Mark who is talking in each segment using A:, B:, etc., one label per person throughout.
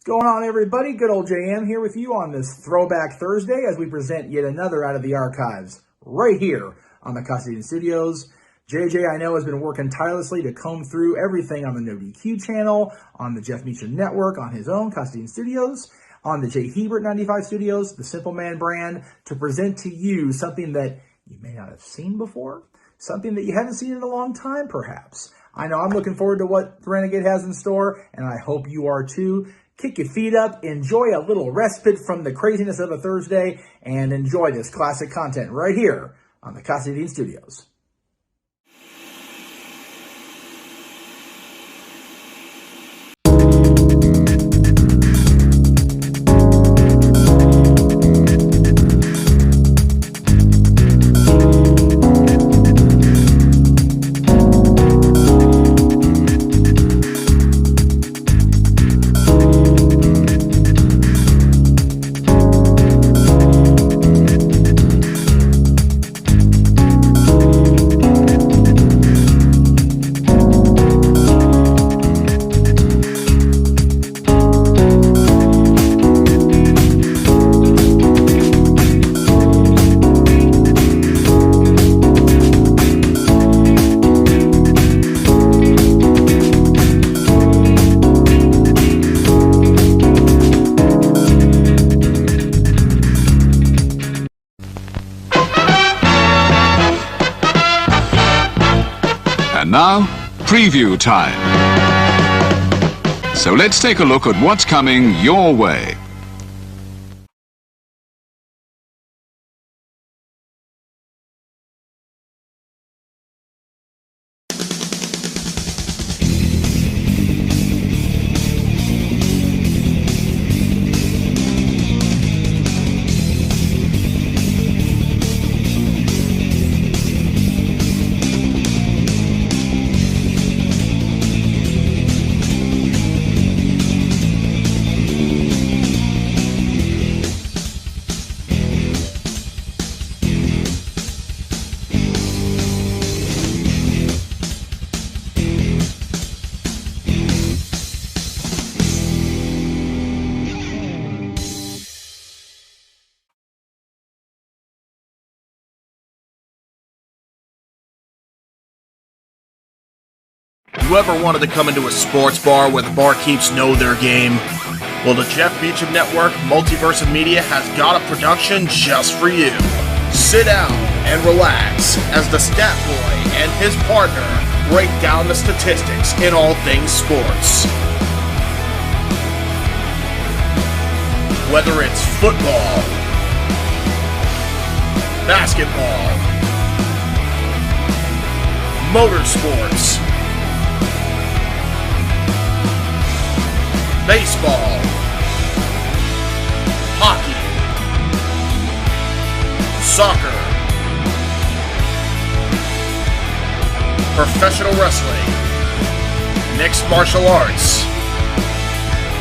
A: Going on, everybody? Good old JM here with you on this Throwback Thursday as we present yet another out of the archives right here on the Casa D18 Studios. JJ, I know, has been working tirelessly to comb through everything on the NoDQ channel, on the Jeff Meacham Network, on his own Casa D18 Studios, on the J Hebert 95 Studios, the Simple Man brand, to present to you something that you may not have seen before, something that you haven't seen in a long time, perhaps. I know I'm looking forward to what Renegade has in store, and I hope you are too. Kick your feet up, enjoy a little respite from the craziness of a Thursday, and enjoy this classic content right here on the Casa D18 Studios.
B: And now, preview time. So let's take a look at what's coming your way.
C: You ever wanted to come into a sports bar where the barkeeps know their game? Well, the Jeff Meacham Network, Multiverse of Media has got a production just for you. Sit down and relax as the stat boy and his partner break down the statistics in all things sports. Whether it's football, basketball, motorsports, baseball, hockey, soccer, professional wrestling, mixed martial arts,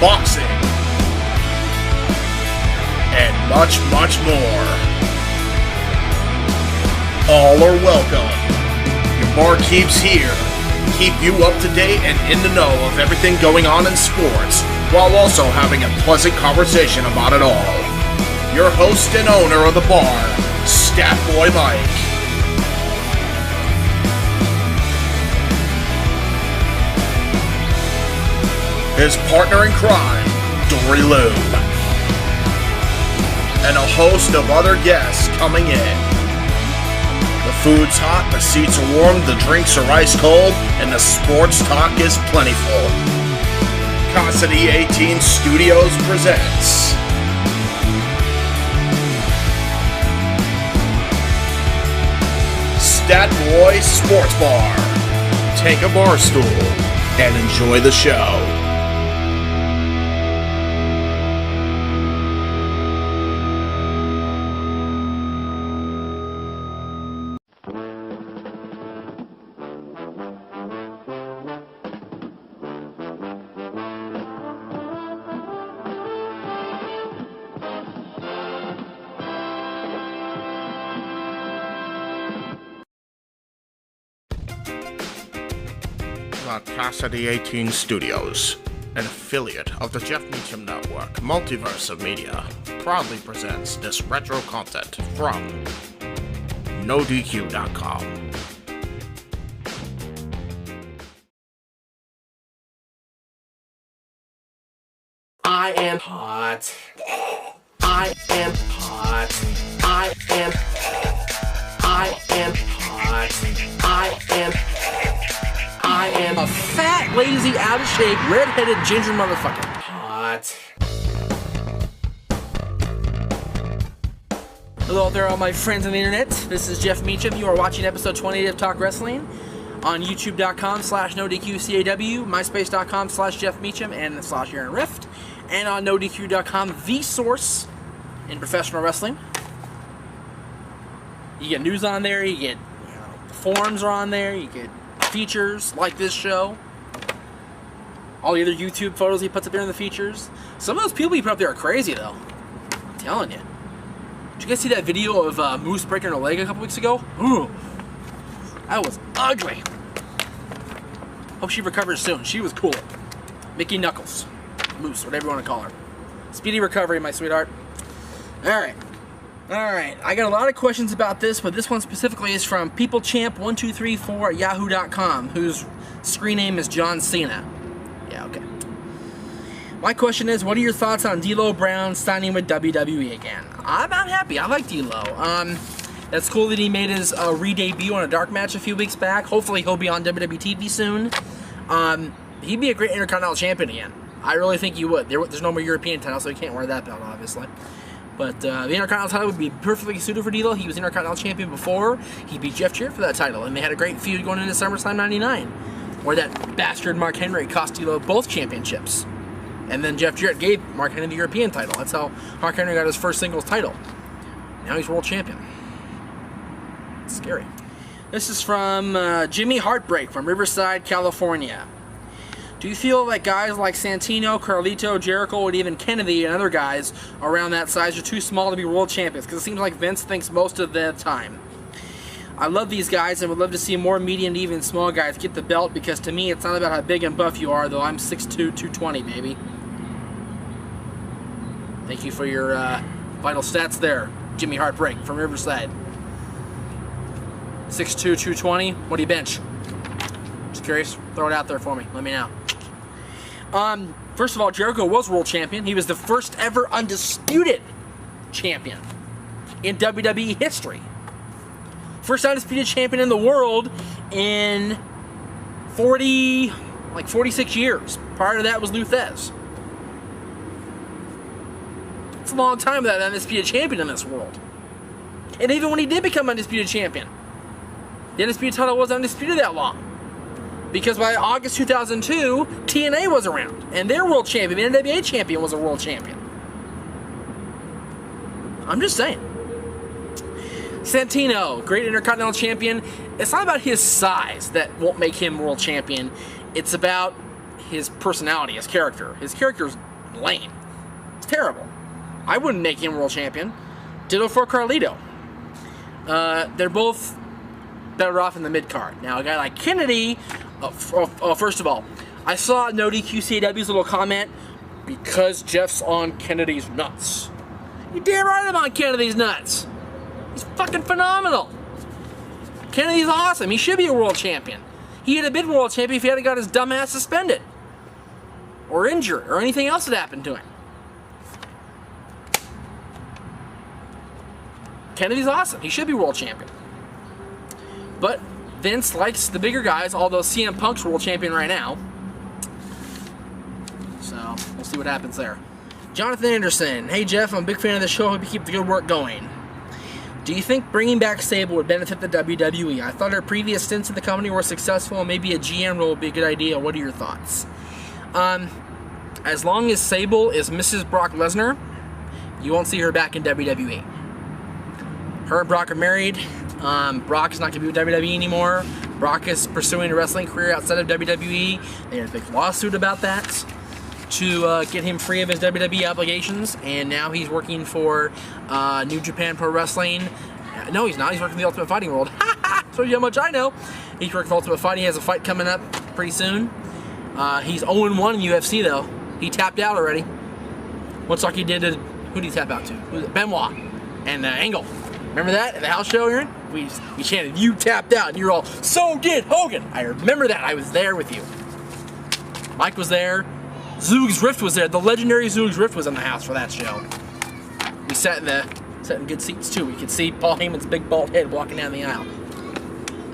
C: boxing, and much, much more. All are welcome. Your barkeeps here keep you up to date and in the know of everything going on in sports, while also having a pleasant conversation about it all. Your host and owner of the bar, Stat Boy Mike. His partner in crime, Dory Lou. And a host of other guests coming in. The food's hot, the seats are warm, the drinks are ice cold, and the sports talk is plentiful. Casa D18 Studios presents Stat Boy Sports Bar. Take a bar stool and enjoy the show. Casa D18 Studios. an affiliate of the Jeff Meacham Network, Multiverse of Media, proudly presents this retro content from NoDQ.com.
D: I am hot. I am hot. I am hot. I am
E: a fat, lazy, out of shape, red-headed ginger motherfucker.
D: hot.
E: Hello there, all my friends on the internet. This is Jeff Meacham. You are watching episode 28 of Talk Wrestling on YouTube.com/NoDQ&AV, MySpace.com/Jeff Meacham and /Aaron Rift, and on NoDQ.com, the source in professional wrestling. You get news on there, you get forums are on there, you get features like this show. All the other YouTube photos he puts up there in the features. Some of those people he put up there are crazy though. I'm telling you. Did you guys see that video of Moose breaking her leg a couple weeks ago? Ooh, that was ugly. Hope she recovers soon. She was cool. Mickey Knuckles. Moose, whatever you want to call her. Speedy recovery, my sweetheart. Alright. Alright. I got a lot of questions about this, but this one specifically is from PeopleChamp1234 at yahoo.com, whose screen name is John Cena. Yeah, okay. My question is, what are your thoughts on D'Lo Brown signing with WWE again? I'm happy. I like D'Lo. That's cool that he made his re-debut on a dark match a few weeks back. Hopefully he'll be on WWE TV soon. He'd be a great Intercontinental Champion again. I really think he would. There's no more European title, so he can't wear that belt, obviously. But the Intercontinental title would be perfectly suited for D'Lo. He was Intercontinental Champion before. He beat Jeff Jarrett for that title, and they had a great feud going into SummerSlam '99, where that bastard Mark Henry cost D'Lo both championships. And then Jeff Jarrett gave Mark Henry the European title. That's how Mark Henry got his first singles title. Now he's world champion. It's scary. This is from Jimmy Heartbreak from Riverside, California. Do you feel that guys like Santino, Carlito, Jericho, and even Kennedy and other guys around that size are too small to be world champions? Because it seems like Vince thinks most of the time. I love these guys and would love to see more medium and even small guys get the belt, because to me it's not about how big and buff you are, though I'm 6'2", 220, baby. Thank you for your vital stats there, Jimmy Heartbreak from Riverside. 6'2", 220, what do you bench? Just curious, throw it out there for me, let me know. First of all, Jericho was world champion. He was the first ever undisputed champion in WWE history. First undisputed champion in the world in 46 years. Prior to that was Luthez. It's a long time without an undisputed champion in this world. And even when he did become undisputed champion, the undisputed title wasn't undisputed that long. Because by August 2002, TNA was around, and their world champion, the NWA champion, was a world champion. I'm just saying. Santino, great Intercontinental Champion. It's not about his size that won't make him world champion. It's about his personality, his character. His character's lame. It's terrible. I wouldn't make him world champion. Ditto for Carlito. They're both better off in the mid-card. Now, a guy like Kennedy, first of all, I saw NoDQ&AV's little comment, because Jeff's on Kennedy's nuts. You damn right I'm on Kennedy's nuts. He's fucking phenomenal. Kennedy's awesome. He should be a world champion. He'd have been world champion if he hadn't got his dumb ass suspended, or injured, or anything else that happened to him. Kennedy's awesome. He should be world champion. But Vince likes the bigger guys, although CM Punk's world champion right now. So, we'll see what happens there. Jonathan Anderson. Hey, Jeff, I'm a big fan of the show. Hope you keep the good work going. Do you think bringing back Sable would benefit the WWE? I thought her previous stints in the company were successful, and maybe a GM role would be a good idea. What are your thoughts? As long as Sable is Mrs. Brock Lesnar, you won't see her back in WWE. Her and Brock are married. Brock is not going to be with WWE anymore. Brock is pursuing a wrestling career outside of WWE. They had a big lawsuit about that to get him free of his WWE obligations, and now he's working for New Japan Pro Wrestling. No, he's not. He's working for the Ultimate Fighting World. So how much I know. He's working for Ultimate Fighting. He has a fight coming up pretty soon. He's 0-1 in UFC though. He tapped out already. Much like he did to, who did he tap out to? Who was it? Benoit and Angle. Remember that at the house show, Aaron? We chanted, "You tapped out," and you're all, "So did Hogan." I remember that. I was there with you. Mike was there. Zoog's Rift was there. The legendary Zoog's Rift was in the house for that show. We sat in good seats too. We could see Paul Heyman's big bald head walking down the aisle.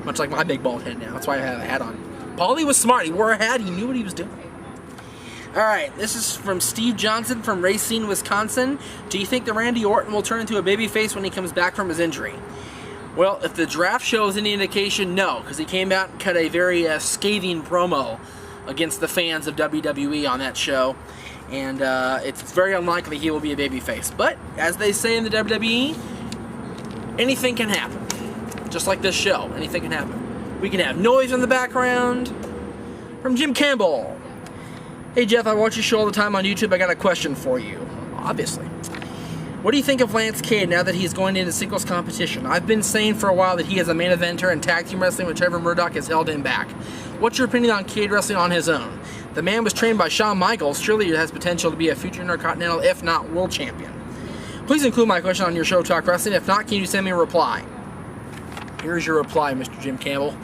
E: Much like my big bald head now. That's why I have a hat on. Paulie was smart. He wore a hat. He knew what he was doing. Alright, this is from Steve Johnson from Racine, Wisconsin. Do you think that Randy Orton will turn into a babyface when he comes back from his injury? Well, if the draft shows any indication, no, because he came out and cut a very scathing promo against the fans of WWE on that show, and it's very unlikely he will be a babyface. But, as they say in the WWE, anything can happen. Just like this show, anything can happen. We can have noise in the background from Jim Campbell. Hey Jeff, I watch your show all the time on YouTube. I got a question for you. Obviously. What do you think of Lance Cade now that he's going into singles competition? I've been saying for a while that he is a main eventer in tag team wrestling when Trevor Murdoch has held him back. What's your opinion on Cade wrestling on his own? The man was trained by Shawn Michaels. Surely he has potential to be a future Intercontinental, if not world champion. Please include my question on your show, Talk Wrestling. If not, can you send me a reply? Here's your reply, Mr. Jim Campbell.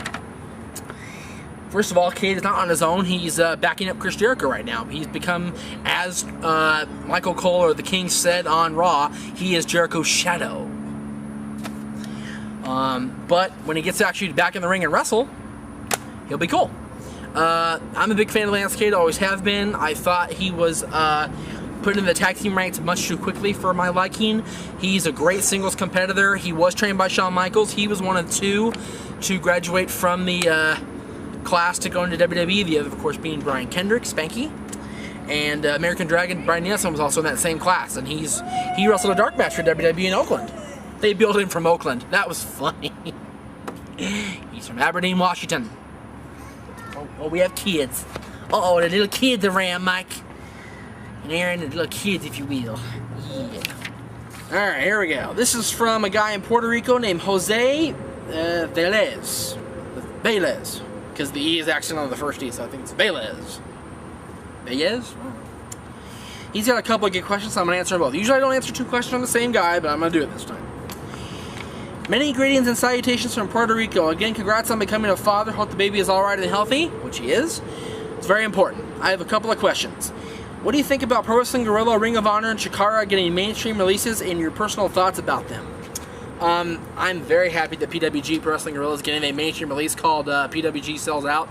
E: First of all, Cade is not on his own. He's backing up Chris Jericho right now. He's become, as Michael Cole or the King said on Raw, he is Jericho's shadow. But when he gets actually back in the ring and wrestle, he'll be cool. I'm a big fan of Lance Cade, always have been. I thought he was put in the tag team ranks much too quickly for my liking. He's a great singles competitor. He was trained by Shawn Michaels. He was one of two to graduate from the class to go into WWE, the other of course being Brian Kendrick, Spanky, and American Dragon Brian Nielsen was also in that same class, and he wrestled a dark match for WWE in Oakland. They built him from Oakland. That was funny. He's from Aberdeen, Washington. Oh, we have kids. Uh-oh, the little kids around, Mike. And Aaron, the little kids, if you will. Yeah. Alright, here we go. This is from a guy in Puerto Rico named Jose Velez. Velez. Because the E is accent on the first E, so I think it's Velez. Velez? He's got a couple of good questions, so I'm going to answer them both. Usually I don't answer two questions on the same guy, but I'm going to do it this time. Many greetings and salutations from Puerto Rico. Again, congrats on becoming a father. Hope the baby is alright and healthy, which he is. It's very important. I have a couple of questions. What do you think about Pro Wrestling Guerrilla, Ring of Honor, and Chikara getting mainstream releases, and your personal thoughts about them? I'm very happy that PWG, Pro Wrestling Guerrilla, is getting a mainstream release called PWG Sells Out.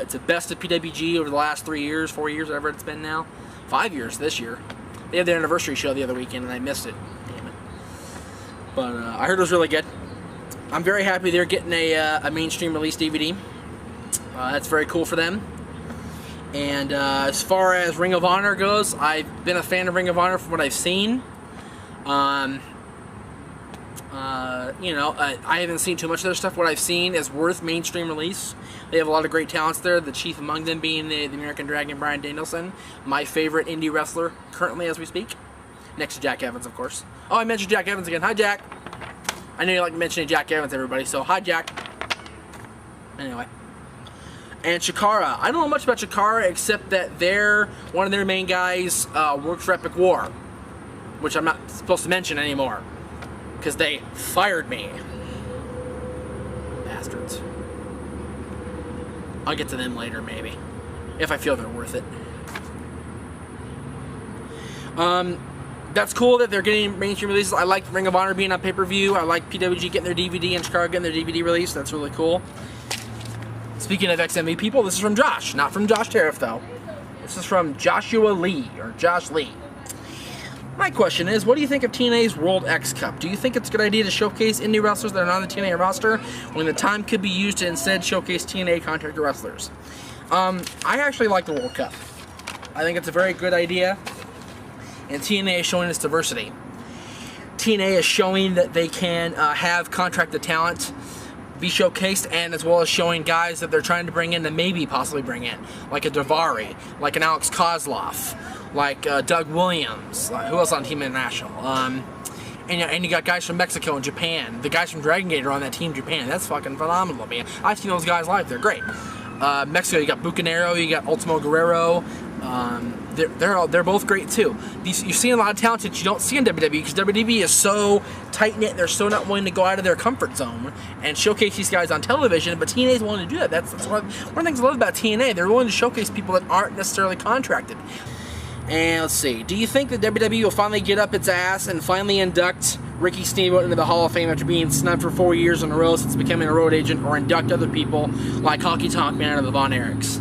E: It's the best of PWG over the last 3 years, 4 years, whatever it's been now. 5 years this year. They had their anniversary show the other weekend, and I missed it. Damn it. But I heard it was really good. I'm very happy they're getting a mainstream release DVD. That's very cool for them. And as far as Ring of Honor goes, I've been a fan of Ring of Honor from what I've seen. I haven't seen too much of their stuff. What I've seen is worth mainstream release. They have a lot of great talents there, the chief among them being the American Dragon, Bryan Danielson, my favorite indie wrestler currently as we speak. Next to Jack Evans, of course. Oh, I mentioned Jack Evans again. Hi, Jack. I know you like mentioning Jack Evans, everybody, so hi, Jack. Anyway. And Chikara. I don't know much about Chikara except that one of their main guys works for Epic War, which I'm not supposed to mention anymore. Because they fired me. Bastards. I'll get to them later, maybe. If I feel they're worth it. That's cool that they're getting mainstream releases. I like Ring of Honor being on pay-per-view. I like PWG getting their DVD and Chicago getting their DVD release. That's really cool. Speaking of XMV people, this is from Josh. Not from Josh Tariff, though. This is from Joshua Lee, or Josh Lee. My question is, what do you think of TNA's World X Cup? Do you think it's a good idea to showcase indie wrestlers that are not on the TNA roster when the time could be used to instead showcase TNA contracted wrestlers? I actually like the World Cup. I think it's a very good idea, and TNA is showing its diversity. TNA is showing that they can have contracted talent be showcased, and as well as showing guys that they're trying to bring in to maybe possibly bring in, like a Daivari, like an Alex Kozlov, like Doug Williams, who else on Team International? And you got guys from Mexico and Japan. The guys from Dragon Gate are on that Team Japan. That's fucking phenomenal, man. I've seen those guys live. They're great. Mexico, you got Bucanero, you got Ultimo Guerrero. They're both great too. You're seeing a lot of talent that you don't see in WWE because WWE is so tight knit. They're so not willing to go out of their comfort zone and showcase these guys on television. But TNA is willing to do that. That's one of the things I love about TNA. They're willing to showcase people that aren't necessarily contracted. And let's see. Do you think that WWE will finally get up its ass and finally induct Ricky Steamboat into the Hall of Fame after being snubbed for 4 years in a row since becoming a road agent, or induct other people like Honky Tonk Man or the Von Erichs?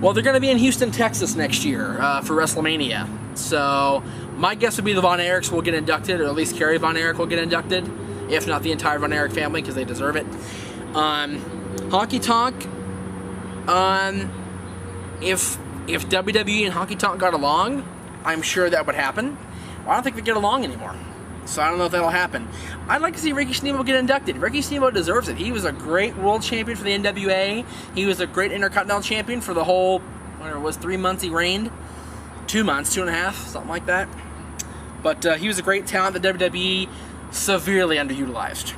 E: Well, they're going to be in Houston, Texas next year for WrestleMania. So my guess would be the Von Erichs will get inducted, or at least Kerry Von Erich will get inducted, if not the entire Von Erich family, because they deserve it. Honky Tonk, if WWE and Honky Tonk got along, I'm sure that would happen. Well, I don't think they get along anymore. So I don't know if that'll happen. I'd like to see Ricky Steamboat get inducted. Ricky Steamboat deserves it. He was a great world champion for the NWA. He was a great Intercontinental champion for the whole, whatever it was, 3 months he reigned. 2 months, 2.5, something like that. But he was a great talent that WWE severely underutilized.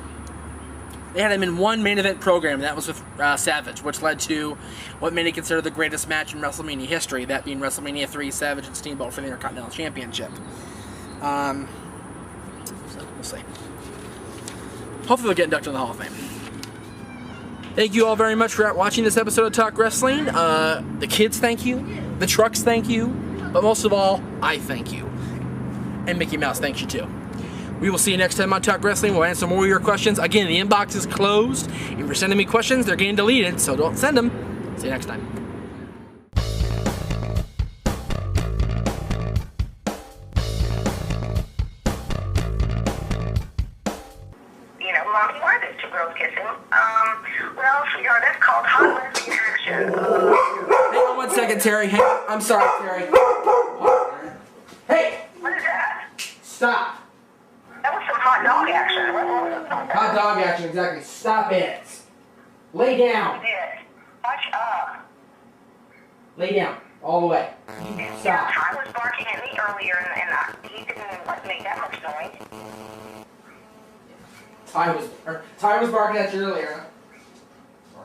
E: They had him in one main event program, and that was with Savage, which led to what many consider the greatest match in WrestleMania history, that being WrestleMania 3, Savage and Steamboat for the Intercontinental Championship. We'll see. Hopefully they'll get inducted in the Hall of Fame. Thank you all very much for watching this episode of Talk Wrestling. The kids thank you. The trucks thank you. But most of all, I thank you. And Mickey Mouse thanks you too. We will see you next time on Talk Wrestling. We'll answer more of your questions. Again, the inbox is closed. If you're sending me questions, they're getting deleted, so don't send them. See you next time.
F: Mommy, why are there 2 girls kissing? Well, sweetheart, that's called hot lesbian action.
E: Hang on 1 second, Terry. I'm sorry, Terry. Hey!
F: What is that?
E: Stop.
F: That was some hot dog action.
E: Hot dog action, exactly. Stop it. Lay down.
F: Watch up.
E: Lay down. All the way. Stop.
F: Ty was barking at me earlier, and he didn't make that much noise.
E: Ty was barking at you earlier.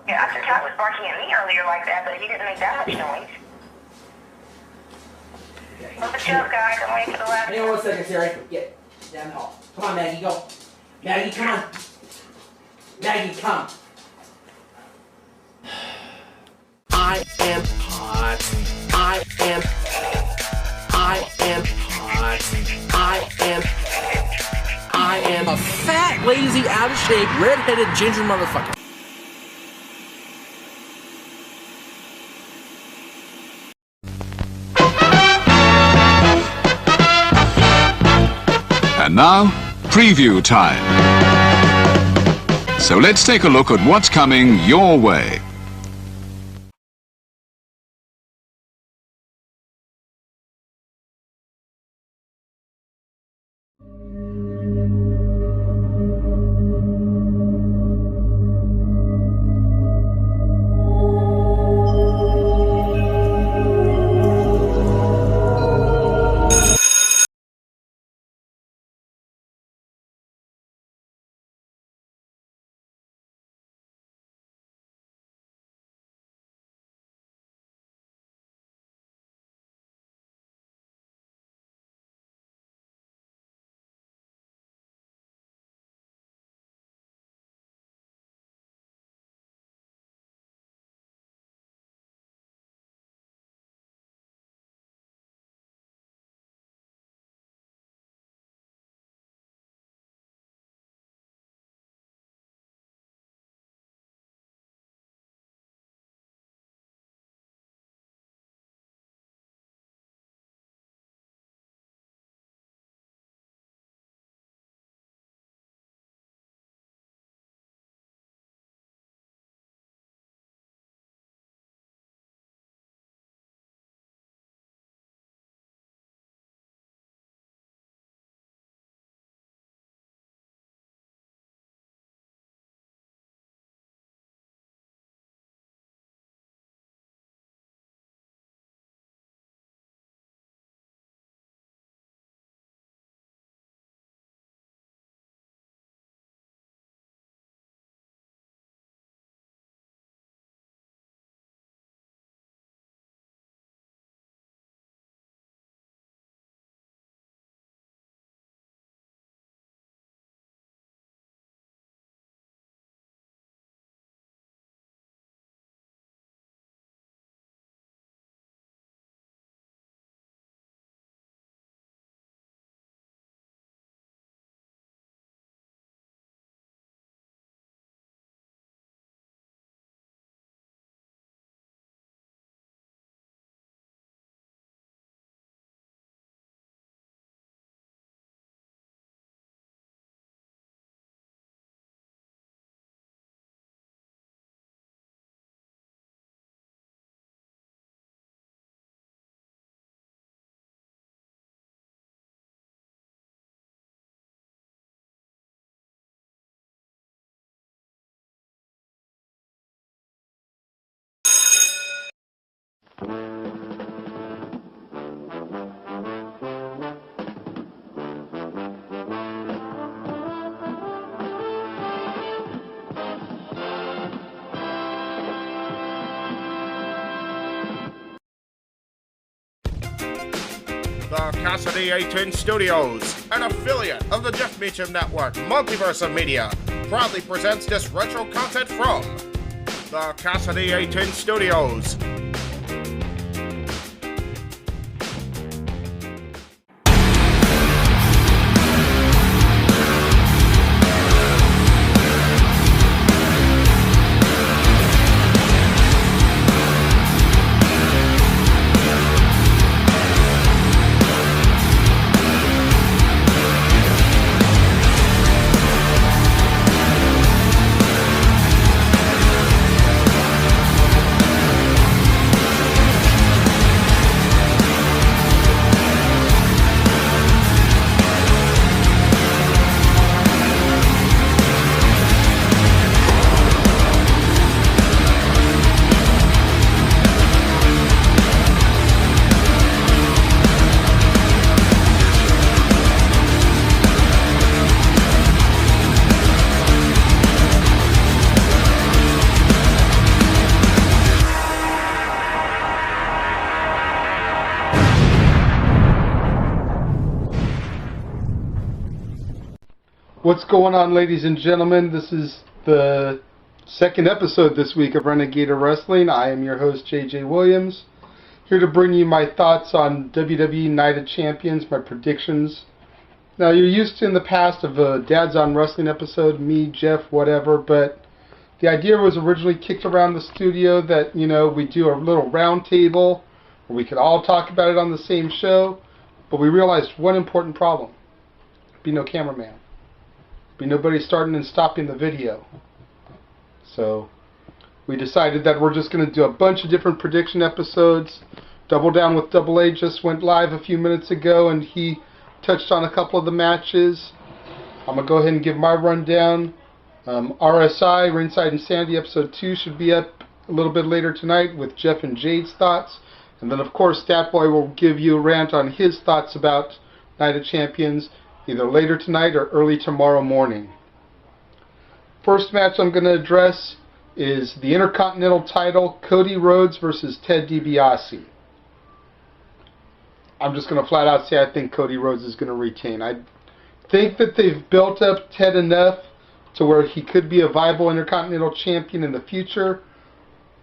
F: Yeah, I said Ty was barking at me earlier like that, but he didn't make that much noise. What's the joke, guys? I'm waiting for the last.
E: Hang on 1 second, Terry. Get down the hall. Come on, Maggie, go. Maggie, come on. Maggie, come.
D: I am hot. I am hot. I am
E: A fat, lazy, out of shape, red-headed ginger motherfucker.
B: And now, preview time. So let's take a look at what's coming your way.
C: The Casa D18 Studios, an affiliate of the Jeff Meacham Network, Multiverse of Media, proudly presents this retro content from the Casa D18 Studios.
G: What's going on, ladies and gentlemen? This is the second episode this week of Renegade Wrestling. I am your host, JJ Williams, here to bring you my thoughts on WWE Night of Champions, my predictions. Now, you're used to in the past of a Dad's on Wrestling episode, me, Jeff, whatever, but the idea was originally kicked around the studio that, you know, we do a little round table where we could all talk about it on the same show, but we realized one important problem. Be no cameraman. Be nobody starting and stopping the video. So we decided that we're just going to do a bunch of different prediction episodes. Double Down with Double A just went live a few minutes ago and he touched on a couple of the matches. I'm going to go ahead and give my rundown. RSI, Ringside Insanity episode 2 should be up a little bit later tonight with Jeff and Jade's thoughts. And then of course Statboy will give you a rant on his thoughts about Night of Champions either later tonight or early tomorrow morning. First match I'm going to address is the Intercontinental title, Cody Rhodes versus Ted DiBiase. I'm just going to flat out say I think Cody Rhodes is going to retain. I think that they've built up Ted enough to where he could be a viable Intercontinental champion in the future,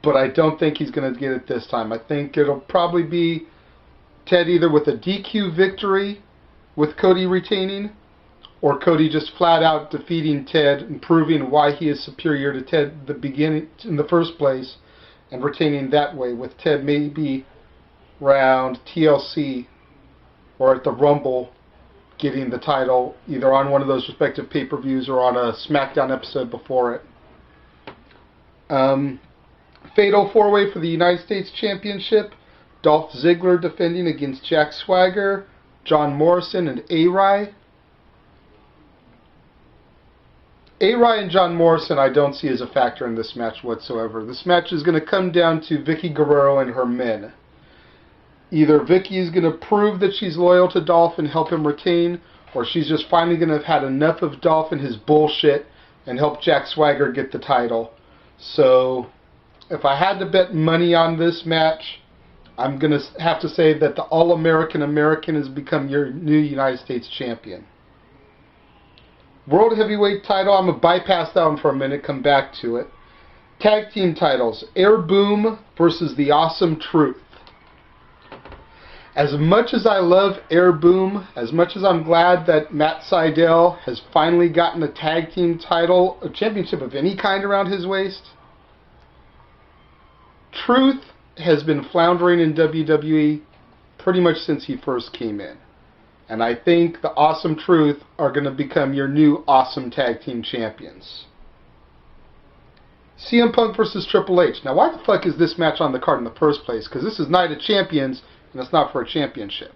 G: but I don't think he's going to get it this time. I think it'll probably be Ted either with a DQ victory with Cody retaining, or Cody just flat out defeating Ted and proving why he is superior to Ted at the beginning in the first place, and retaining that way, with Ted maybe around TLC or at the Rumble getting the title either on one of those respective pay-per-views or on a SmackDown episode before it. Fatal 4-way for the United States Championship. Dolph Ziggler defending against Jack Swagger, John Morrison, and A-Rai. A-Rai and John Morrison I don't see as a factor in this match whatsoever. This match is going to come down to Vicky Guerrero and her men. Either Vicky is going to prove that she's loyal to Dolph and help him retain, or she's just finally going to have had enough of Dolph and his bullshit and help Jack Swagger get the title. So, if I had to bet money on this match, I'm going to have to say that the All-American American has become your new United States champion. World Heavyweight title, I'm going to bypass that one for a minute, come back to it. Tag team titles, Air Boom versus The Awesome Truth. As much as I love Air Boom, as much as I'm glad that Matt Sydal has finally gotten a tag team title, a championship of any kind around his waist, Truth has been floundering in WWE pretty much since he first came in. And I think the Awesome Truth are going to become your new awesome tag team champions. CM Punk versus Triple H. Now, why the fuck is this match on the card in the first place? Because this is Night of Champions, and it's not for a championship.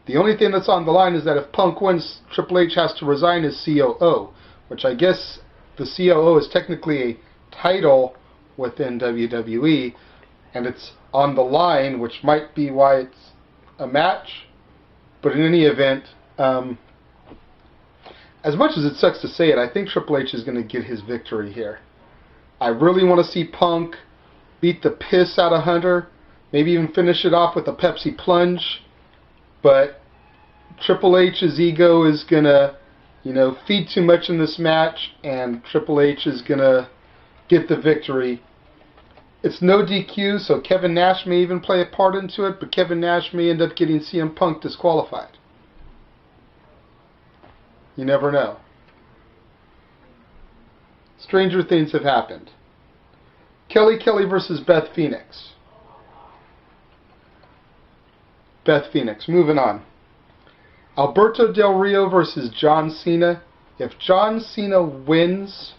G: The only thing that's on the line is that if Punk wins, Triple H has to resign as COO, which I guess the COO is technically a title within WWE, and it's on the line, which might be why it's a match. But in any event, as much as it sucks to say it, I think Triple H is going to get his victory here. I really want to see Punk beat the piss out of Hunter, maybe even finish it off with a Pepsi plunge, but Triple H's ego is going to, feed too much in this match, and Triple H is going to get the victory. It's no DQ, so Kevin Nash may even play a part into it, but Kevin Nash may end up getting CM Punk disqualified. You never know. Stranger things have happened. Kelly versus Beth Phoenix. Beth Phoenix. Moving on. Alberto Del Rio versus John Cena. If John Cena wins,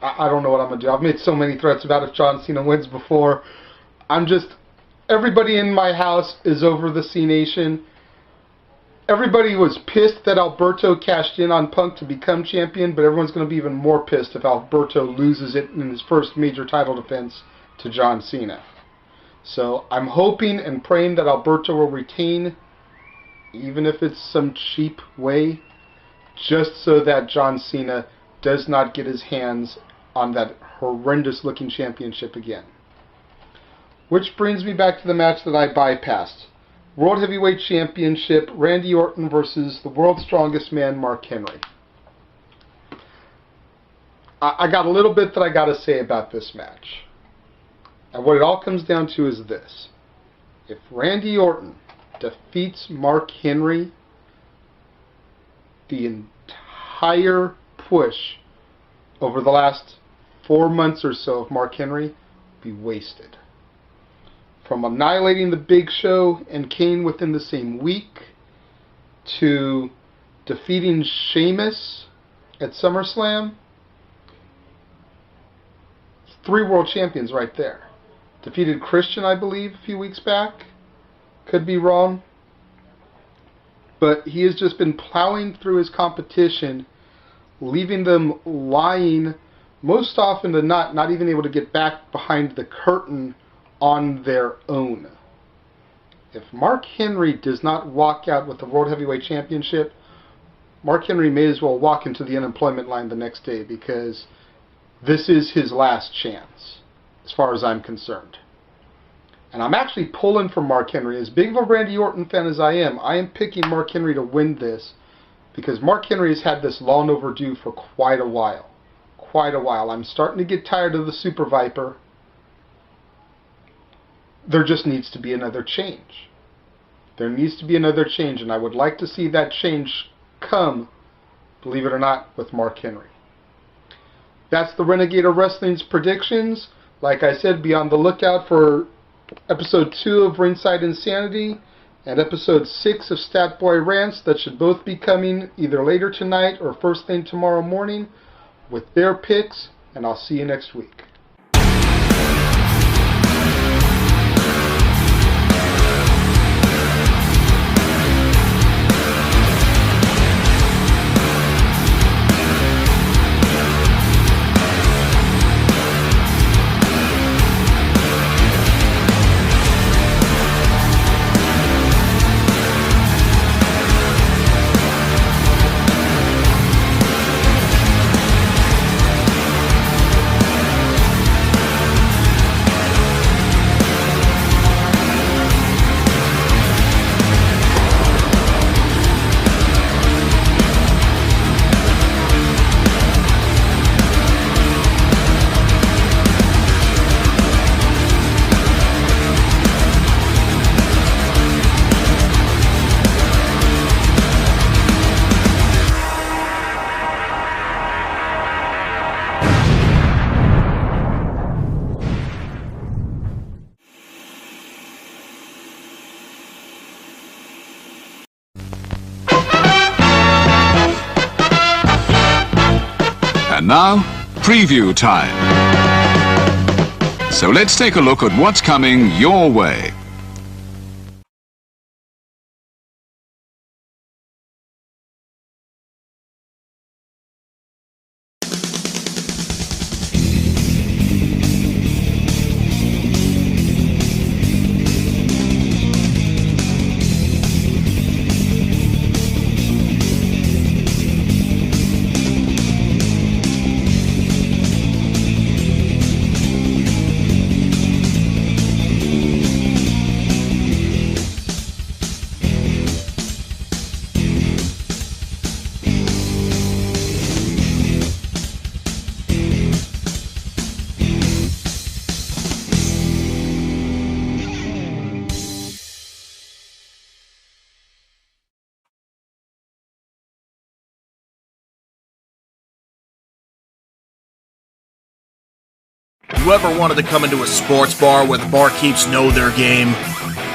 G: I don't know what I'm going to do. I've made so many threats about if John Cena wins before. Everybody in my house is over the C Nation. Everybody was pissed that Alberto cashed in on Punk to become champion, but everyone's going to be even more pissed if Alberto loses it in his first major title defense to John Cena. So I'm hoping and praying that Alberto will retain, even if it's some cheap way, just so that John Cena does not get his hands on that horrendous looking championship again. Which brings me back to the match that I bypassed. World Heavyweight Championship, Randy Orton versus the World's Strongest Man, Mark Henry. I got a little bit that I got to say about this match. And what it all comes down to is this. If Randy Orton defeats Mark Henry, the entire push over the last 4 months or so of Mark Henry will be wasted. From annihilating the Big Show and Kane within the same week, to defeating Sheamus at SummerSlam, 3 world champions right there. Defeated Christian, I believe, a few weeks back. Could be wrong. But he has just been plowing through his competition, leaving them lying, most often than not even able to get back behind the curtain on their own. If Mark Henry does not walk out with the World Heavyweight Championship, Mark Henry may as well walk into the unemployment line the next day, because this is his last chance, as far as I'm concerned. And I'm actually pulling for Mark Henry. As big of a Randy Orton fan as I am picking Mark Henry to win this, because Mark Henry has had this long overdue for quite a while. I'm starting to get tired of the Super Viper. There just needs to be another change. There needs to be another change, and I would like to see that change come, believe it or not, with Mark Henry. That's the Renegade of Wrestling's predictions. Like I said, be on the lookout for Episode 2 of Ringside Insanity and Episode 6 of Stat Boy Rants. That should both be coming either later tonight or first thing tomorrow morning with their picks, and I'll see you next week.
B: And now, preview time. So let's take a look at what's coming your way.
C: You ever wanted to come into a sports bar where the barkeeps know their game?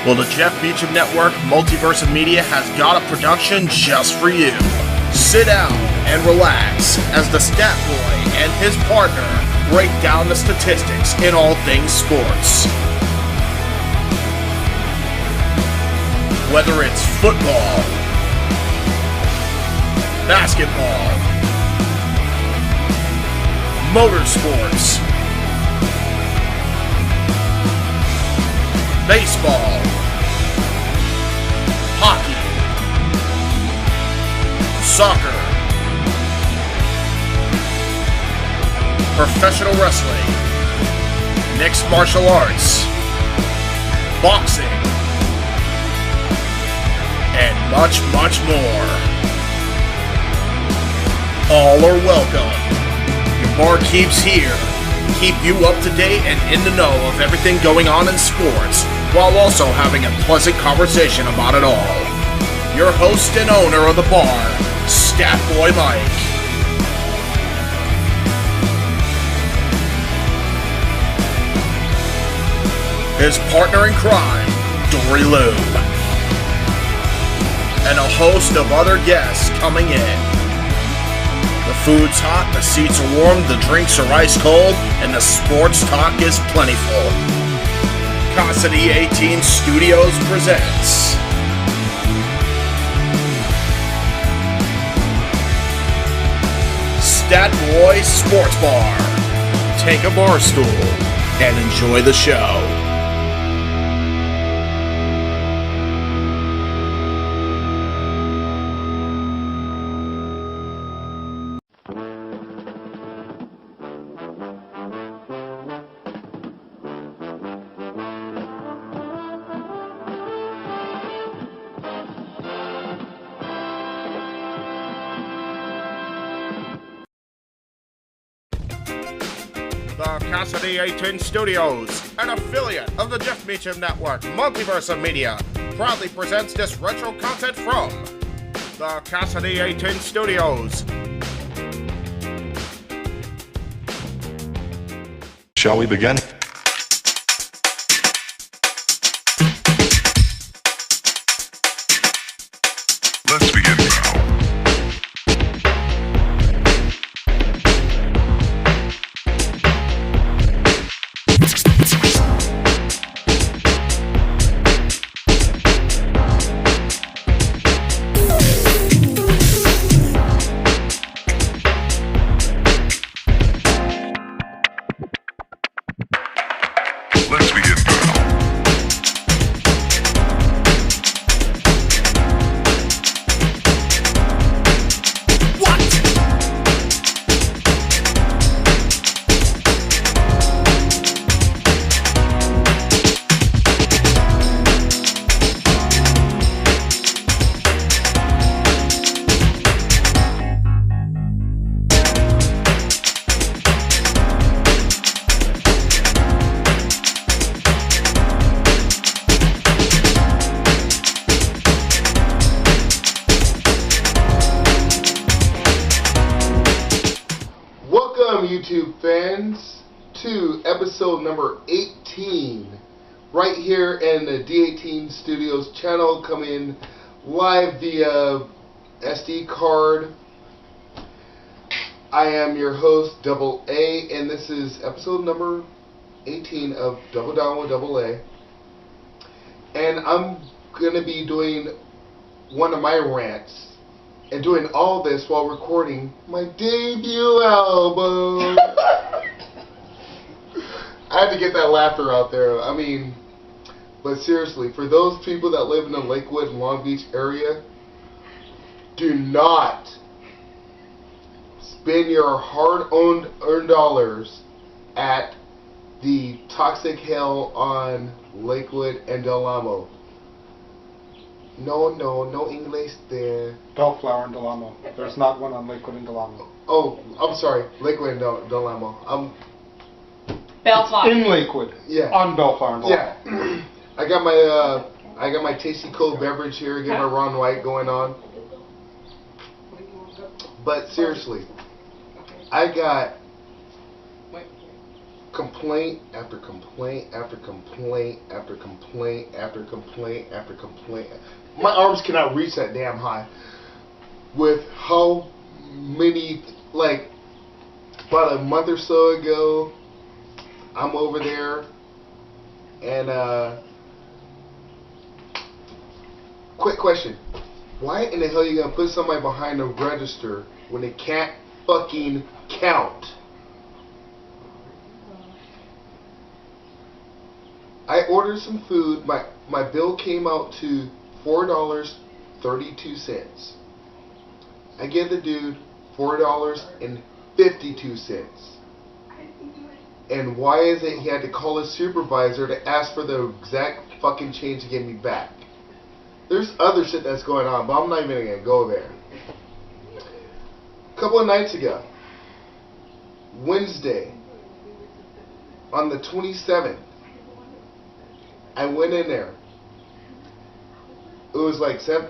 C: Well, the Jeff Meacham Network, Multiverse of Media, has got a production just for you. Sit down and relax as the Stat Boy and his partner break down the statistics in all things sports. Whether it's football, basketball, motorsports, baseball, hockey, soccer, professional wrestling, mixed martial arts, boxing, and much, much more. All are welcome. Your barkeeps here keep you up to date and in the know of everything going on in sports, while also having a pleasant conversation about it all. Your host and owner of the bar, Stat Boy Mike. His partner in crime, Dory Lou. And a host of other guests coming in. The food's hot, the seats are warm, the drinks are ice cold, and the sports talk is plentiful. Casa D18 Studios presents Stat Boy Sports Bar. Take a bar stool and enjoy the show. The Casa D18 Studios, an affiliate of the Jeff Meacham Network, Multiverse of Media, proudly presents this retro content from the Casa D18 Studios.
H: Shall we begin? Let's begin now. Let's begin now.
G: Welcome, YouTube fans, to episode number 18, right here in the D18 Studios Channel, coming live via SD card. I am your host, Double A, and this is episode number 18 of Double Down with Double A. And I'm going to be doing one of my rants, and doing all this while recording my debut album. I had to get that laughter out there. I mean, but seriously, for those people that live in the Lakewood and Long Beach area, do not spend your hard-earned dollars at the Toxic Hell on Lakewood and Del Amo. No English there.
I: Bellflower and Del Amo. There's not one on Lakewood and Del Amo.
G: Oh, I'm sorry, Lakewood and Del Amo.
J: Bellflower.
I: In Lakewood.
G: Yeah.
I: On Bellflower and Del Amo.
G: Yeah. I got my tasty cold beverage here. Get my Ron White going on. But seriously, I got
K: complaint after complaint after complaint after complaint after complaint after complaint. My arms cannot reach that damn high. With how many, like, about a month or so ago, I'm over there, and quick question. Why in the hell are you gonna put somebody behind a register when they can't fucking count? I ordered some food. My bill came out to $4.32. I give the dude $4.52. And why is it he had to call his supervisor to ask for the exact fucking change to get me back? There's other shit that's going on, but I'm not even gonna go there. A couple of nights ago, Wednesday, on the 27th, I went in there. It was like 7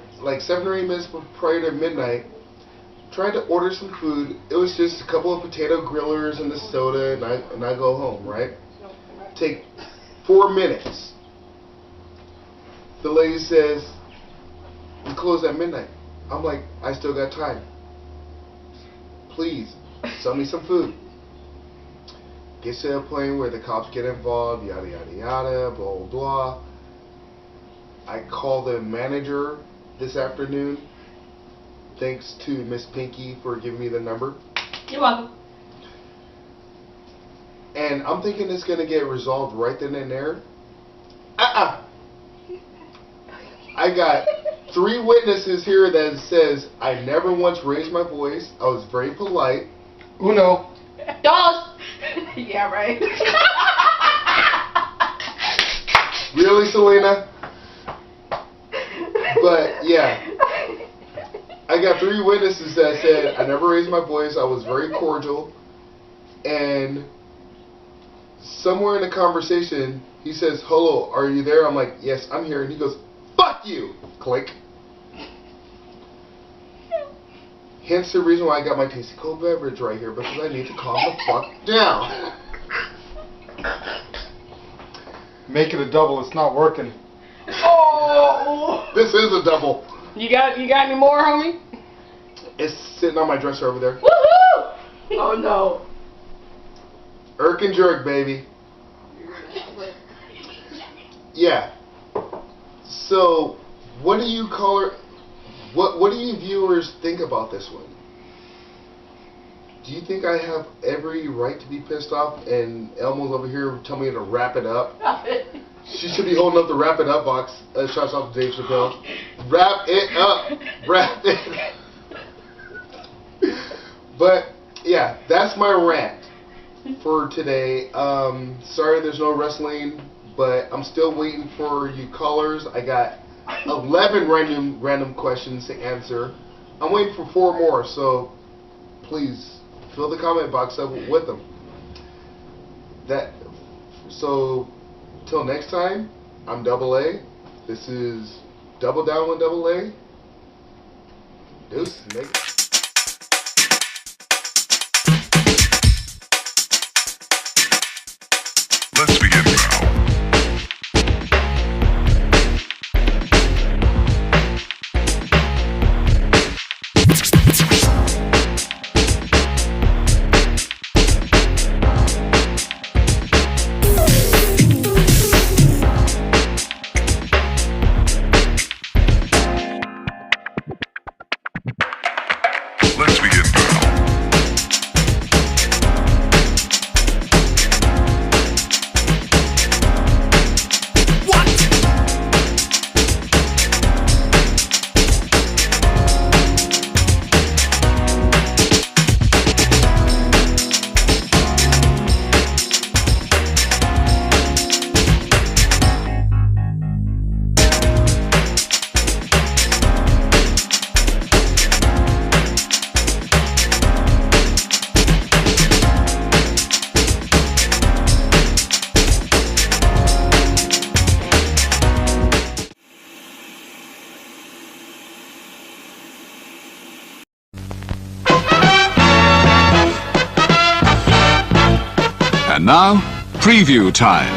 K: or 8 minutes prior to midnight. Tried to order some food. It was just a couple of potato grillers and the soda, and I go home, right? Take 4 minutes. The lady says, "We close at midnight." I'm like, I still got time. Please, sell me some food. Gets to a point where the cops get involved, yada yada yada, blah blah blah. I call the manager this afternoon. Thanks to Miss Pinky for giving me the number.
J: You're welcome.
K: And I'm thinking it's gonna get resolved right then and there. I got 3 witnesses here that says I never once raised my voice. I was very polite.
G: Uno.
J: Dos. Yeah, right.
K: Really, Selena? But yeah, I got 3 witnesses that said I never raised my voice. I was very cordial. And somewhere in the conversation, he says, "Hello, are you there?" I'm like, "Yes, I'm here." And he goes, "Fuck you!" Click. Hence the reason why I got my tasty cold beverage right here, because I need to calm the fuck down.
G: Make it a double. It's not working.
J: Oh!
K: This is a double.
J: You got any more, homie?
K: It's sitting on my dresser over there.
J: Woohoo! Oh no.
K: Irk and jerk, baby. Yeah. So, what do you call her? What do you viewers think about this one? Do you think I have every right to be pissed off? And Elmo's over here telling me to wrap it up. She should be holding up the wrap it up box. Shouts out to Dave Chappelle. Wrap it up. Wrap it. But yeah, that's my rant for today. Sorry there's no wrestling, but I'm still waiting for you callers. I got 11 random questions to answer. I'm waiting for 4 more, so please fill the comment box up with them. So till next time, I'm Double A. This is Double Down with Double A. Deuce, nigga.
H: Let's begin now. Let's begin now.
B: And now, preview time.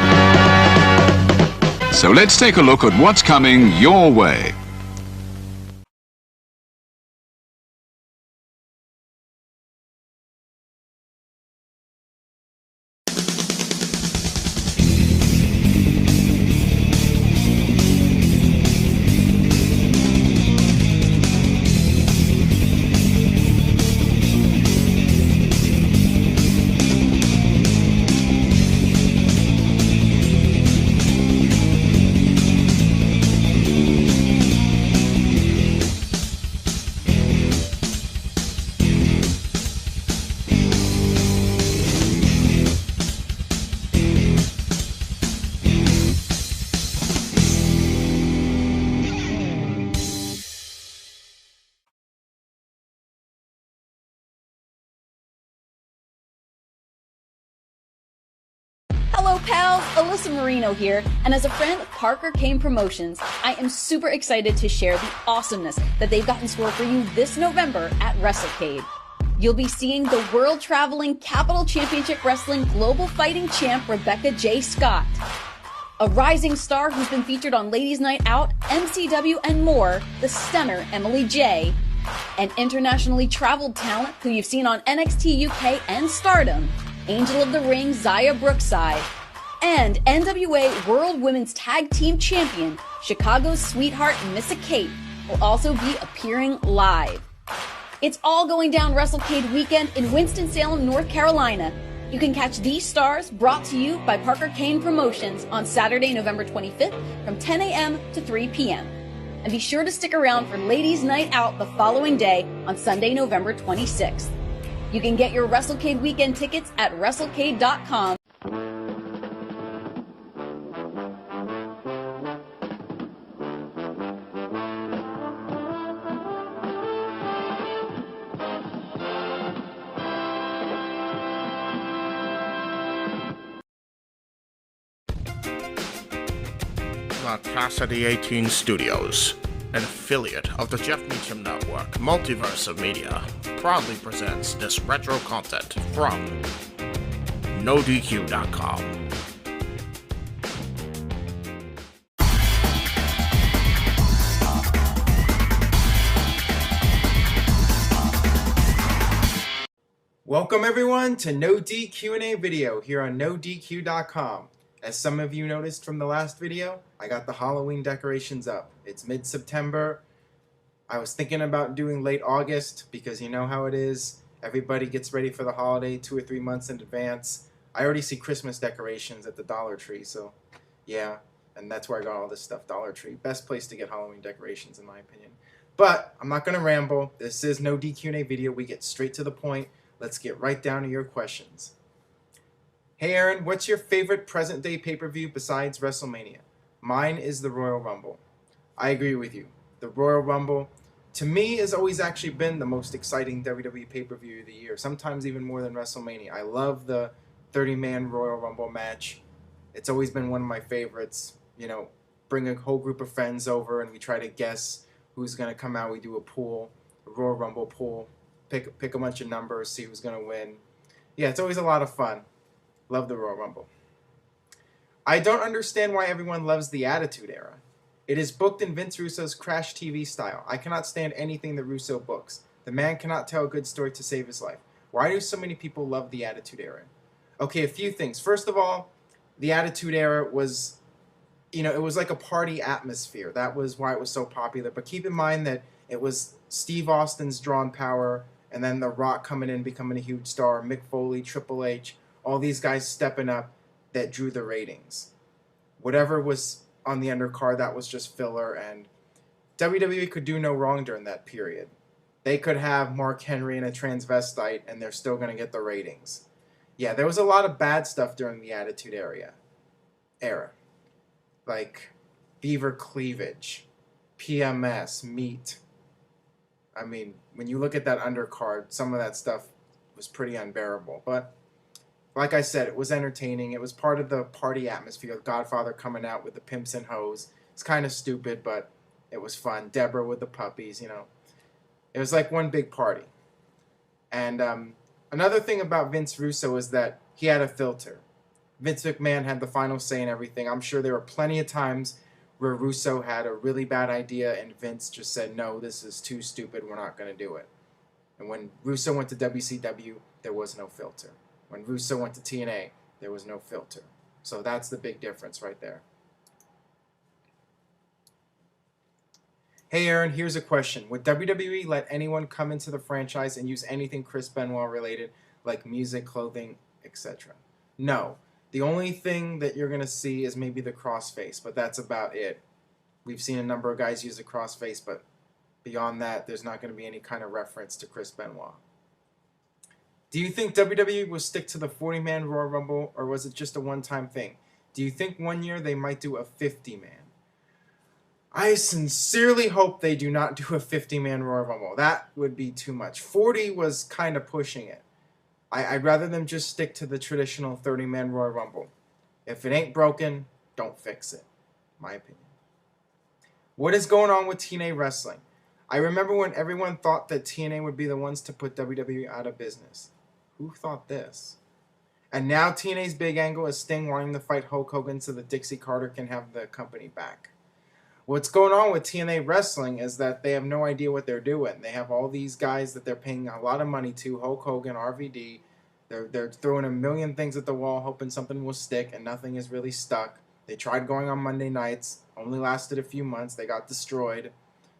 B: So let's take a look at what's coming your way.
L: Hello pals, Alyssa Marino here, and as a friend of Parker Kane Promotions, I am super excited to share the awesomeness that they've got in store for you this November at WrestleCade. You'll be seeing the world-traveling Capital Championship Wrestling Global Fighting Champ Rebecca J. Scott, a rising star who's been featured on Ladies Night Out, MCW, and more, the stunner Emily J., an internationally traveled talent who you've seen on NXT UK and Stardom, Angel of the Ring Zaya Brookside, and NWA World Women's Tag Team Champion Chicago's sweetheart Missa Kate will also be appearing live. It's all going down WrestleCade weekend in Winston-Salem, North Carolina. You can catch these stars brought to you by Parker Kane Promotions on Saturday, November 25th from 10 a.m. to 3 p.m. And be sure to stick around for Ladies Night Out the following day on Sunday, November 26th. You can get your WrestleCade weekend tickets at WrestleCade.com.
C: Casa D18 Studios, an affiliate of the Jeff Meacham Network, Multiverse of Media, proudly presents this retro content from NoDQ.com.
M: Welcome everyone to NoDQ&A video here on NoDQ.com. As some of you noticed from the last video, I got the Halloween decorations up. It's mid-September. I was thinking about doing late August because you know how it is. Everybody gets ready for the holiday 2 or 3 months in advance. I already see Christmas decorations at the Dollar Tree, so yeah. And that's where I got all this stuff, Dollar Tree. Best place to get Halloween decorations in my opinion. But I'm not going to ramble. This is no DQ&A video. We get straight to the point. Let's get right down to your questions. Hey Aaron, what's your favorite present-day pay-per-view besides WrestleMania? Mine is the Royal Rumble. I agree with you. The Royal Rumble, to me, has always actually been the most exciting WWE pay-per-view of the year, sometimes even more than WrestleMania. I love the 30-man Royal Rumble match. It's always been one of my favorites. You know, bring a whole group of friends over and we try to guess who's going to come out. We do a pool, a Royal Rumble pool, pick a bunch of numbers, see who's going to win. Yeah, it's always a lot of fun. Love the Royal Rumble. I don't understand why everyone loves the Attitude Era. It is booked in Vince Russo's Crash TV style. I cannot stand anything that Russo books. The man cannot tell a good story to save his life. Why do so many people love the Attitude Era? Okay, a few things. First of all, the Attitude Era was, you know, it was like a party atmosphere. That was why it was so popular. But keep in mind that it was Steve Austin's drawn power, and then The Rock coming in, becoming a huge star, Mick Foley, Triple H, all these guys stepping up that drew the ratings. Whatever was on the undercard, that was just filler, and WWE could do no wrong during that period. They could have Mark Henry and a transvestite, and they're still going to get the ratings. Yeah, there was a lot of bad stuff during the Attitude Era. Like Beaver Cleavage, PMS, Meat. I mean, when you look at that undercard, some of that stuff was pretty unbearable, but like I said, it was entertaining. It was part of the party atmosphere. Godfather coming out with the pimps and hoes. It's kind of stupid, but it was fun. Deborah with the puppies, you know. It was like one big party. And another thing about Vince Russo is that he had a filter. Vince McMahon had the final say in everything. I'm sure there were plenty of times where Russo had a really bad idea and Vince just said, no, this is too stupid, we're not going to do it. And when Russo went to WCW, there was no filter. When Russo went to TNA, there was no filter. So that's the big difference right there. Hey Aaron, here's a question. Would WWE let anyone come into the franchise and use anything Chris Benoit related, like music, clothing, etc.? No. The only thing that you're going to see is maybe the crossface, but that's about it. We've seen a number of guys use the crossface, but beyond that, there's not going to be any kind of reference to Chris Benoit. Do you think WWE will stick to the 40-man Royal Rumble, or was it just a one-time thing? Do you think one year they might do a 50-man? I sincerely hope they do not do a 50-man Royal Rumble. That would be too much. 40 was kind of pushing it. I'd rather them just stick to the traditional 30-man Royal Rumble. If it ain't broken, don't fix it. My opinion. What is going on with TNA Wrestling? I remember when everyone thought that TNA would be the ones to put WWE out of business. Who thought this? And now TNA's big angle is Sting wanting to fight Hulk Hogan so that Dixie Carter can have the company back. What's going on with TNA Wrestling is that they have no idea what they're doing. They have all these guys that they're paying a lot of money to, Hulk Hogan, RVD. They're throwing a million things at the wall, hoping something will stick, and nothing is really stuck. They tried going on Monday nights, only lasted a few months. They got destroyed.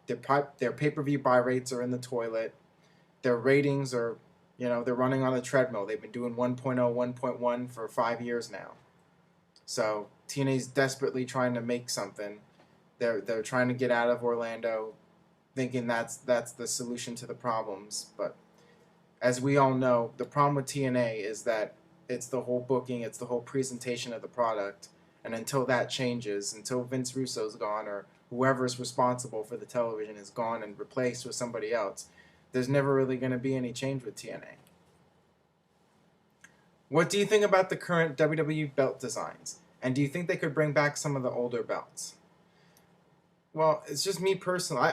M: Their pay-per-view buy rates are in the toilet. Their ratings are, they're running on a treadmill. They've been doing 1.0, 1.1 for 5 years now. So TNA's desperately trying to make something. They're trying to get out of Orlando, thinking that's the solution to the problems. But as we all know, the problem with TNA is that it's the whole booking, it's the whole presentation of the product. And until that changes, until Vince Russo's gone or whoever's responsible for the television is gone and replaced with somebody else, there's never really going to be any change with TNA. What do you think about the current WWE belt designs? And do you think they could bring back some of the older belts? Well, it's just me personally.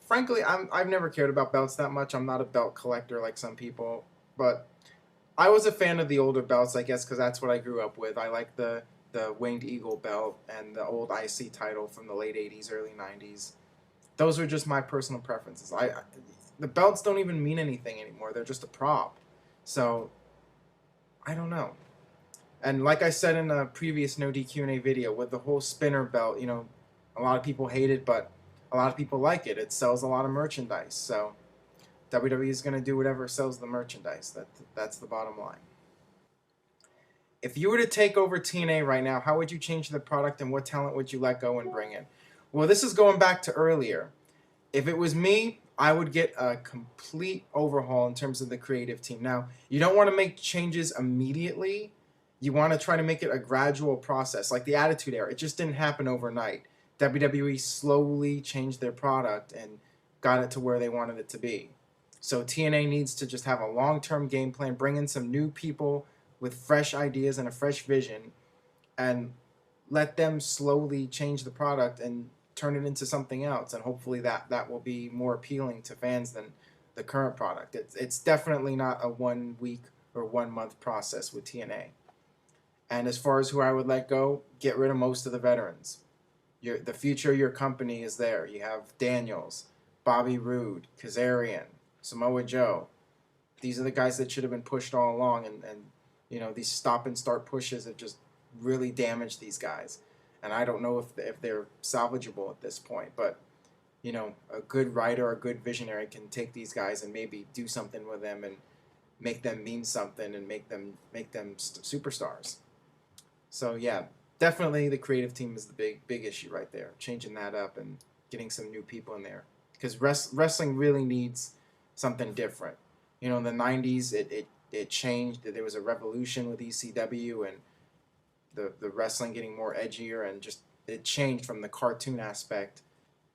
M: Frankly, I've never cared about belts that much. I'm not a belt collector like some people. But I was a fan of the older belts, I guess, because that's what I grew up with. I like the Winged Eagle belt and the old IC title from the late 80s, early 90s. Those are just my personal preferences. The belts don't even mean anything anymore. They're just a prop. So, I don't know. And like I said in a previous NoDQ&A video, with the whole spinner belt, a lot of people hate it, but a lot of people like it. It sells a lot of merchandise. So WWE is going to do whatever sells the merchandise. That's the bottom line. If you were to take over TNA right now, how would you change the product and what talent would you let go and bring in? Well, this is going back to earlier. If it was me, I would get a complete overhaul in terms of the creative team. Now, you don't want to make changes immediately. You want to try to make it a gradual process, like the Attitude Era. It just didn't happen overnight. WWE slowly changed their product and got it to where they wanted it to be. So TNA needs to just have a long-term game plan, bring in some new people with fresh ideas and a fresh vision, and let them slowly change the product and turn it into something else. And hopefully that will be more appealing to fans than the current product. It's definitely not a 1 week or 1 month process with TNA. And as far as who I would let go, get rid of most of the veterans. The future of your company is there. You have Daniels, Bobby Roode, Kazarian, Samoa Joe. These are the guys that should have been pushed all along, and these stop and start pushes have just really damaged these guys. And I don't know if they're salvageable at this point, but a good writer or a good visionary can take these guys and maybe do something with them and make them mean something and make them superstars. So yeah, definitely the creative team is the big issue right there. Changing that up and getting some new people in there, because wrestling really needs something different. In the 90s, it changed. There was a revolution with ECW and the wrestling getting more edgier, and just it changed from the cartoon aspect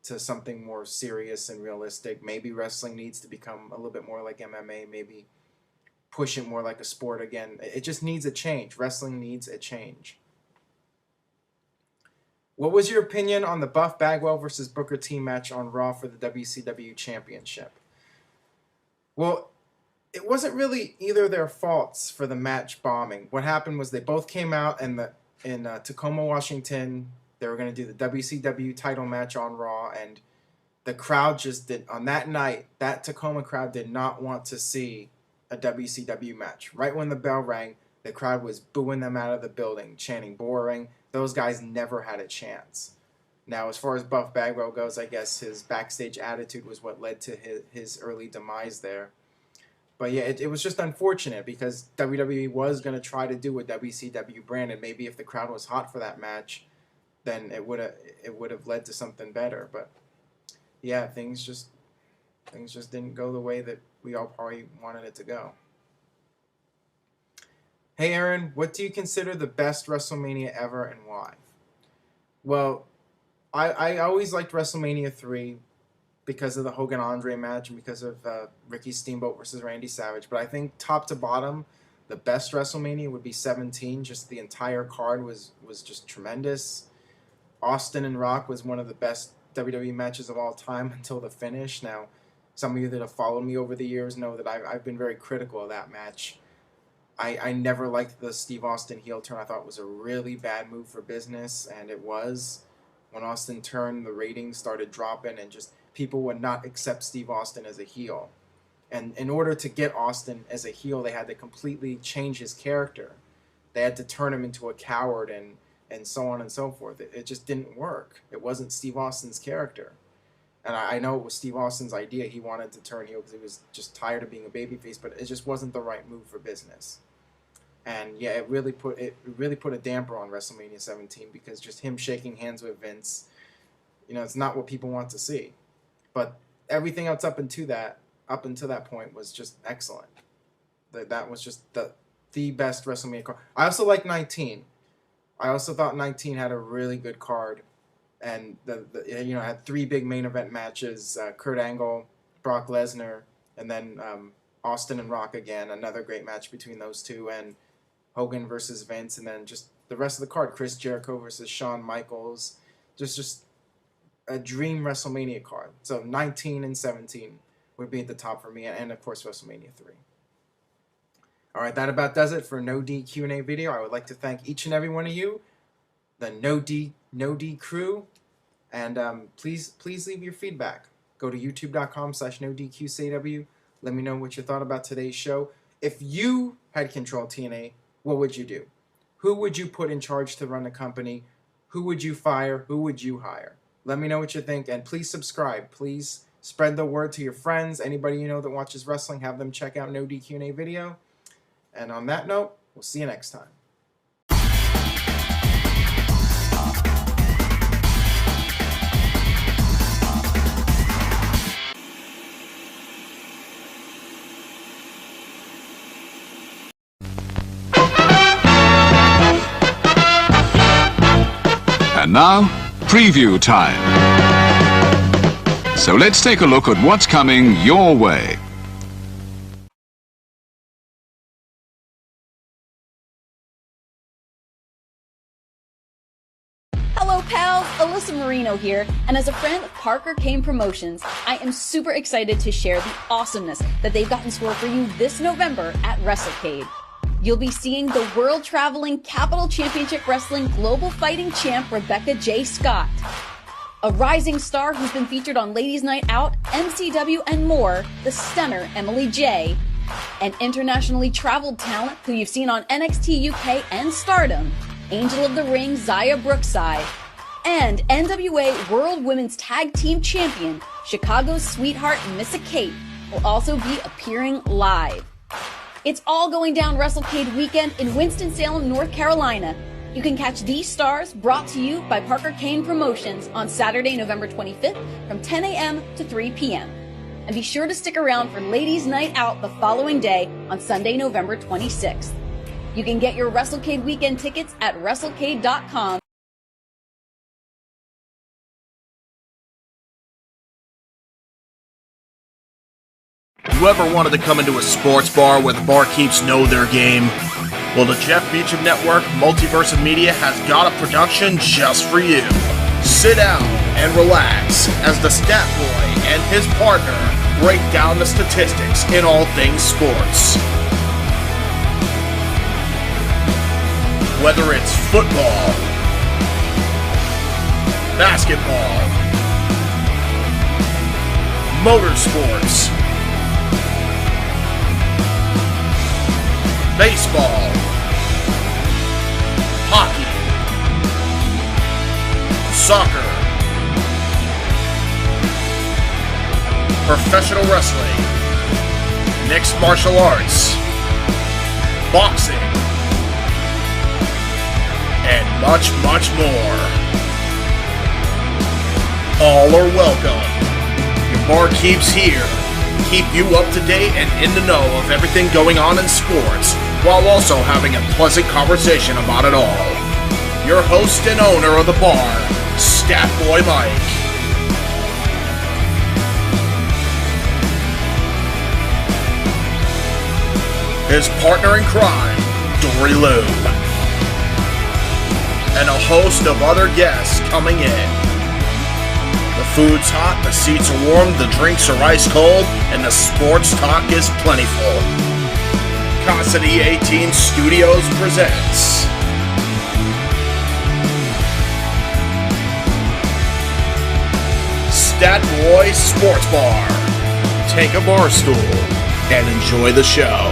M: to something more serious and realistic. Maybe wrestling needs to become a little bit more like MMA, maybe push it more like a sport again. It just needs a change. Wrestling needs a change. What was your opinion on the Buff Bagwell versus Booker T match on Raw for the WCW Championship? Well, it wasn't really either their faults for the match bombing. What happened was they both came out in Tacoma, Washington. They were going to do the WCW title match on Raw, and the crowd just did, on that night, that Tacoma crowd did not want to see a WCW match. Right when the bell rang, the crowd was booing them out of the building, chanting boring. Those guys never had a chance. Now, as far as Buff Bagwell goes, I guess his backstage attitude was what led to his early demise there. But yeah, it was just unfortunate because WWE was going to try to do a WCW brand, and maybe if the crowd was hot for that match, then it would have led to something better. But yeah, things just didn't go the way that we all probably wanted it to go. Hey Aaron, what do you consider the best WrestleMania ever and why? Well, I always liked WrestleMania 3 because of the Hogan-Andre match and because of Ricky Steamboat versus Randy Savage. But I think top to bottom, the best WrestleMania would be 17. Just the entire card was just tremendous. Austin and Rock was one of the best WWE matches of all time until the finish. Now, some of you that have followed me over the years know that I've been very critical of that match. I never liked the Steve Austin heel turn. I thought it was a really bad move for business, and it was. When Austin turned, the ratings started dropping, and just people would not accept Steve Austin as a heel. And in order to get Austin as a heel, they had to completely change his character. They had to turn him into a coward and so on and so forth. It just didn't work. It wasn't Steve Austin's character. And I know it was Steve Austin's idea. He wanted to turn heel because he was just tired of being a babyface, but it just wasn't the right move for business. And yeah, it really put a damper on WrestleMania 17 because just him shaking hands with Vince, it's not what people want to see. But everything else up until that point was just excellent. That was just the best WrestleMania card. I also like 19. I also thought 19 had a really good card, and had 3 big main event matches: Kurt Angle, Brock Lesnar, and then Austin and Rock again. Another great match between those two, and Hogan versus Vince, and then just the rest of the card: Chris Jericho versus Shawn Michaels. Just a dream WrestleMania card. So 19 and 17 would be at the top for me, and of course WrestleMania 3. All right, that about does it for No DQ&A video. I would like to thank each and every one of you, the No D crew, and please leave your feedback. Go to youtube.com/NoDQCW. Let me know what you thought about today's show. If you had control TNA, what would you do? Who would you put in charge to run the company? Who would you fire? Who would you hire? Let me know what you think, and please subscribe. Please spread the word to your friends. Anybody you know that watches wrestling, have them check out No DQ&A video. And on that note, we'll see you next time.
B: And now, preview time. So let's take a look at what's coming your way.
L: Hello pals, Alyssa Marino here, and as a friend of Parker Kane Promotions, I am super excited to share the awesomeness that they've got in store for you this November at WrestleCade. You'll be seeing the world-traveling Capital Championship Wrestling Global Fighting Champ Rebecca J. Scott, a rising star who's been featured on Ladies Night Out, MCW, and more, the stunner Emily J, an internationally traveled talent who you've seen on NXT UK and Stardom, Angel of the Ring Zaya Brookside, and NWA World Women's Tag Team Champion Chicago's Sweetheart Missa Kate will also be appearing live. It's all going down WrestleCade weekend in Winston-Salem, North Carolina. You can catch these stars brought to you by Parker Kane Promotions on Saturday, November 25th from 10 a.m. to 3 p.m. And be sure to stick around for Ladies Night Out the following day on Sunday, November 26th. You can get your WrestleCade weekend tickets at WrestleCade.com.
C: Whoever wanted to come into a sports bar where the barkeeps know their game, well, the Jeff Meacham Network, Multiverse of Media, has got a production just for you. Sit down and relax as the Stat Boy and his partner break down the statistics in all things sports. Whether it's football, basketball, motorsports, baseball, hockey, soccer, professional wrestling, mixed martial arts, boxing, and much, much more. All are welcome. Your barkeeps here keep you up to date and in the know of everything going on in sports, while also having a pleasant conversation about it all. Your host and owner of the bar, Stat Boy Mike. His partner in crime, Dory Lou. And a host of other guests coming in. The food's hot, the seats are warm, the drinks are ice cold, and the sports talk is plentiful. Casa D18 Studios presents Stat Boy Sports Bar. Take a bar stool and enjoy the show.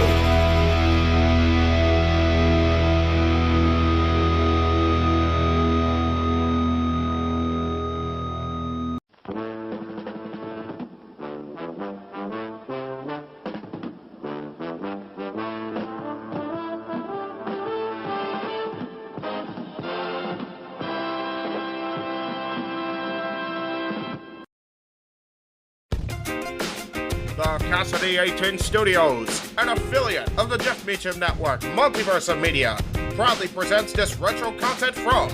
C: The Casa D18 Studios, an affiliate of the Jeff Meacham Network, Multiverse of Media, proudly presents this retro content from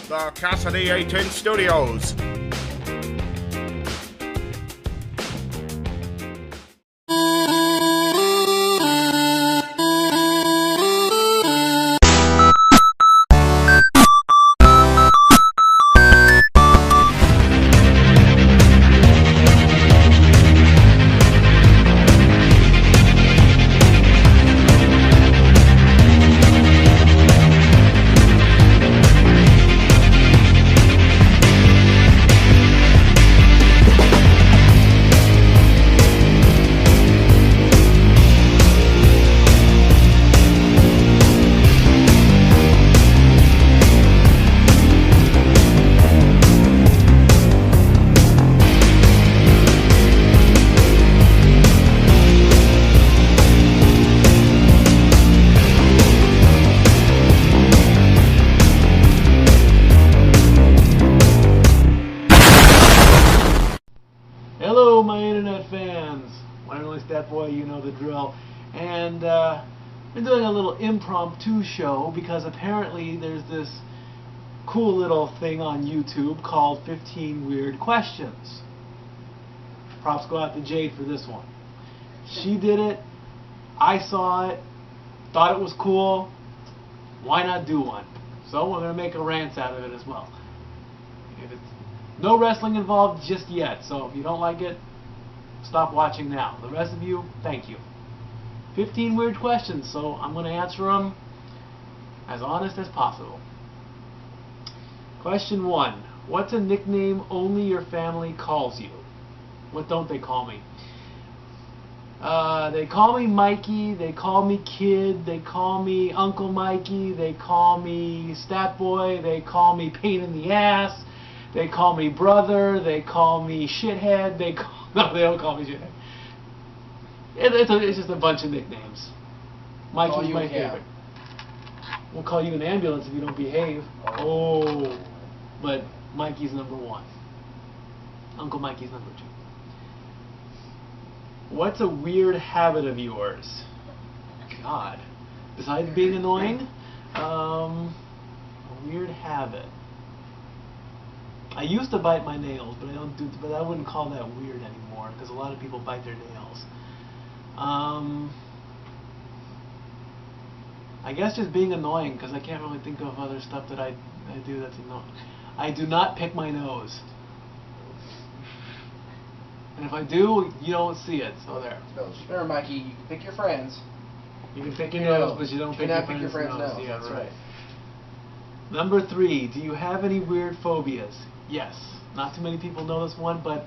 C: the Casa D18 Studios.
N: Hello, my internet fans. One and only Stat Boy, you know the drill. And been doing a little impromptu show because apparently there's this cool little thing on YouTube called 15 Weird Questions. Props go out to Jade for this one. She did it. I saw it. Thought it was cool. Why not do one? So we're going to make a rant out of it as well. No wrestling involved just yet, so if you don't like it, stop watching now. The rest of you, thank you. 15 weird questions, so I'm going to answer them as honest as possible. Question 1. What's a nickname only your family calls you? What don't they call me? They call me Mikey, they call me Kid, they call me Uncle Mikey, they call me Stat Boy, they call me Pain in the Ass, they call me Brother, they call me Shithead, no, they don't call me Shithead. It's just a bunch of nicknames. Mikey's my favorite. We'll call you an ambulance if you don't behave. Oh, but Mikey's number 1. Uncle Mikey's number 2. What's a weird habit of yours? God. Besides being annoying? A weird habit. I used to bite my nails, but I wouldn't call that weird anymore because a lot of people bite their nails. I guess just being annoying because I can't really think of other stuff that I do that's annoying. I do not pick my nose. And if I do, you don't see it. So there.
E: Remember, Mikey, you can pick your friends.
N: You can pick your nose, but you don't pick your friend's nose. Yeah,
E: That's
N: right. Number 3, do you have any weird phobias? Yes. Not too many people know this one, but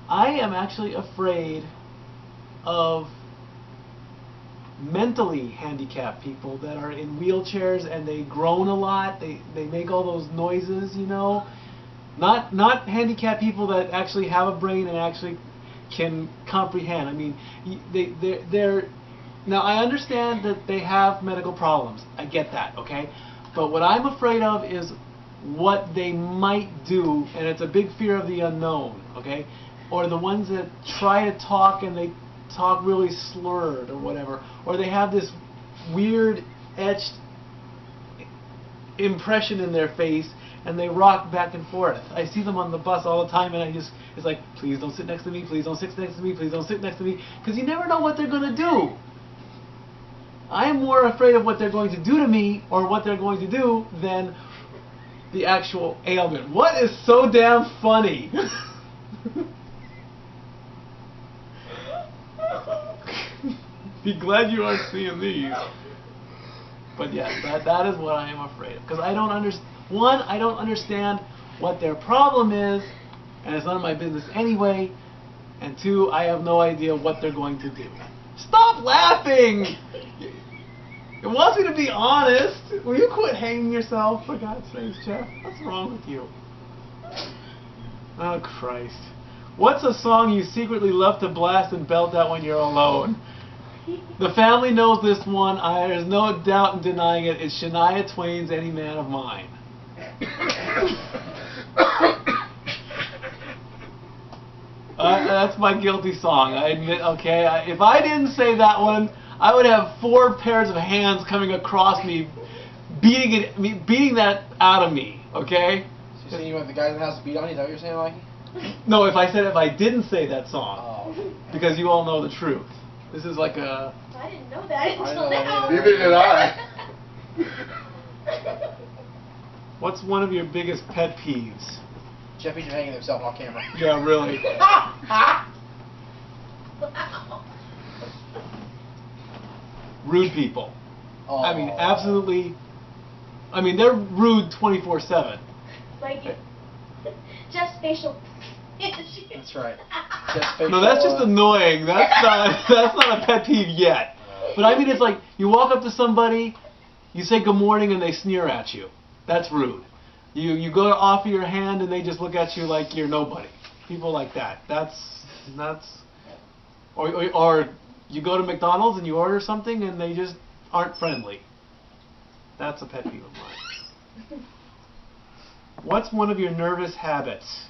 N: I am actually afraid of mentally handicapped people that are in wheelchairs and they groan a lot. They make all those noises, you know. Not handicapped people that actually have a brain and actually can comprehend. I mean, they're now I understand that they have medical problems. I get that, okay? But what I'm afraid of is what they might do, and it's a big fear of the unknown, okay? Or the ones that try to talk and they talk really slurred or whatever, or they have this weird etched impression in their face and they rock back and forth. I see them on the bus all the time and it's like, please don't sit next to me, please don't sit next to me, please don't sit next to me, because you never know what they're going to do. I am more afraid of what they're going to do to me or what they're going to do than the actual ailment. What is so damn funny? Be glad you aren't seeing these. But yes, that is what I am afraid of. Because I don't I don't understand what their problem is, and it's none of my business anyway. And 2, I have no idea what they're going to do. Stop laughing! It wants me to be honest. Will you quit hanging yourself, for God's sakes, Jeff? What's wrong with you? Oh, Christ. What's a song you secretly love to blast and belt out when you're alone? The family knows this one. There's no doubt in denying it. It's Shania Twain's Any Man of Mine. That's my guilty song. I admit, okay? If I didn't say that one, I would have 4 pairs of hands coming across me, beating that out of me, okay?
E: So you're saying you want the guys in the house to beat on you? Is that what you're saying, Mikey?
N: No, if I didn't say that song, because you all know the truth. This is like a...
O: I didn't know that until now.
K: Neither did I.
N: What's one of your biggest pet peeves?
E: Jeff Meacham hanging himself off camera.
N: Yeah, really. Rude people.
E: Oh.
N: I mean, absolutely. I mean, they're rude 24/7.
O: Like Jeff's facial.
E: That's right.
N: No, that's just annoying. That's not a pet peeve yet. But I mean, it's like you walk up to somebody, you say good morning, and they sneer at you. That's rude. You go to offer your hand, and they just look at you like you're nobody. People like that. That's or you go to McDonald's and you order something, and they just aren't friendly. That's a pet peeve of mine. What's one of your nervous habits?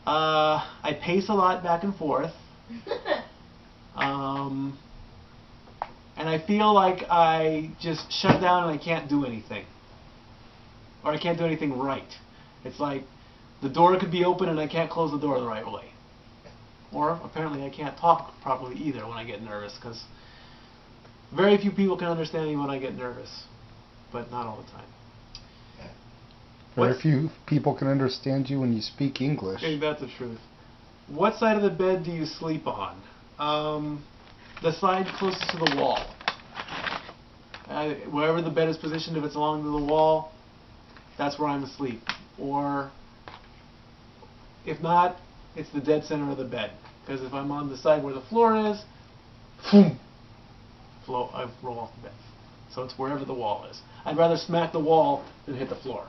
N: I pace a lot back and forth. And I feel like I just shut down and I can't do anything. Or I can't do anything right. It's like the door could be open and I can't close the door the right way. Or apparently I can't talk properly either when I get nervous, because very few people can understand me when I get nervous. But not all the time.
G: Very few people can understand you when you speak English.
N: Hey, that's the truth. What side of the bed do you sleep on? The side closest to the wall. Wherever the bed is positioned, if it's along the wall, that's where I'm asleep. Or, if not, it's the dead center of the bed. Because if I'm on the side where the floor is, boom, I roll off the bed. So it's wherever the wall is. I'd rather smack the wall than hit the floor.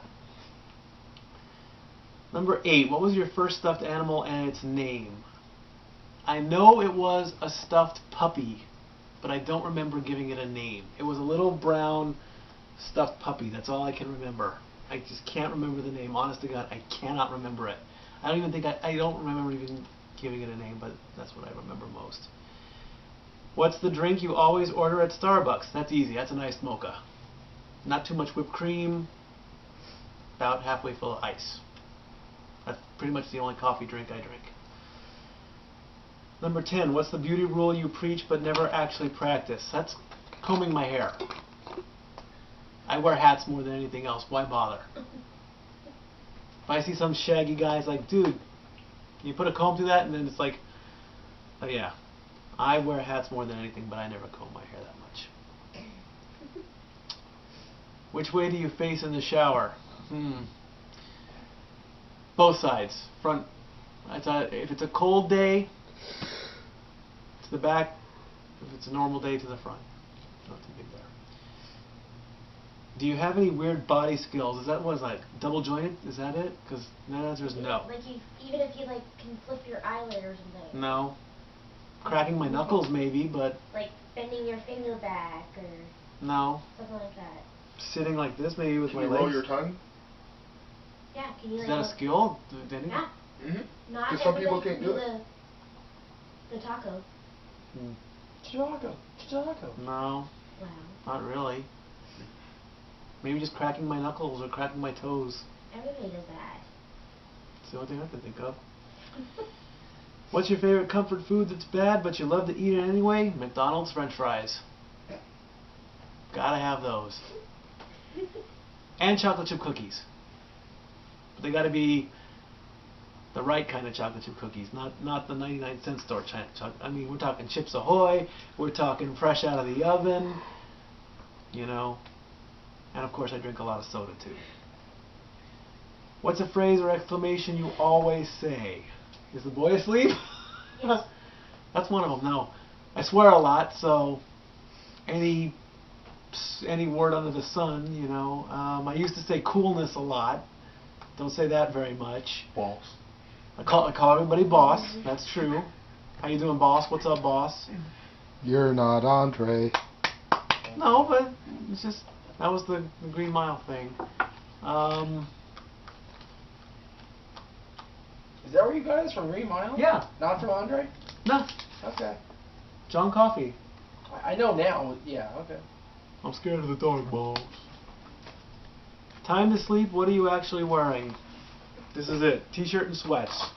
N: Number 8, what was your first stuffed animal and its name? I know it was a stuffed puppy, but I don't remember giving it a name. It was a little brown stuffed puppy. That's all I can remember. I just can't remember the name. Honest to God, I cannot remember it. I don't even think I don't remember even giving it a name, but that's what I remember most. What's the drink you always order at Starbucks? That's easy. That's an iced mocha. Not too much whipped cream. About halfway full of ice. That's pretty much the only coffee drink I drink. Number 10, what's the beauty rule you preach but never actually practice? That's combing my hair. I wear hats more than anything else. Why bother? If I see some shaggy guy, it's like, dude, You put a comb through that, and then it's like, oh yeah. I wear hats more than anything, but I never comb my hair that much. Which way do you face in the shower? Both sides. Front. If it's a cold day, to the back. If it's a normal day, to the front. Not too big there. Do you have any weird body skills? Is that what is like double jointed? Is that it? Because that answer is no.
O: Like even if you like can flip your eyelid or something.
N: No. Cracking my knuckles maybe, but
O: like bending your finger back or
N: no.
O: something like that.
N: Sitting like this maybe with my legs.
K: Roll your tongue?
O: Yeah, can you
N: Is that a skill? Denny?
O: Yeah.
K: Mm-hmm.
O: Not
K: Because some people
O: everybody
K: can't do
O: can
K: it.
O: The taco.
E: Taco.
N: No.
O: Wow.
N: Not really. Maybe just cracking my knuckles or cracking my toes.
O: Everybody does that.
N: It's the only thing I can think of. What's your favorite comfort food that's bad but you love to eat it anyway? McDonald's French fries. Gotta have those. And chocolate chip cookies. But they gotta be the right kind of chocolate chip cookies, not the 99-cent store chocolate. I mean, we're talking Chips Ahoy, we're talking fresh out of the oven, you know. And of course I drink a lot of soda too. What's a phrase or exclamation you always say? Is the boy asleep?
O: Yes.
N: That's one of them. No, I swear a lot, so any word under the sun, you know. I used to say coolness a lot. Don't say that very much.
K: Boss.
N: I call everybody boss. That's true. How you doing, boss? What's up, boss?
G: You're not Andre.
N: No, but it's just that was the Green Mile thing.
E: Is that where you got us from, Green Mile?
N: Yeah.
E: Not from Andre?
N: No.
E: Okay.
N: John Coffey.
E: I know now. Yeah. Okay.
N: I'm scared of the dark, boss. Time to sleep. What are you actually wearing? This is it. T-shirt and sweats.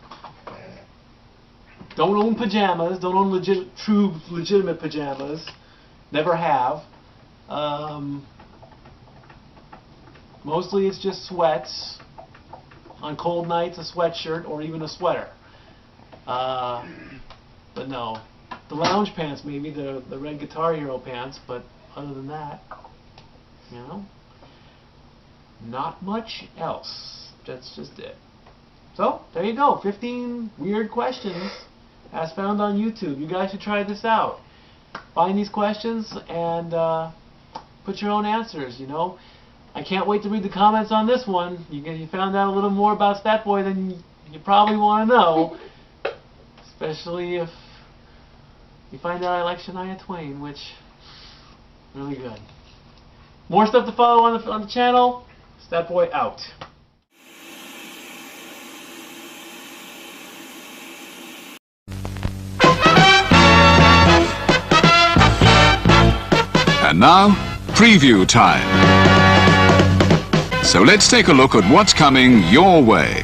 N: Don't own pajamas. Don't own legitimate pajamas. Never have. Mostly it's just sweats. On cold nights, a sweatshirt or even a sweater. But no. The lounge pants maybe, the red Guitar Hero pants, but other than that, you know, not much else. That's just it. So, there you go. 15 weird questions as found on YouTube. You guys should try this out. Find these questions and put your own answers, you know. I can't wait to read the comments on this one. You found out a little more about Stat Boy than you probably want to know. Especially if you find out I like Shania Twain, which, really good. More stuff to follow on the channel. Stat Boy out.
B: And now, preview time. So let's take a look at what's coming your way.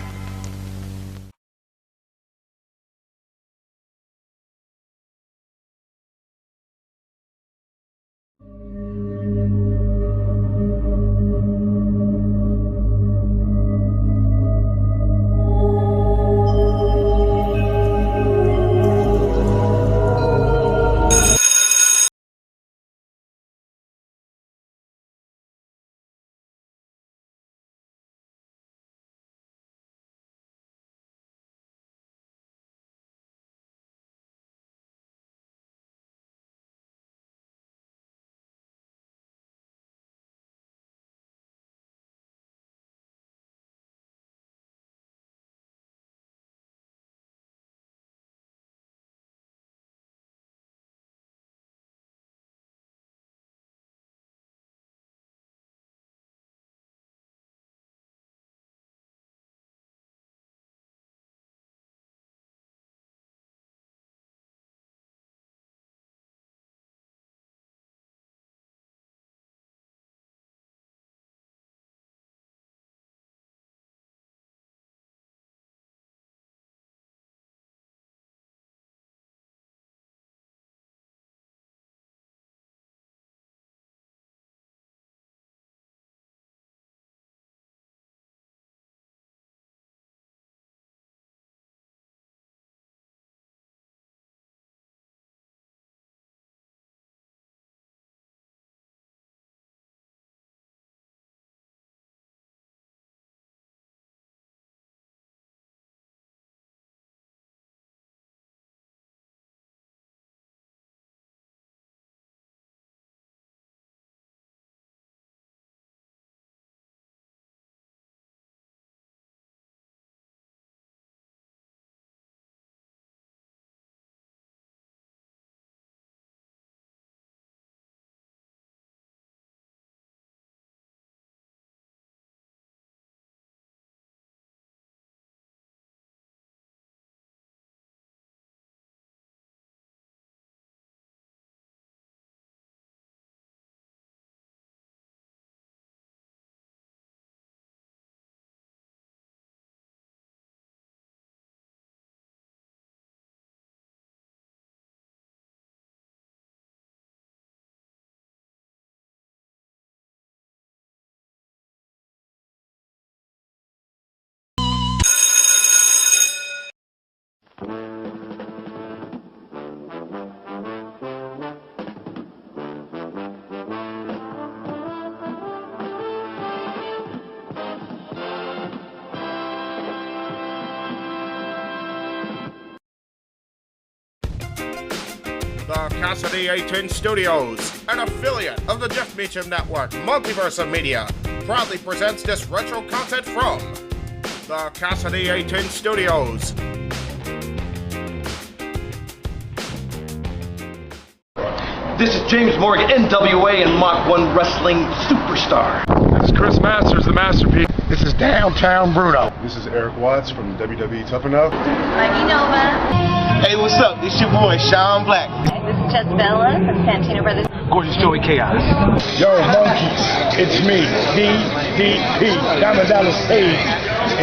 C: The Casa D18 Studios, an affiliate of the Jeff Meacham Network, Multiverse of Media, proudly presents this retro content from the Casa D18 Studios.
P: This is James Morgan, NWA and Mach 1 Wrestling Superstar.
Q: This is Chris Masters, the Masterpiece.
R: This is Downtown Bruno.
S: This is Eric Watts from WWE Tough Enough.
T: Mikey Nova.
P: Hey, what's up? This your boy, Sean Black.
T: This is Jess Bella from Santino Brothers.
P: Gorgeous Joey Chaos.
R: Yo, monkeys, it's me, DDP, Diamond Dallas Page,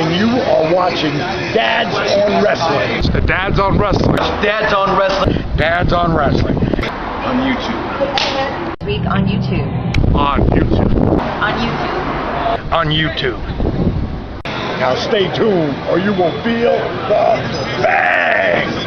R: and you are watching Dads on Wrestling.
Q: The Dads on Wrestling.
P: Dads on Wrestling.
R: Dads on Wrestling.
P: On YouTube.
T: Week on YouTube.
Q: On YouTube.
T: On YouTube.
R: On YouTube. Now stay tuned or you will feel the bang!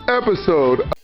S: Episode.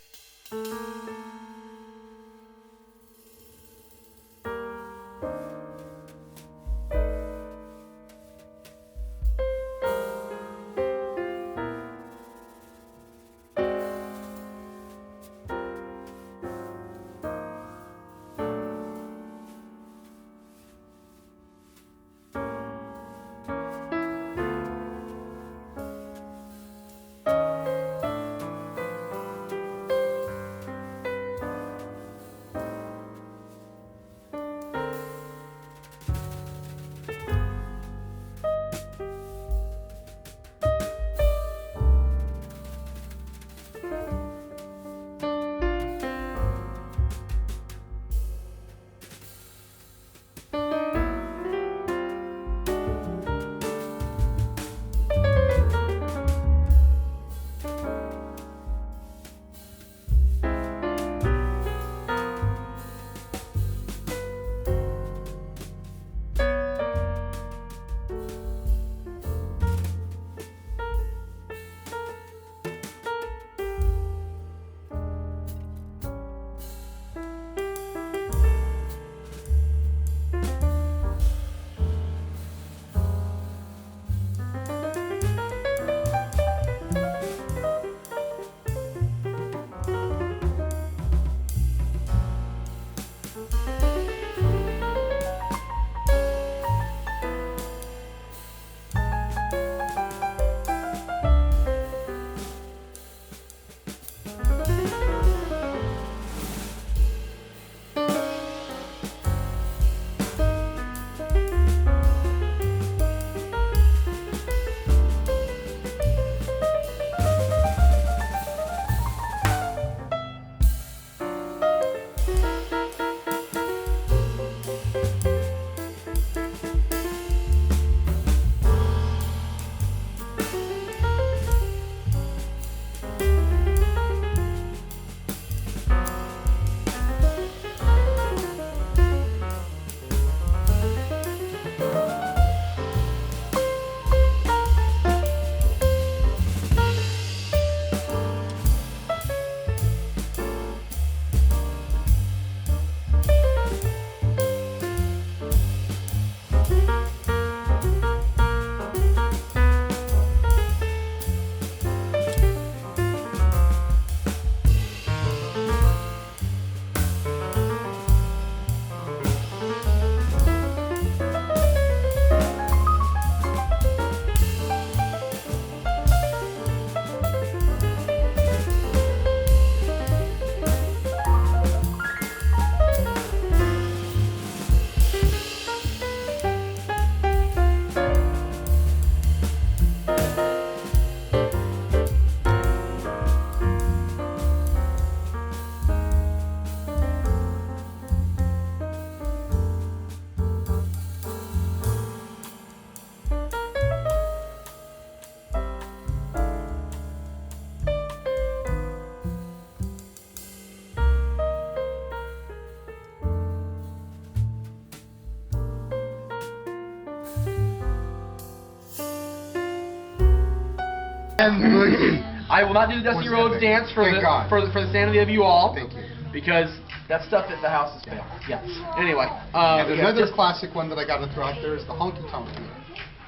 K: And Boogie.
U: I will not do the Dusty
K: Was
U: Rhodes
K: epic.
U: dance for
K: Thank
U: the
K: God.
U: for the sanity of you all.
K: Thank you.
U: Because that stuff at the house is fail. Yeah. Anyway.
I: And
U: yeah,
I: another
U: just
I: classic one that I got to throw out there is the Honky Tonk Man.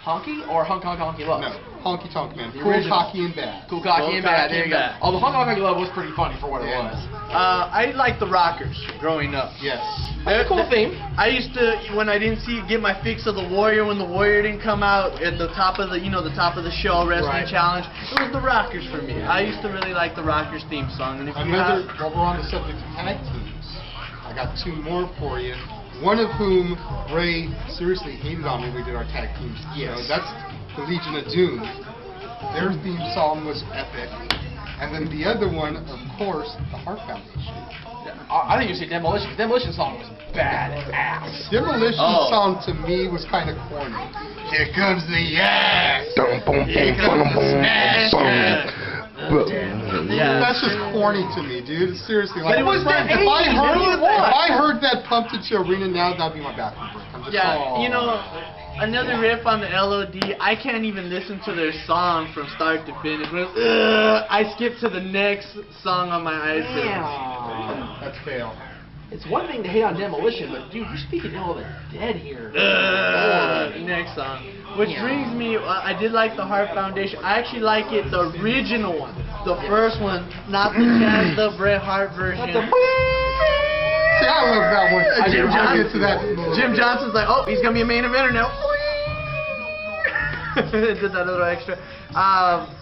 U: Honky or Honk Honk Honky Love?
I: No, Honky Tonk Man.
U: The
I: Cool,
U: original.
I: cocky, and bad.
U: Cool, cocky, and bad. There you go.
I: Bad.
U: Oh, the Honk Honk Honky Love was pretty funny for what it was. I liked the Rockers growing up.
I: Yes.
U: That's a cool theme.
C: I used to, when I didn't get my fix of the Warrior, when the Warrior didn't come out at the top of the, the top of the show, Wrestling Challenge, it was the Rockers for me. I used to really like the Rockers theme song. And if you
I: Another,
C: have,
I: while we're on the subject of tag teams, I got two more for you. One of whom Ray seriously hated on when we did our tag teams.
U: Yes.
I: So that's the Legion of Doom. Their theme song was epic. And then the other one, of course, the Heart Foundation.
U: I think you say Demolition. Demolition song was badass.
I: Demolition song to me was kind of corny. Here comes the ass. Here comes the smash. That's just corny to me, dude. Seriously, like,
U: But it was the
I: if I
U: 80s,
I: heard that Pumped It Arena now, that'd be my bathroom break. I'm just
C: another riff on the LOD, I can't even listen to their song from start to finish. I skip to the next song on my iTunes.
I: That's fail.
U: It's one thing to hate on Demolition, but dude, you're speaking ill of the dead here.
C: Next song. Which brings me, I did like the Heart Foundation. I actually like it, the original one. The first one, not the Bret Hart version.
I: See, I love that one. I'll get to that.
C: Jim Johnson's like, oh, he's going to be a main eventer now. Did that little extra.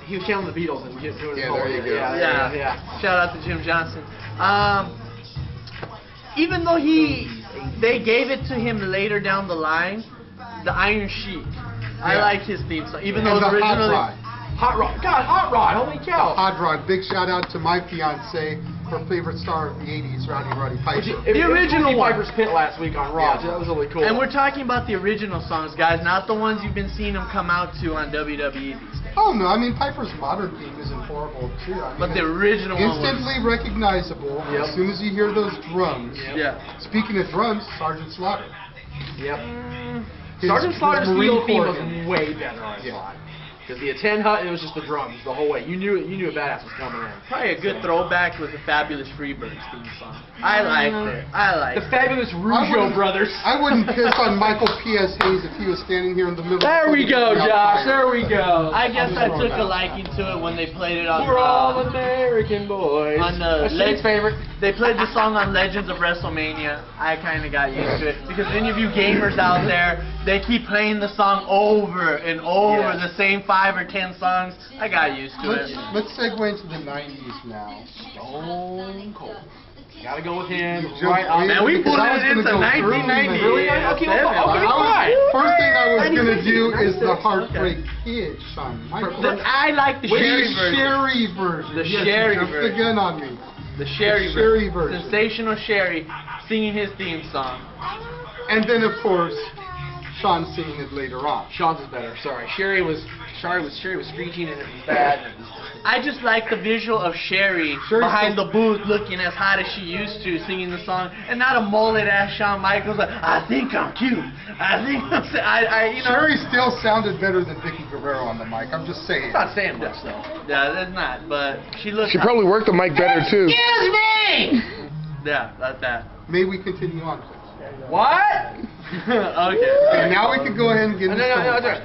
U: He was channeling the Beatles and doing his whole
I: there you go.
C: Yeah. Shout out to Jim Johnson. Even though they gave it to him later down the line, the Iron Sheik. I like his theme song, even though it's originally
U: Hot Rod. God, Hot Rod. Holy cow.
I: Hot Rod. Big shout out to my fiance, her favorite star of the 80s, Roddy Piper.
C: The original one.
U: Piper's Pit last week on Raw. That was really cool.
C: And we're talking about the original songs, guys, not the ones you've been seeing them come out to on WWE these days.
I: Oh no, I mean Piper's modern theme isn't horrible too. I mean,
C: But the original one was
I: instantly recognizable as soon as you hear those drums.
C: Yeah.
I: Speaking of drums, Sergeant Slaughter.
U: Yep.
I: His
U: Sergeant Slaughter's
I: Marine
U: field theme
I: Corps
U: was
I: theme.
U: way better, I thought. Because the Attend Hut, it was just the drums the whole way. You knew a badass was coming in.
C: probably a good throwback with the Fabulous Freebirds theme song. I liked it.
U: The Fabulous Rougeau Brothers.
I: I wouldn't piss on Michael P.S. Hayes if he was standing here in the middle.
U: There we go, Josh. There we go.
C: I guess I took a liking to it when they played it on.
U: We're all American boys.
C: On the
U: Shane's favorite.
C: They played the song on Legends of WrestleMania. I kind of got used to it because any of you gamers out there, they keep playing the song over and over, the same 5 or 10 songs. I got used to it.
I: Let's segue into the 90s now.
U: Stone Cold. Gotta go with him.
I: Right
U: on.
C: Man, we put it into 1990.
U: Really? Okay, fine.
I: First thing I was gonna do is the Heartbreak Kid, Shawn Michaels.
C: I like the Sherry version.
I: Sherry version.
C: The
I: Yes,
C: Sherry
I: you jumped
C: version.
I: the gun on me.
C: The Sherry
I: version.
C: Sensational Sherry singing his theme song.
I: And then of course, Shawn singing it later on.
U: Shawn's is better. Sorry. Sherry was screeching and it was bad. And it was
C: I just like the visual of Sherry behind the booth looking as hot as she used to singing the song, and not a mullet ass Shawn Michaels like, I think I'm cute. I think I'm you know.
I: Sherry still sounded better than Vicky Guerrero on the mic. I'm just saying.
U: It's not saying much though.
C: Yeah, that's not, but she looks
S: She probably worked the mic better too.
C: Excuse me! Yeah, like that.
I: May we continue on, please?
U: What?
C: Okay.
I: Now we can go ahead and get into
U: No.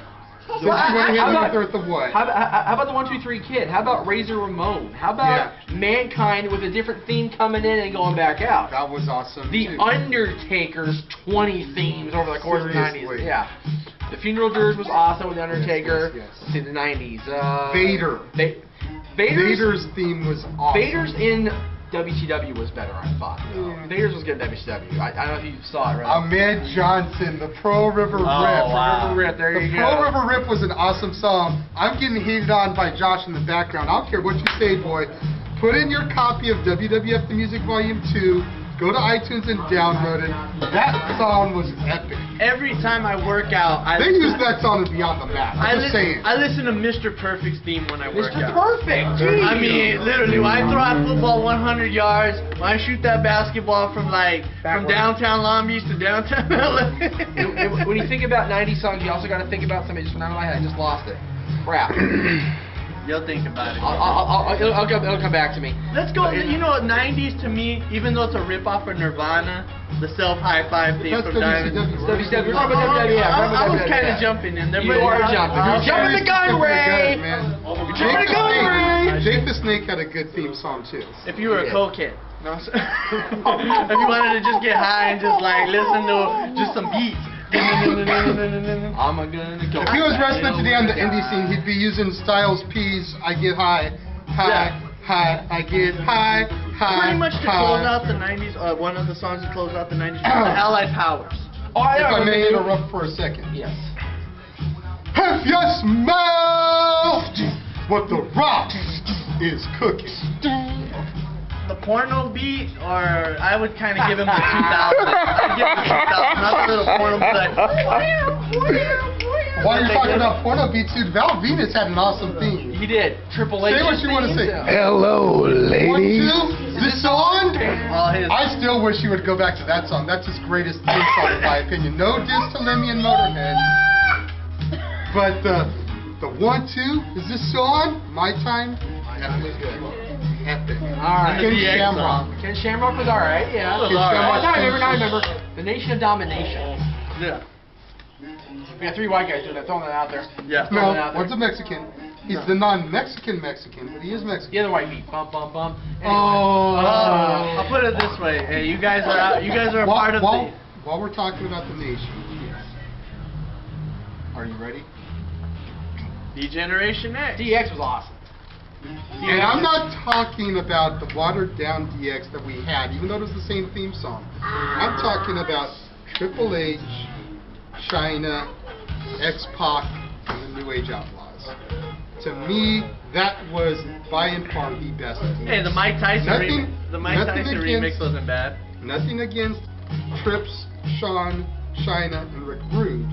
I: Since you went ahead and Earth of what?
U: How about the 1, 2, 3 Kid? How about Razor Ramon? How about Mankind with a different theme coming in and going back out?
I: That was awesome.
U: The
I: too.
U: Undertaker's 20 themes over the course of the 90s.
I: Seriously.
U: Yeah. The Funeral Dirge was awesome with The Undertaker.
I: Yes.
U: See, the 90s.
I: Vader. Vader's theme was awesome.
U: Vader's in WCW was better, I thought. Vader's was good in WCW. I don't know if you saw it, right?
I: Ahmed Johnson, the Pro River Rip.
U: Wow. River Rip, there you go.
I: The Pro River Rip was an awesome song. I'm getting hated on by Josh in the background. I don't care what you say, boy. Put in your copy of WWF The Music Volume 2. Go to iTunes and download it. That song was epic.
C: Every time I work out,
I: They use that song to be on the map. I'm just saying.
C: I listen to Mr. Perfect's theme when I work
U: Mr.
C: out.
U: Perfect!
C: I mean, literally, when I throw a football 100 yards, when I shoot that basketball from downtown Long Beach to downtown LA.
U: When you think about 90 songs, you also got to think about something just went out of my head. I just lost it. Crap.
A: You'll think about it.
U: It'll come back to me.
A: Let's go. You know, 90s to me, even though it's a ripoff of Nirvana, the self high five thing from Diamond.
U: WCW.
A: I was kind of jumping in there.
U: You are jumping. You're jumping the gun, Ray. You're jumping the gun, Ray.
I: Jake the Snake had a good theme song too.
A: If you were a cokehead. No, if you wanted to just get high and just like listen to just some beats.
U: I'm gonna go.
I: If he was wrestling today on the indie scene, he'd be using Styles P's "I Get High, High, High, I Get High, High."
A: Pretty much to close out the 90s. One of the songs to close out the 90s was the Allied Powers.
I: If I may interrupt for a second.
U: Yes.
I: If you smell what the Rock is cooking.
A: The porno beat, or I would kind of give him the 2000. I'd give him the 2000, not the little porno beat.
I: While you're talking about porno beats, dude, Val Venus had an awesome theme.
U: He did. Triple H.
I: Say what you want to say.
R: Hello, ladies.
I: 1, 2, this song? I still wish you would go back to that song. That's his greatest theme song, in my opinion. No diss to Lemmy and Motorhead. But the 1, 2, is this song? My Time? That was good. Epic.
U: Alright.
I: Ken Shamrock.
U: Ken Shamrock was alright, yeah.
I: Ken Shamrock.
U: I remember. The Nation of Domination. Yeah. We got 3 white guys doing that, throwing that out there.
A: Yeah.
I: No, one's a Mexican. He's the non-Mexican Mexican, but he is Mexican.
U: The other white beat. Bum, bum, bum. Anyway.
A: I'll put it this way. Hey, you guys are out. You guys are a part of the...
I: While we're talking about the Nation, are you ready?
A: D-Generation X.
U: DX was awesome.
I: And I'm not talking about the watered-down DX that we had, even though it was the same theme song. I'm talking about Triple H, China, X-Pac, and the New Age Outlaws. To me, that was by and far the best DX.
A: Hey, the Mike Tyson remix wasn't bad.
I: Nothing against Trips, Sean, China, and Rick Rude,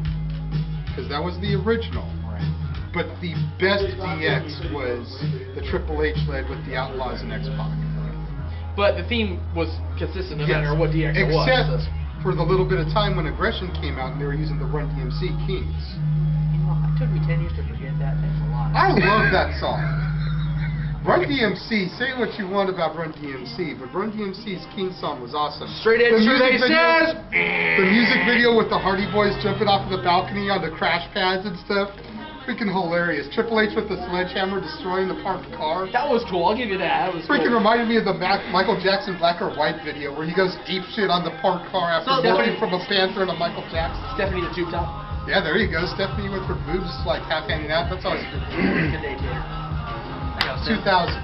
I: because that was the original. But the best DX was the Triple H led with the Outlaws and X-Pac.
U: But the theme was consistent no matter what DX it was.
I: Except for the little bit of time when Aggression came out and they were using the Run DMC Kings.
U: It took me 10 years to forget that. Thanks a lot.
I: I love that song. Run DMC, say what you want about Run DMC, but Run DMC's King song was awesome.
U: Straight edge, they says.
I: The music video with the Hardy Boys jumping off of the balcony on the crash pads and stuff. Freaking hilarious. Triple H with the sledgehammer destroying the parked car.
U: That was cool. I'll give you that. That was
I: freaking
U: cool.
I: Reminded me of the Michael Jackson Black or White video where he goes deep shit on the parked car after morphing from a Panther and a Michael Jackson.
U: Stephanie the Tube Top.
I: Yeah, there you go. Stephanie with her boobs like half hanging out. That's always good.
U: Good day, Tater.
I: 2000s.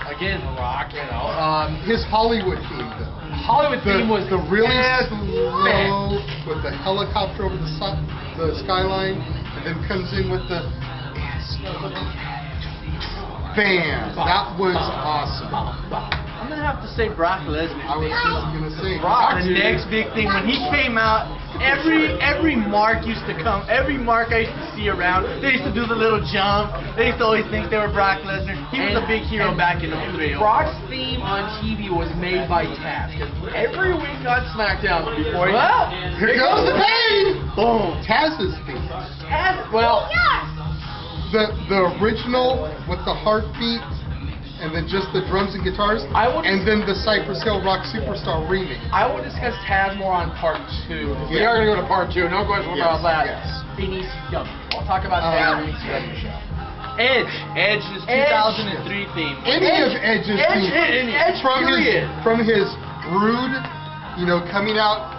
U: Again, The Rock, you know.
I: His Hollywood theme, though.
U: Hollywood theme was
I: the really slow with the helicopter over the skyline, and then comes in with the bam. That was awesome.
A: I'm gonna have to say Brock Lesnar.
I: I was just gonna say
A: Brock. The next big thing when he came out, every mark used to come. Every mark I used to see around, they used to do the little jump. They used to always think they were Brock Lesnar. He was a big hero back in the 3.
U: Brock's theme on TV was made by Taz. Every week on SmackDown before he...
I: Well, here goes the pain. Boom. Taz's theme.
U: Taz. Well,
I: the original with the heartbeat. And then just the drums and guitars, and then the Cypress Hill Rock Superstar remix.
U: I will discuss Taz more on part 2. We are going to go to part 2. No question about that.
I: Yes.
U: In ECW. I'll talk about Taz in ECW show.
A: Edge's 2003 theme.
I: Any of Edge's theme. From his brood, you know, coming out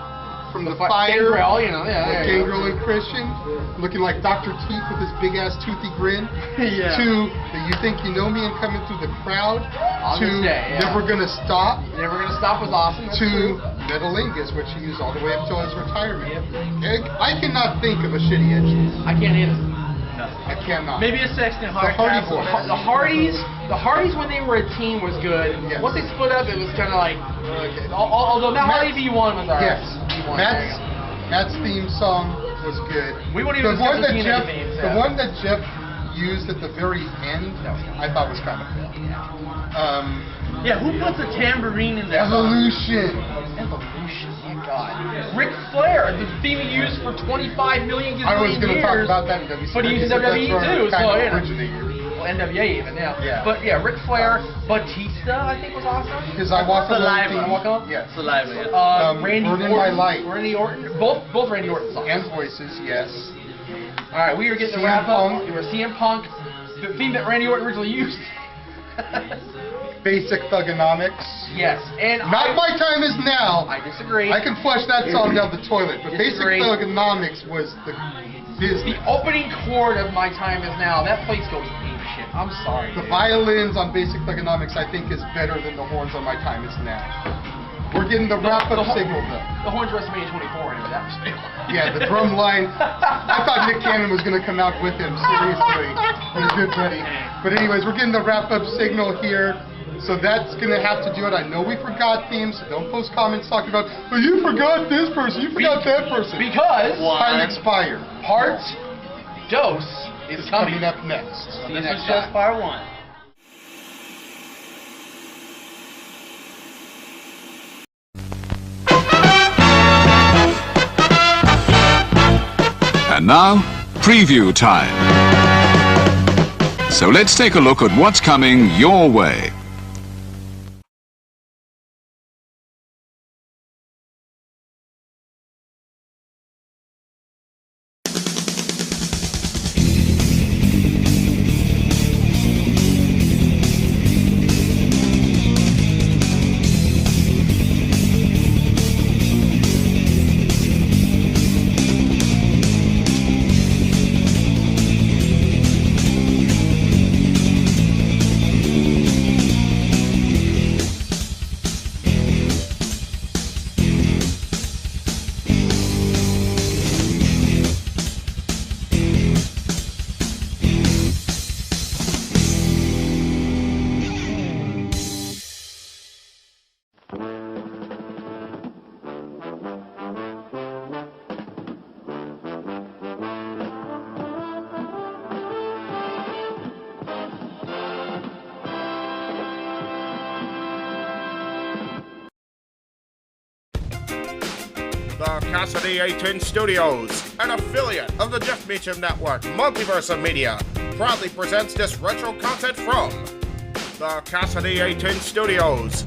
I: from the fire.
U: Gangrel, you know,
I: Gangrel and Christian, looking like Dr. Teeth with his big ass toothy grin.
A: Yeah.
I: To the You Think You Know Me and coming through the crowd. Never Gonna Stop.
U: Never Gonna Stop was awesome.
I: To Metalingus, which he used all the way up till his retirement. I cannot think of a shitty Edge.
U: I can't either.
I: I cannot.
A: Maybe a Sexton Hard
U: The Hardys when they were a team was good.
I: Yes.
U: Once they split up, it was kind of like. Although Matt Hardy V1 was alright.
I: Yes. Matt's theme song was good.
U: We won't even discuss the themes.
I: The one that Jeff used at the very end, I thought was kind of cool.
A: Yeah, who puts a tambourine in there?
I: Evolution.
U: My God. Ric Flair, the theme he used for 25 million
I: I was going to talk about that in WWE.
U: But he used WWE too, so NWA even, yeah.
I: Yeah.
U: But yeah, Ric Flair, Batista, I think was awesome.
I: Because I walk alone.
U: Yes.
A: Saliva, yes.
U: Randy
I: Burn in
U: Orton.
I: My Light.
U: Randy Orton. Both Randy Orton songs.
I: And voices, yes.
U: All right, we are getting the wrap up. We were CM Punk, the theme that Randy Orton originally used.
I: Basic Thugonomics.
U: Yes, and
I: Not My Time Is Now.
U: I disagree.
I: I can flush that song down the toilet, but
U: Disagree.
I: Basic Thugonomics was the business.
U: The opening chord of My Time Is Now. That place goes ape shit. I'm sorry.
I: The
U: dude.
I: violins on Basic Thugonomics, I think, is better than the horns on My Time Is Now. We're getting the wrap-up signal, though.
U: The horns WrestleMania 24 anyway. That was fail.
I: Yeah, the drum line. I thought Nick Cannon was going to come out with him, seriously. He's good, buddy. But anyways, we're getting the wrap-up signal here. So that's going to have to do it. I know we forgot themes, so don't post comments talking about, oh, you forgot this person, you forgot that person.
U: Because
I: time expired.
U: Part Dose is
I: coming up next.
U: This is just part 1.
B: And now, preview time. So let's take a look at what's coming your way.
C: The Casa D18 Studios, an affiliate of the Jeff Meacham Network, Multiverse of Media, proudly presents this retro content from the Casa D18 Studios.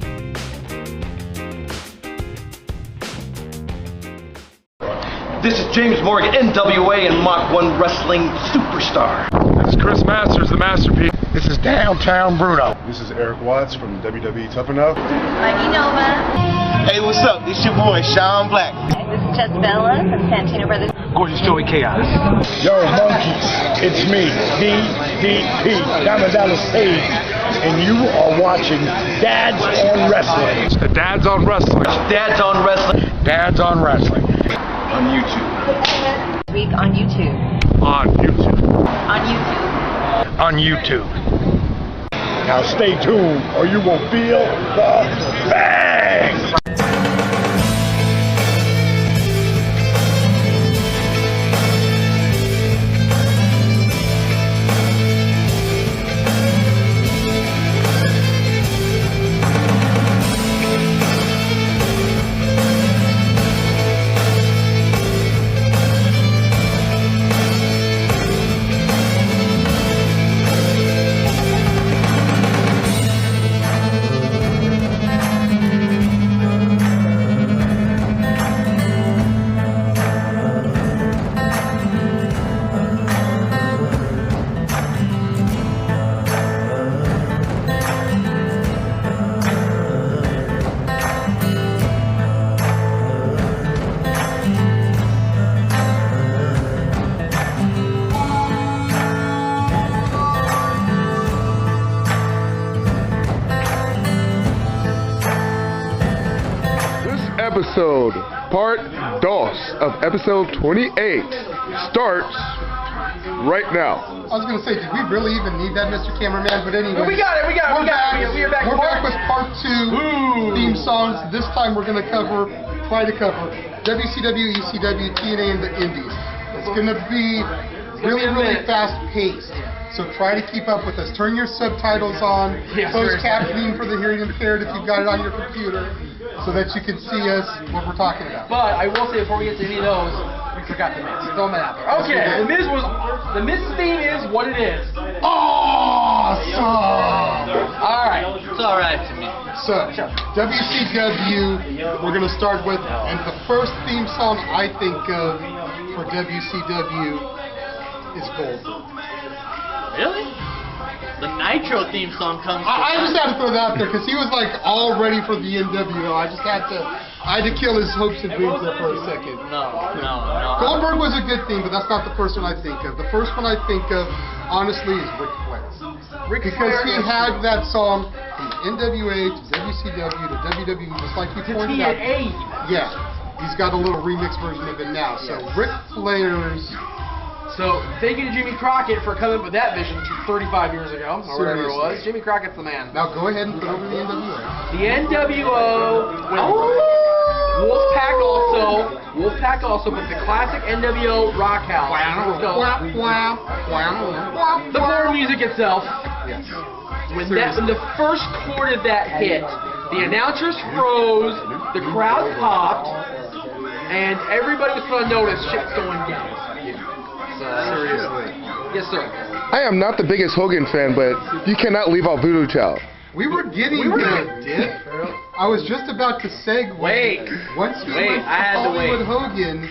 P: This is James Morgan, NWA and Mach 1 Wrestling Superstar.
Q: This is Chris Masters, the Masterpiece.
R: This is Downtown Bruno.
S: This is Eric Watts from WWE Tough Enough.
T: I'm Nova.
F: Hey, what's up? This your boy, Sean Black.
T: This is Jess Bella from Santino Brothers.
F: Gorgeous Joey Chaos.
R: Yo, monkeys, it's me, DDP, Diamond Dallas Stage, and you are watching Dads on Wrestling.
Q: The Dads on Wrestling.
P: Dads on Wrestling.
R: Dads on Wrestling.
P: On YouTube.
T: This week on YouTube.
Q: On YouTube.
T: On YouTube.
R: On YouTube. Now stay tuned or you will feel the bang!
S: Episode, part dos of episode 28 starts right now.
I: I was going to say, did we really even need that, Mr. Cameraman? But anyway,
U: We got it. We are back.
I: We're back with part 2 theme songs. This time we're going to try to cover WCW, ECW, TNA, and the Indies. It's going to be really fast paced. So try to keep up with us. Turn your subtitles on. Close captioning for the hearing impaired if you've got it on your computer, so that you can see us, what we're talking about.
U: But I will say before we get to any of those, we forgot the Miz. Throw that out there. Okay, the Miz theme is what it is. Oh!
I: awesome.
U: All right. It's all right to me.
I: So, WCW, we're going to start with, and the first theme song I think of for WCW is Goldberg.
A: Really? The Nitro theme song comes.
I: I just had to throw that out there because he was like all ready for the NWO. I had to kill his hopes and dreams there for a second.
A: No.
I: Goldberg was a good theme, but that's not the first one I think of. The first one I think of, honestly, is Ric Flair. Because he had that song from NWA to WCW to WWE, just like you pointed out. Yeah, he's got a little remix version of it now. So Ric Flair's.
U: So, thank you to Jimmy Crockett for coming up with that vision 35 years ago, or whatever it was. Jimmy Crockett's the man.
I: Now go ahead and put over the NWO.
U: The NWO Wolfpack also, but the classic NWO Rock House. The horror music itself.
I: Yes.
U: When the first chord of that hit, the announcers froze, the crowd popped, and everybody was put on notice. Shit's going down.
I: Seriously.
U: Yes, sir.
S: I am not the biggest Hogan fan, but you cannot leave out Voodoo Child.
I: We were getting there. I was just about to segue. Once he went to Hollywood Hogan,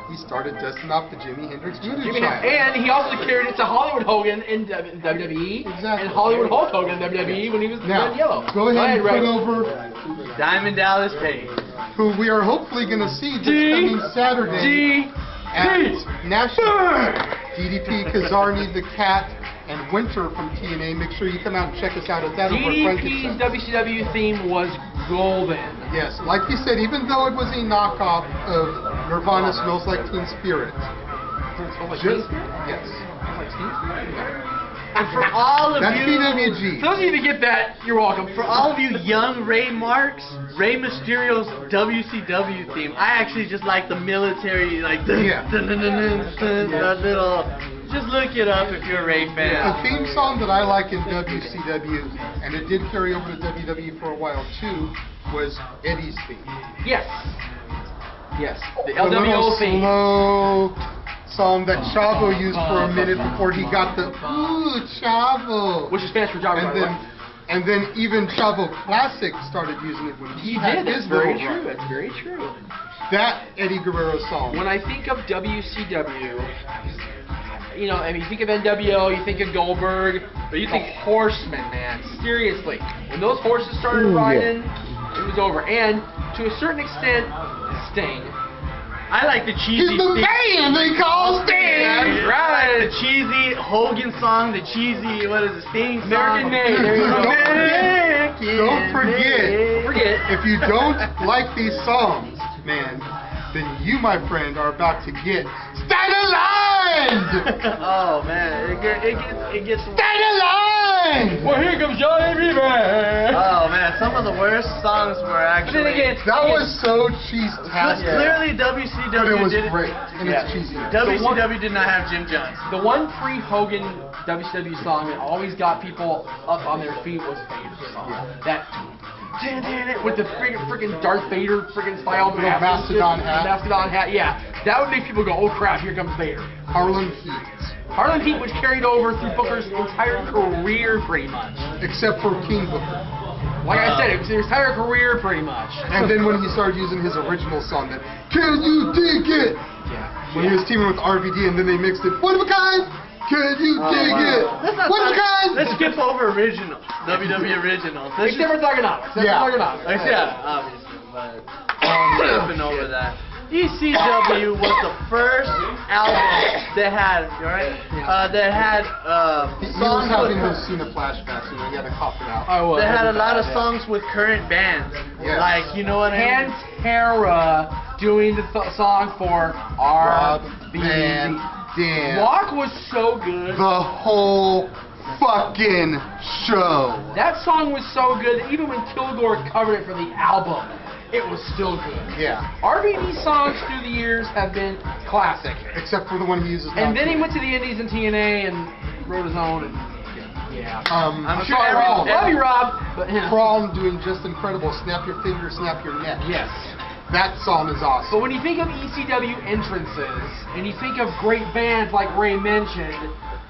I: he started dusting off the Jimi Hendrix Voodoo Child.
U: And he also carried it to Hollywood Hogan in WWE, and Hollywood Hulk Hogan in WWE when he was red and yellow.
I: Go ahead and put over
A: Diamond Dallas Page,
I: who we are hopefully going to see this coming Saturday at National. DDP, Kazarni, the Cat, and Winter from TNA. Make sure you come out and check us out at that.
U: DDP's WCW theme was golden.
I: Yes, like you said, even though it was a knockoff of Nirvana Smells Like Teen Spirit. Yes.
A: And for all of
I: That's
A: you,
I: PWG.
U: For those of you that get that, you're welcome.
A: For all of you young Ray Marks, Ray Mysterio's WCW theme, I actually just like the military, like that little. Just look it up if you're a Ray fan.
I: A theme song that I like in WCW, and it did carry over to WWE for a while too, was Eddie's theme.
U: Yes. The LWO theme.
I: Slow song that Chavo used for a minute before he got the ooh Chavo,
U: which is Spanish for Chavo.
I: And then even Chavo Classic started using it when he had his
U: very
I: little
U: true.
I: run.
U: That's very true.
I: That Eddie Guerrero song.
U: When I think of WCW, you know, I mean, you think of NWO, you think of Goldberg, but you think Horsemen, man. Seriously. When those horses started riding, it was over. And to a certain extent, Sting.
A: I like the cheesy.
I: He's the man they call Sting.
A: That's right. The cheesy Hogan song, the cheesy, what is it, Sting song?
U: American Made. There you go.
I: Don't forget. If you don't like these songs, man, then you, my friend, are about to get Stand-A-Line!
A: Oh, man. It gets...
I: Stand-A-Line!
U: Well, here comes Johnny B-Man!
A: Oh, man. Some of the worst songs were actually...
I: That was so cheese-tastic.
A: Clearly, WCW
I: But it was
A: did
I: great. And it's cheesy.
A: WCW did not have Jim Johnson.
U: The one pre-Hogan WCW song that always got people up on their feet was Vader's song. That... with the freaking Darth Vader style
I: Mastodon hat.
U: Yeah. That would make people go, oh crap, here comes Vader.
I: Harlem Heat.
U: Harlem Heat was carried over through Booker's entire career pretty much.
I: Except for King Booker.
U: Like I said, it was his entire career pretty much.
I: And then when he started using his original song, that Can You Dig It? Yeah. When he was teaming with RVD and then they mixed it, One of a Kind! Can you dig it? One of a kind!
A: Let's skip over originals. WWE originals.
U: Except for Thugonomics.
A: Yeah, obviously. But skipping over that. ECW was the first album that had, songs
I: having those Cena flashbacks, you know, you had to cough it out.
A: They had a lot of songs with current bands.
I: Yes.
A: Like, you know what I mean?
U: Pantera doing the song for
I: Rob Van Dam.
U: Walk was so good.
I: The whole fucking show.
U: That song was so good that even when Kilgore covered it for the album, it was still good.
I: Yeah.
U: RVD songs through the years have been classic.
I: Except for the one he uses now.
U: And then he went to the Indies and TNA and wrote his own. And yeah.
I: I'm sure
U: Rob. Love you, Rob. But
I: Crawl doing just incredible. Snap your finger, snap your neck.
U: Yes.
I: That song is awesome.
U: But when you think of ECW entrances, and you think of great bands like Ray mentioned,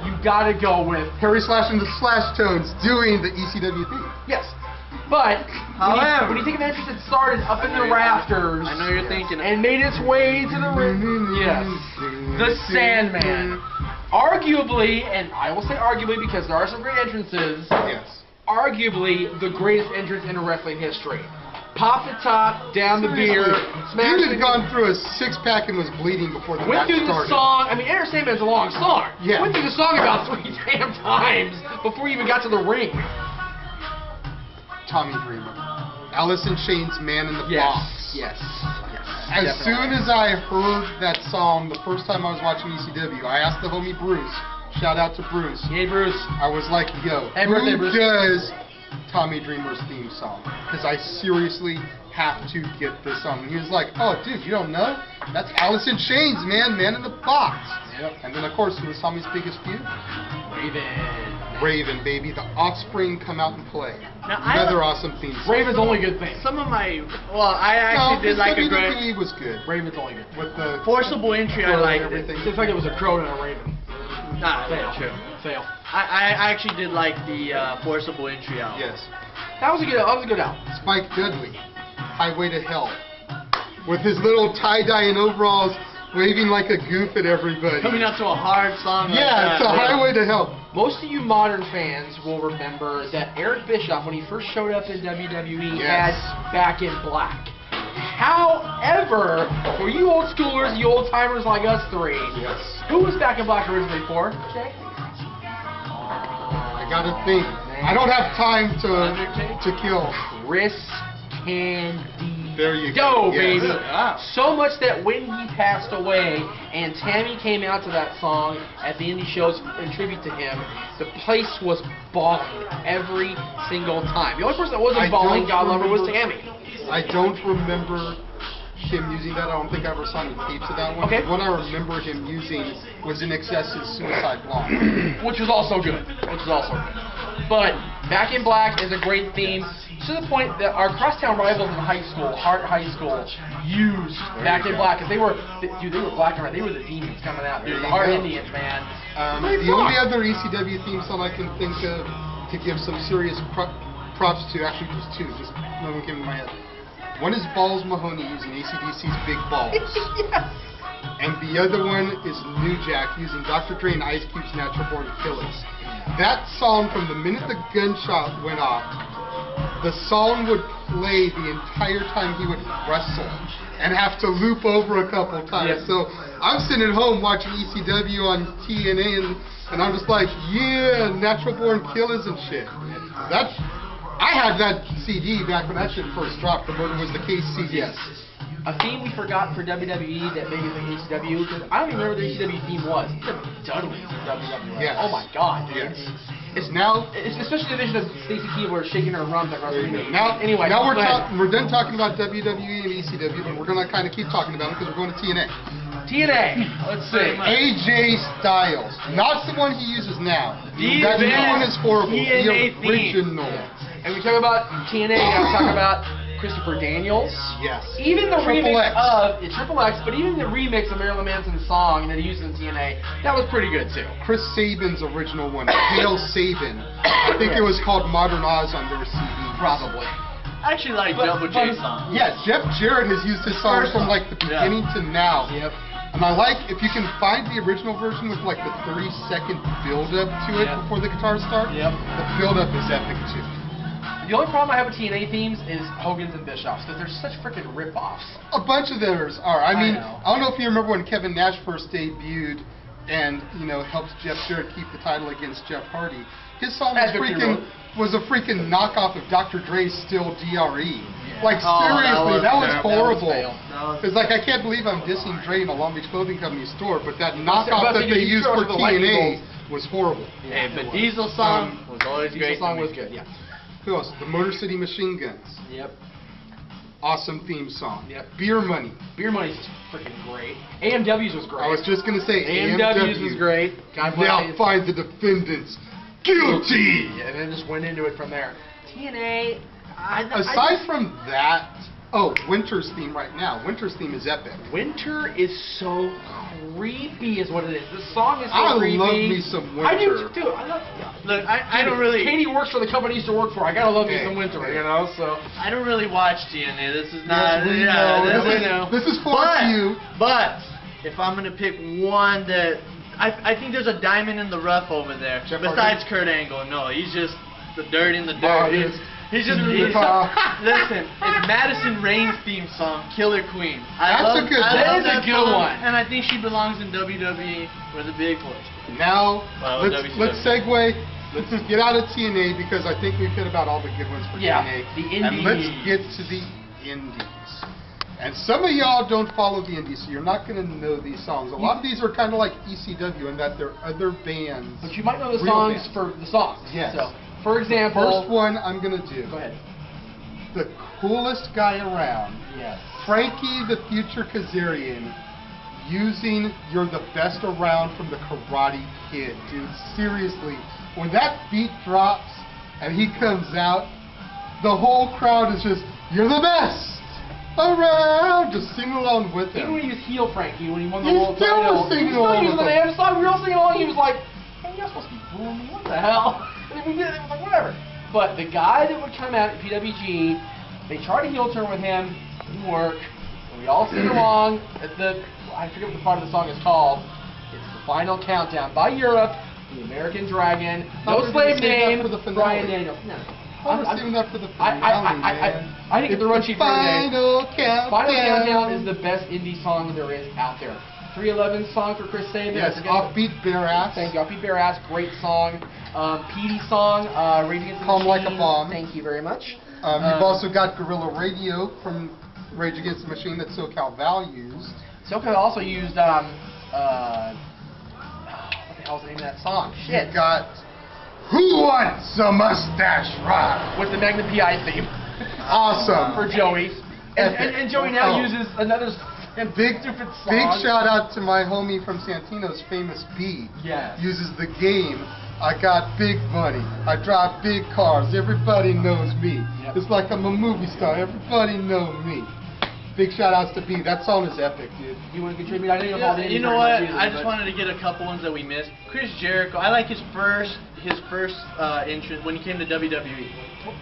U: you gotta go with
I: Harry Slash and the Slash Tones doing the ECW theme.
U: yes. But
A: However,
U: when you think of an entrance that started up in the rafters,
A: I know you're thinking,
U: and made its way to the ring, yes, the Sandman. Arguably, and I will say arguably because there are some great entrances.
I: Yes.
U: Arguably the greatest entrance in wrestling history. Pop the top, down the beer, smash
I: Dude had gone through a six-pack and was bleeding before the
U: went
I: match
U: through the
I: started.
U: song. I mean, Enter Sandman's a long song.
I: Yeah.
U: Went through the song about 3 damn times before you even got to the ring.
I: Tommy Dreamer. Alice in Chains' Man in the Box.
U: Yes.
I: As soon as I heard that song the first time I was watching ECW, I asked the homie Bruce. Shout out to Bruce.
U: Hey, Bruce.
I: I was like, yo,
U: Hey, birthday,
I: who
U: Bruce.
I: does Tommy Dreamer's theme song? Because I seriously have to get this song. And he was like, oh, dude, you don't know? That's Alice in Chains, man in the Box.
U: Yep.
I: And then, of course, who was Tommy's biggest feud? Raven, baby. The Offspring come out and play.
A: Now,
I: Another awesome theme song.
U: Raven's only good thing.
A: Some of my, I actually did like a great.
I: WWE was good.
U: Raven's only good.
I: With the
A: Forcible entry, I liked it.
U: It's like it was a crow and a raven.
A: Nah,
U: Fail.
A: true.
U: Fail.
A: I actually did like the Forcible entry out.
I: Yes.
U: That was a good out.
I: Spike Dudley, Highway to Hell, with his little tie-dye and overalls, waving like a goof at everybody.
A: Coming out to a hard song.
I: Yeah, it's a Highway to Hell.
U: Most of you modern fans will remember that Eric Bischoff, when he first showed up in WWE, had Back in Black. However, for you old schoolers, you old timers like us three, who was Back in Black originally for? Okay.
I: I gotta think. I don't have time to kill.
U: Chris Candy.
I: There you go,
U: baby.
I: Yes.
U: So much that when he passed away and Tammy came out to that song at the Indy shows in tribute to him, the place was bawling every single time. The only person that wasn't bawling, God love her, was Tammy.
I: I don't remember him using that. I don't think I ever saw any tapes of that one.
U: Okay.
I: What I remember him using was In Excess's Suicide Blonde.
U: Which was also good. But Back in Black is a great theme, to the point that our crosstown rivals in high school, Hart High School, used Back in Black, because they were black and white. They were the demons coming out, dude. The Hart Indians, man.
I: The only other ECW theme song I can think of to give some serious props to, actually just two, just one came in my head. One is Balls Mahoney using AC/DC's Big Balls.
U: Yes.
I: And the other one is New Jack using Dr. Dre and Ice Cube's Natural Born Killers. That song, from the minute the gunshot went off, the song would play the entire time he would wrestle and have to loop over a couple times.
U: Yep.
I: So I'm sitting at home watching ECW on TNA and I'm just like, yeah, Natural Born Killers and shit. I had that CD back when that shit first dropped. The Murder Was the Case CD.
U: Yes. A theme we forgot for WWE that maybe is like ECW, because I don't even remember what the ECW theme was. It's Dudley's in WWE.
I: Yes.
U: Oh my god, dude.
I: Yes. It's now.
U: It's especially the vision of Stacey Keebler shaking her rump at WrestleMania.
I: Now
U: Anyway,
I: we're done talking about WWE and ECW, but we're gonna kind of keep talking about it because we're going to TNA.
U: TNA. Let's see.
I: AJ Styles, not the one he uses now. That new one is horrible.
U: TNA
I: the original.
U: And we talk about TNA. We gotta talk about Christopher Daniels.
I: Yes.
U: Even the
I: Triple
U: remix
I: X.
U: of Triple X, but even the remix of Marilyn Manson's song that he used in TNA, that was pretty good too.
I: Chris Sabin's original one, Hail Sabin. I think it was called Modern Oz on their CD.
U: Probably.
A: I actually like Double J song.
I: Yeah, Jeff Jarrett has used his songs from like the beginning to now.
U: Yep.
I: And I like, if you can find the original version with like the 30-second build-up to it before the guitar starts, the build-up is epic too.
U: The only problem I have with TNA themes is Hogan's and Bischoff's, because they're such freaking rip-offs.
I: A bunch of theirs are. I mean, I don't know if you remember when Kevin Nash first debuted and, helped Jeff Jarrett keep the title against Jeff Hardy. His song was a freaking knockoff of Dr. Dre's Still DRE. Like, seriously, that was horrible. It's like, I can't believe I'm dissing Dre in a Long Beach Clothing Company store, but that knockoff that they used for TNA was horrible.
A: Hey, but Diesel song was always great.
U: Diesel song was good, yeah.
I: Who else? The Motor City Machine Guns.
U: Yep.
I: Awesome theme song.
U: Yep.
I: Beer Money.
U: Beer Money's freaking great. AMW's was great.
I: I was just going to say
U: AMW's was great.
I: Now find the defendants guilty.
U: Yeah, and then just went into it from there. TNA.
I: Aside from that, Oh, Winter's theme right now. Winter's theme is epic.
U: Winter is so creepy, is what it is. The song is so creepy.
I: I love me some Winter.
U: I do too. I love.
A: Look, I don't really.
U: Katie works for the company I used to work for. I gotta love me some Winter, you know. So
A: I don't really watch TNA. This is not.
I: Yes, this is for you.
A: But if I'm gonna pick one that I think there's a diamond in the rough over there. Besides Kurt Angle, no, he's just the dirt in the dirt. He's just listen. It's Madison Rain's theme song, Killer Queen.
I: That's a good
A: one. And I think she belongs in WWE with the big boys.
I: Now let's segue. Let's get out of TNA because I think we've hit about all the good ones for TNA.
U: The Indies.
I: And let's get to the Indies. And some of y'all don't follow the Indies, so you're not going to know these songs. A lot of these are kind of like ECW in that they're other bands.
U: But you might know the songs for the songs.
I: Yes.
U: So, for example,
I: the first one I'm going to do.
U: Go ahead.
I: The coolest guy around.
U: Yes.
I: Frankie the Future Kazarian using You're the Best Around from the Karate Kid. Dude, seriously. When that beat drops and he comes out, the whole crowd is just, you're the best around. Just sing along with him.
U: Even when he was heel Frankie, when he won the world title,
I: he was singing along with
U: the damn song. We were all singing along. He was like, hey, you're supposed to be fooling me. What the hell? And then we did it. It was like, whatever. But the guy that would come out at PWG, they tried a heel turn with him. Didn't work. And we all sing along. At I forget what the part of the song is called. It's the final countdown by Europe. The American Dragon. No slave name. Brian Daniels. No.
I: I'm saving that for the finale, man.
U: I didn't get the run sheet for today.
I: Final Countdown.
U: Final Countdown is the best indie song there is out there. 311 song for Chris Sabin.
I: Yes, Offbeat Bare Ass.
U: Thank you, Offbeat Bare Ass, great song. Petey song, Radiant
I: Calm Like a Bomb.
U: Thank you very much.
I: You've also got Guerrilla Radio from Rage Against the Machine that SoCal Val used.
U: SoCal also used, what the hell's the name of that song? Shit.
I: You've got Who Wants a Mustache Ride?
U: With the Magnum PI theme.
I: Awesome.
U: For Joey. And Joey now uses another stupid song.
I: Big shout out to my homie from Santino's, Famous B.
U: Yes.
I: Uses the game. I got big money. I drive big cars. Everybody knows me. Yep. It's like I'm a movie star. Everybody knows me. Big shout outs to B. That song is epic, dude.
U: You want to contribute? I know you're all the
A: You know what? I just wanted to get a couple ones that we missed. Chris Jericho. I like his first entrance when he came to WWE.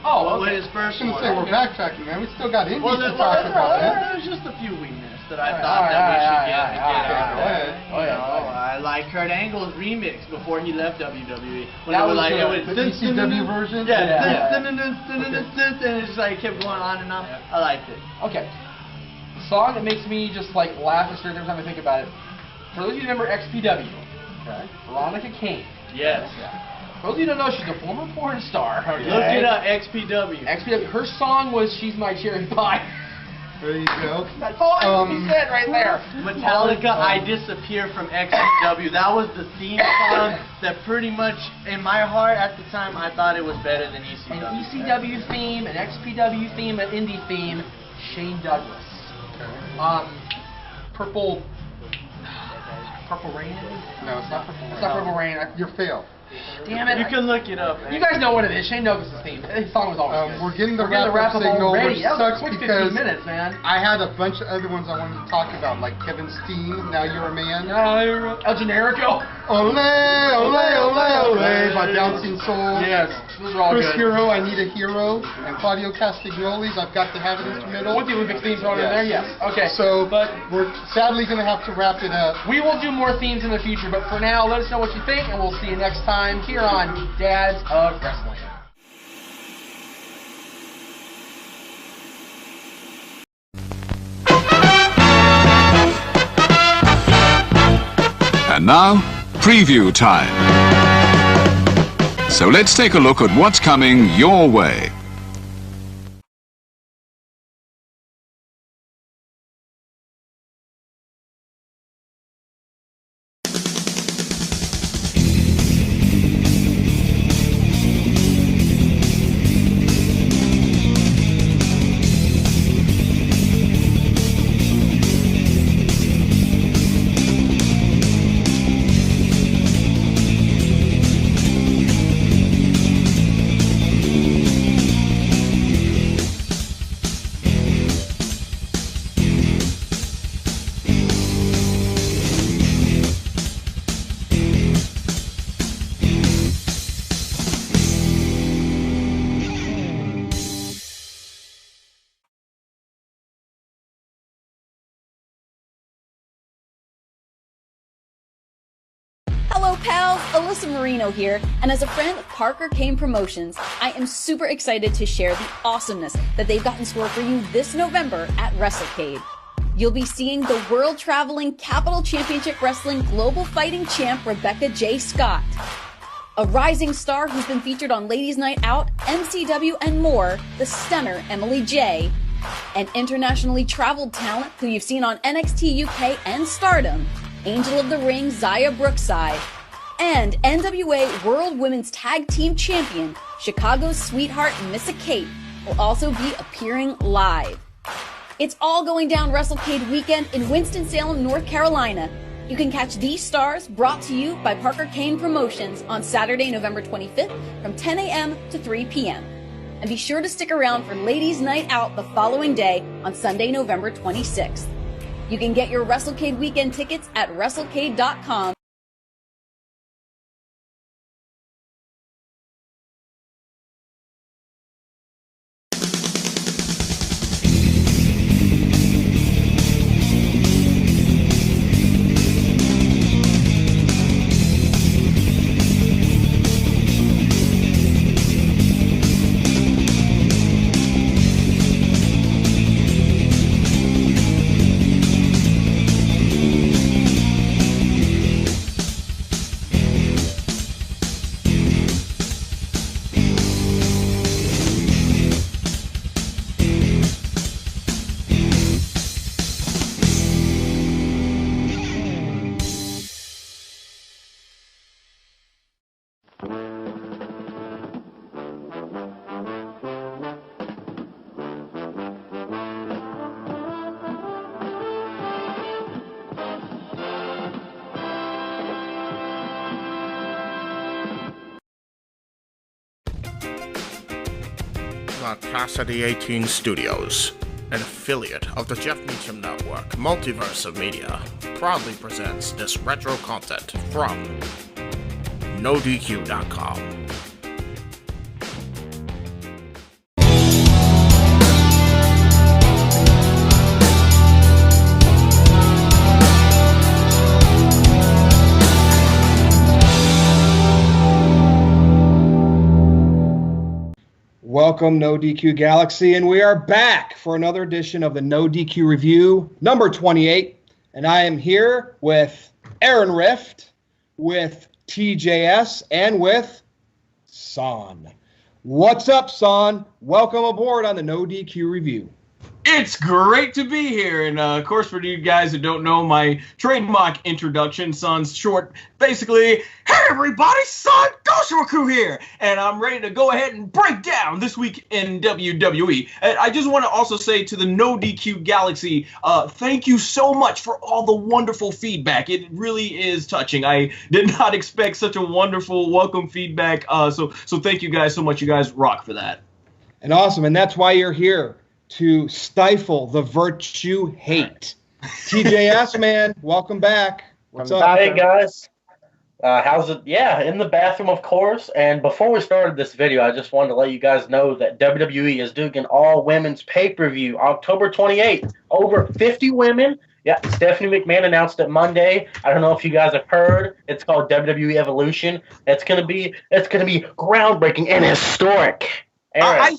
U: Oh,
A: okay. His first one.
I: We're backtracking, man. We still got Indy to talk about.
A: There's just a few we missed that I thought that we should get out there. I like Kurt Angle's remix before he left WWE. When
I: that
A: was
I: like the ECW version?
A: Yeah. And it just like kept going on and on. I liked it.
U: Okay. The song that makes me just like laugh and stare every time I think about it. For those of you who remember XPW, Veronica Kane.
A: Yes.
U: For those of you who don't know, she's a former porn star. Okay?
A: Look it up, XPW.
U: XPW. Her song was "She's My Cherry Pie."
I: There you go.
U: That's all I said right there.
A: Metallica, I Disappear from XPW. That was the theme song that pretty much, in my heart at the time, I thought it was better than ECW.
U: An ECW theme, an XPW theme, an indie theme. Shane Douglas. Purple Rain?
I: No, it's not Purple Rain.
U: It's not Purple Rain.
I: You're failed.
U: Damn it.
A: You can look it up, man.
U: You guys know what it is. Shane Douglas' theme. His song was always good.
I: We're getting the wrap-up signal, which sucks because
U: 15 minutes, man.
I: I had a bunch of other ones I wanted to talk about, like Kevin Steen, Now You're a Man.
U: El Generico.
I: Ole, ole, ole, ole, by Bouncing Souls.
U: Yes, those are all
I: Chris
U: good.
I: Hero, I Need a Hero, and Claudio Castagnoli's I've Got to Have It instrumental.
U: With the Olympic theme thrown in there, yes. Okay.
I: So, but we're sadly going to have to wrap it up.
U: We will do more themes in the future, but for now, let us know what you think, and we'll see you next time here on Dads of Wrestling.
B: And now, preview time. So let's take a look at what's coming your way.
L: pals, Alyssa Marino here, and as a friend of Parker Kane Promotions, I am super excited to share the awesomeness that they've got in store for you this November at WrestleCade. You'll be seeing the world-traveling Capital Championship Wrestling Global Fighting Champ Rebecca J. Scott, a rising star who's been featured on Ladies Night Out, MCW, and more, the stunner Emily J., an internationally traveled talent who you've seen on NXT UK and Stardom, Angel of the Ring Zaya Brookside, and NWA World Women's Tag Team Champion Chicago's sweetheart Missa Kate will also be appearing live. It's all going down WrestleCade weekend in Winston-Salem, North Carolina. You can catch these stars brought to you by Parker Kane Promotions on Saturday, November 25th from 10 a.m. to 3 p.m. And be sure to stick around for Ladies Night Out the following day on Sunday, November 26th. You can get your WrestleCade weekend tickets at WrestleCade.com.
C: Casa D18 Studios, an affiliate of the Jeff Meacham Network, Multiverse of Media, proudly presents this retro content from NoDQ.com.
G: Welcome, No DQ Galaxy, and we are back for another edition of the No DQ Review, number 28. And I am here with Aaron Rift, with TJS, and with Son. What's up, Son? Welcome aboard on the No DQ Review.
D: It's great to be here, and of course, for you guys who don't know my trademark introduction, Son's short, basically, hey everybody, Son Goshoku here, and I'm ready to go ahead and break down this week in WWE. And I just want to also say to the No DQ Galaxy, thank you so much for all the wonderful feedback. It really is touching. I did not expect such a wonderful welcome feedback, so thank you guys so much. You guys rock for that.
G: And awesome, and that's why you're here, to stifle the virtue hate. TJS, man, welcome back. What's up?
V: Hey, guys. How's it? Yeah, in the bathroom, of course. And before we started this video, I just wanted to let you guys know that WWE is doing an all-women's pay-per-view October 28th. Over 50 women. Yeah, Stephanie McMahon announced it Monday. I don't know if you guys have heard. It's called WWE Evolution. It's gonna be groundbreaking and historic. Aaron,
D: I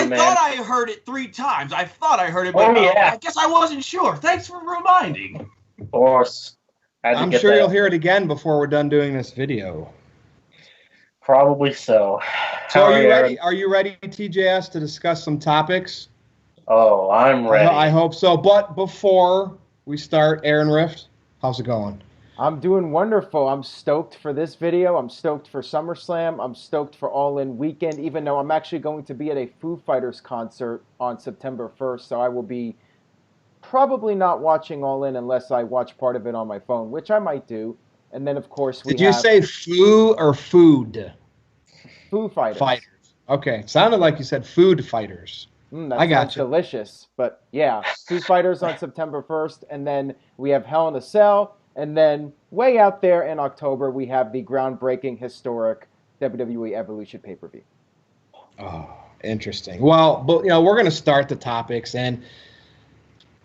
D: thought I heard it 3 times. I thought I heard it, but I guess I wasn't sure. Thanks for reminding.
V: Of course.
G: I'm sure you'll hear it again before we're done doing this video.
V: Probably so.
G: So are you ready? Are you ready, TJS, to discuss some topics?
V: Oh, I'm ready.
G: I hope so. But before we start, Aaron Rift, how's it going?
W: I'm doing wonderful. I'm stoked for this video. I'm stoked for SummerSlam. I'm stoked for All In Weekend, even though I'm actually going to be at a Foo Fighters concert on September 1st, so I will be probably not watching All In unless I watch part of it on my phone, which I might do. And then, of course,
G: Did you say foo or food?
W: Foo Fighters.
G: Fighters. Okay. Sounded like you said food fighters.
W: That sounds delicious. But, yeah, Foo Fighters on September 1st, and then we have Hell in a Cell. And then way out there in October, we have the groundbreaking, historic WWE Evolution pay-per-view.
G: Oh, interesting. Well, but we're going to start the topics and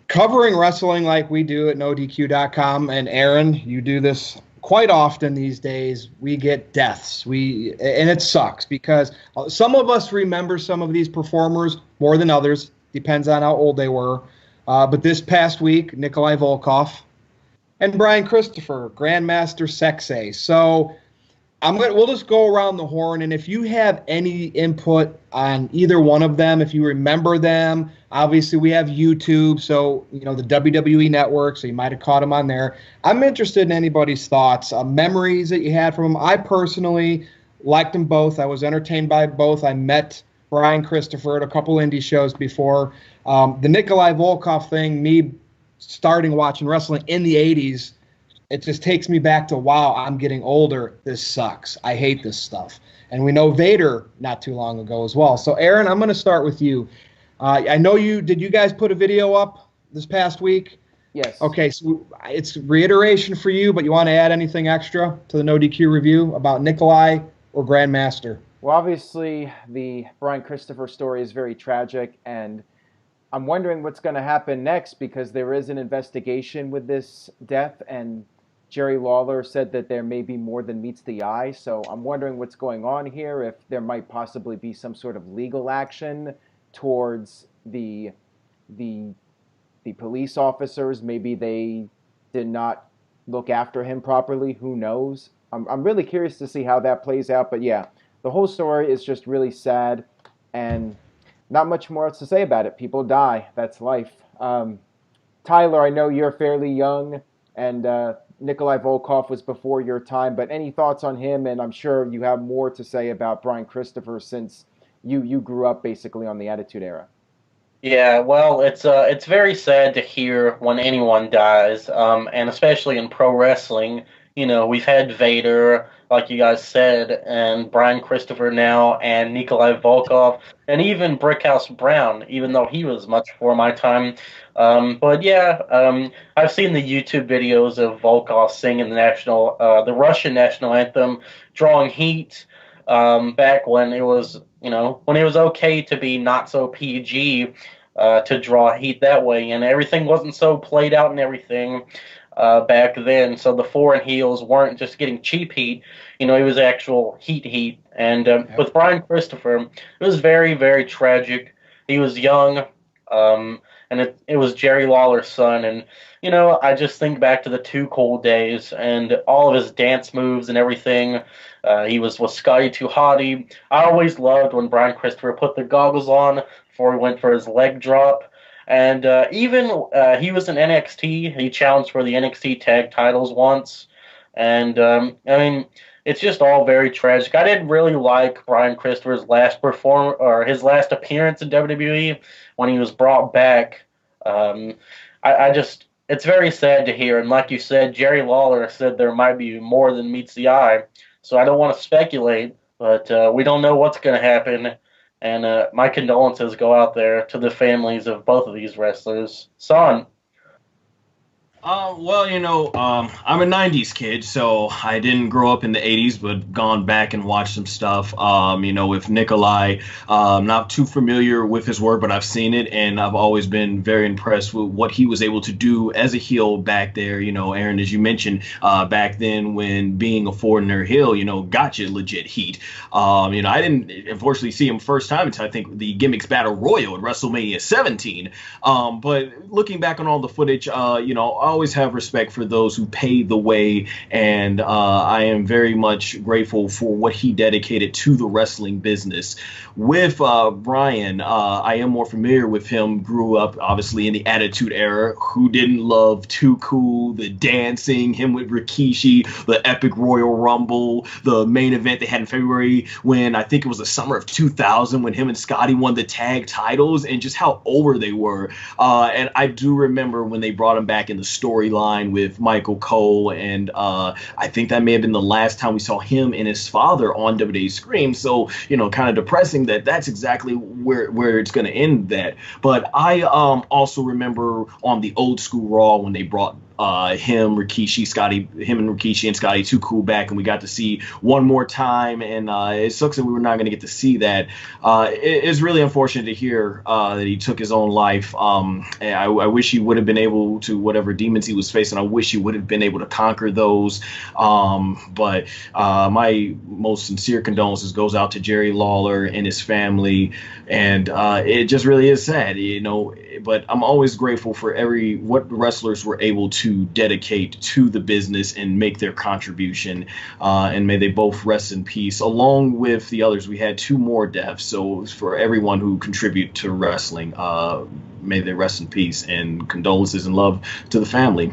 G: covering wrestling like we do at NoDQ.com. And Aaron, you do this
H: quite often these days we get deaths. And it sucks because some of us remember some of these performers more than others. Depends on how old they were. But this past week, Nikolai Volkov and Brian Christopher, Grandmaster Sexay. So we'll just go around the horn, and if you have any input on either one of them, if you remember them, obviously we have YouTube, so the WWE Network, so you might have caught them on there. I'm interested in anybody's thoughts, memories that you had from them. I personally liked them both. I was entertained by both. I met Brian Christopher at a couple indie shows before. The Nikolai Volkov thing, me starting watching wrestling in the 80s, it just takes me back to, wow, I'm getting older. This sucks. I hate this stuff. And we know Vader not too long ago as well. So, Aaron, I'm going to start with you. I know did you guys put a video up this past week?
W: Yes.
H: Okay, so it's reiteration for you, but you want to add anything extra to the NoDQ review about Nikolai or Grandmaster?
W: Well, obviously, the Brian Christopher story is very tragic, and I'm wondering what's going to happen next because there is an investigation with this death, and Jerry Lawler said that there may be more than meets the eye, so I'm wondering what's going on here, if there might possibly be some sort of legal action towards the police officers. Maybe they did not look after him properly. Who knows? I'm really curious to see how that plays out, but yeah, the whole story is just really sad, and not much more else to say about it. People die. That's life. Tyler, I know you're fairly young, and Nikolai Volkov was before your time, but any thoughts on him? And I'm sure you have more to say about Brian Christopher since you grew up basically on the Attitude Era.
V: Yeah, well, it's very sad to hear when anyone dies, and especially in pro wrestling. We've had Vader, like you guys said, and Brian Christopher now, and Nikolai Volkov, and even Brickhouse Brown, even though he was much before my time. But yeah, I've seen the YouTube videos of Volkov singing the Russian national anthem, drawing heat, back when it was, when it was okay to be not so PG, to draw heat that way, and everything wasn't so played out and everything. Back then, so the foreign heels weren't just getting cheap heat, it was actual heat. And with Brian Christopher, it was very, very tragic. He was young, and it was Jerry Lawler's son, and I just think back to the Too Cool days and all of his dance moves and everything. He was with Scotty 2 Hotty. I always loved when Brian Christopher put the goggles on before he went for his leg drop. And even he was in NXT. He challenged for the NXT tag titles once. And, it's just all very tragic. I didn't really like Brian Christopher's last appearance in WWE when he was brought back. It's very sad to hear. And like you said, Jerry Lawler said there might be more than meets the eye. So I don't want to speculate, but we don't know what's going to happen. And my condolences go out there to the families of both of these wrestlers. Son.
D: Well, I'm a 90s kid, so I didn't grow up in the 80s, but gone back and watched some stuff. With Nikolai, not too familiar with his work, but I've seen it, and I've always been very impressed with what he was able to do as a heel back there. Aaron, as you mentioned, back then when being a foreigner heel, got you legit heat. I didn't unfortunately see him first time until I think the Gimmicks Battle Royal at WrestleMania 17. But looking back on all the footage, I always have respect for those who paved the way, and I am very much grateful for what he dedicated to the wrestling business. With Brian, I am more familiar with him, grew up obviously in the Attitude Era. Who didn't love Too Cool, the dancing, him with Rikishi, the epic Royal Rumble, the main event they had in February when I think it was the summer of 2000 when him and Scotty won the tag titles, and just how over they were. And I do remember when they brought him back in the storyline with Michael Cole, and I think that may have been the last time we saw him and his father on WWE Scream. So, kind of depressing that that's exactly where it's going to end that. But I also remember on the old school Raw when they brought him and Rikishi and Scotty 2 Cool back, and we got to see one more time, and it sucks that we were not going to get to see that. It's really unfortunate to hear that he took his own life. And I wish he would have been able to, whatever demons he was facing, I wish he would have been able to conquer those. But my most sincere condolences goes out to Jerry Lawler and his family, and it just really is sad, you know. But I'm always grateful for what wrestlers were able to dedicate to the business and make their contribution. And may they both rest in peace. Along with the others, we had 2 more deaths. So for everyone who contribute to wrestling, may they rest in peace, and condolences and love to the family.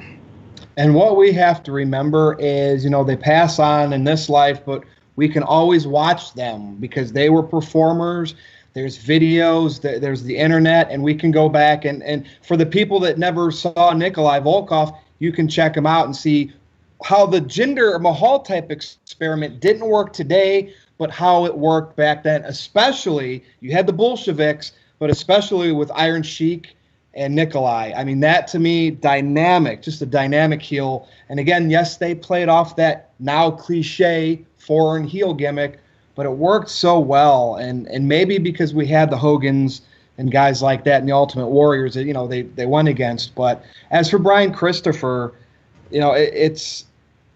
H: And what we have to remember is, you know, they pass on in this life, but we can always watch them because they were performers. There's videos, there's the internet, and we can go back. And for the people that never saw Nikolai Volkov, you can check him out and see how the Jinder Mahal type experiment didn't work today, but how it worked back then. Especially, you had the Bolsheviks, but especially with Iron Sheik and Nikolai. I mean, that to me, dynamic, just a dynamic heel. And again, yes, they played off that now cliche foreign heel gimmick, but it worked so well, and maybe because we had the Hogans and guys like that and the Ultimate Warriors that, you know, they went against. But as for Brian Christopher, you know, it's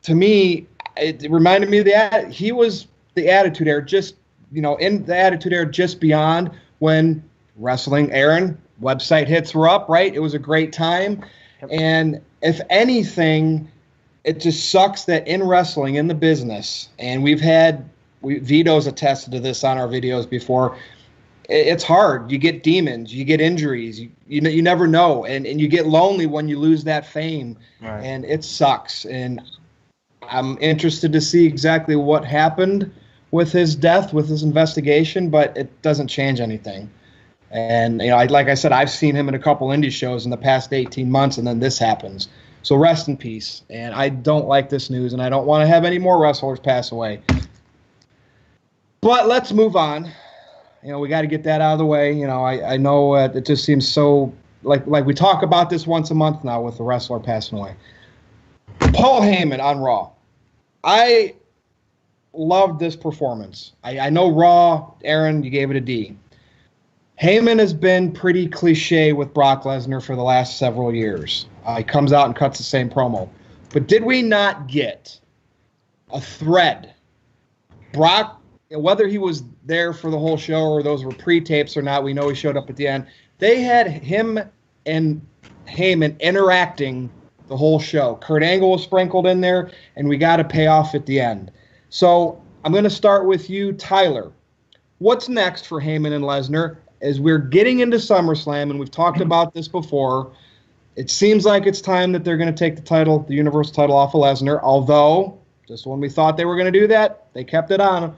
H: to me, it reminded me of he was the Attitude Era, just, you know, in the Attitude Era just beyond when wrestling, Aaron, website hits were up, right? It was a great time. And if anything, it just sucks that in wrestling, in the business, and Vito's attested to this on our videos before. It's hard. You get demons. You get injuries. You never know, and you get lonely when you lose that fame, right. And it sucks. And I'm interested to see exactly what happened with his death, with his investigation, but it doesn't change anything. And you know, like I said, I've seen him in a couple indie shows in the past 18 months, and then this happens. So rest in peace. And I don't like this news, and I don't want to have any more wrestlers pass away. But let's move on. You know, we got to get that out of the way. You know, I know it just seems so like we talk about this once a month now with the wrestler passing away. Paul Heyman on Raw. I loved this performance. I know Raw, Aaron, you gave it a D. Heyman has been pretty cliche with Brock Lesnar for the last several years. He comes out and cuts the same promo. But did we not get a thread? Brock, whether he was there for the whole show or those were pre-tapes or not, we know he showed up at the end. They had him and Heyman interacting the whole show. Kurt Angle was sprinkled in there, and we got a payoff at the end. So I'm going to start with you, Tyler. What's next for Heyman and Lesnar? As we're getting into SummerSlam, and we've talked about this before, it seems like it's time that they're going to take the title, the Universal title, off of Lesnar, although just when we thought they were going to do that, they kept it on him.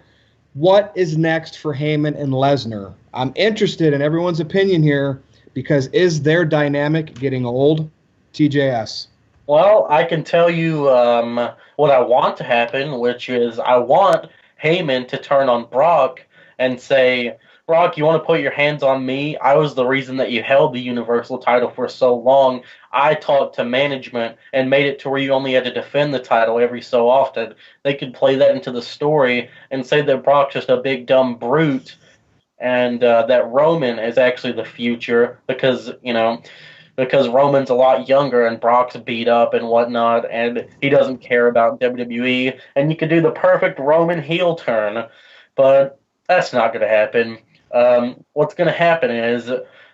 H: What is next for Heyman and Lesnar? I'm interested in everyone's opinion here, because is their dynamic getting old? TJS.
V: Well, I can tell you what I want to happen, which is I want Heyman to turn on Brock and say, Brock, you want to put your hands on me? I was the reason that you held the Universal title for so long. I talked to management and made it to where you only had to defend the title every so often. They could play that into the story and say that Brock's just a big dumb brute, and that Roman is actually the future because Roman's a lot younger and Brock's beat up and whatnot, and he doesn't care about WWE. And you could do the perfect Roman heel turn, but that's not going to happen. What's going to happen is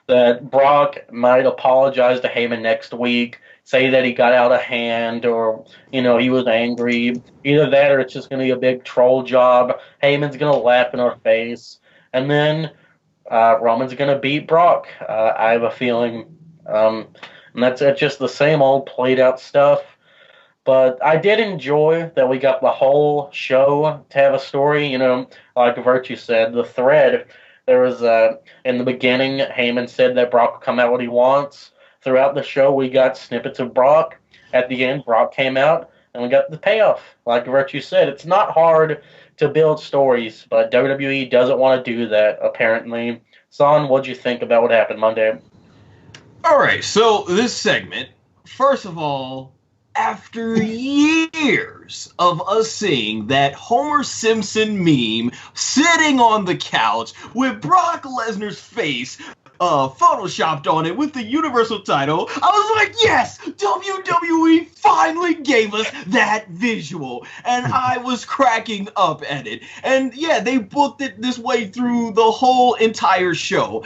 V: that Brock might apologize to Heyman next week, say that he got out of hand, or, he was angry. Either that or it's just going to be a big troll job. Heyman's going to laugh in our face, and then Roman's going to beat Brock. I have a feeling. And that's just the same old played out stuff. But I did enjoy that we got the whole show to have a story. Like Virtue said, the thread. There was, in the beginning, Heyman said that Brock will come out what he wants. Throughout the show, we got snippets of Brock. At the end, Brock came out, and we got the payoff. Like Virtue said, it's not hard to build stories, but WWE doesn't want to do that, apparently. Son, what'd you think about what happened Monday?
D: All right, so this segment, first of all, after years of us seeing that Homer Simpson meme sitting on the couch with Brock Lesnar's face photoshopped on it with the Universal title, I was like, yes, WWE finally gave us that visual. And I was cracking up at it. And yeah, they booked it this way through the whole entire show.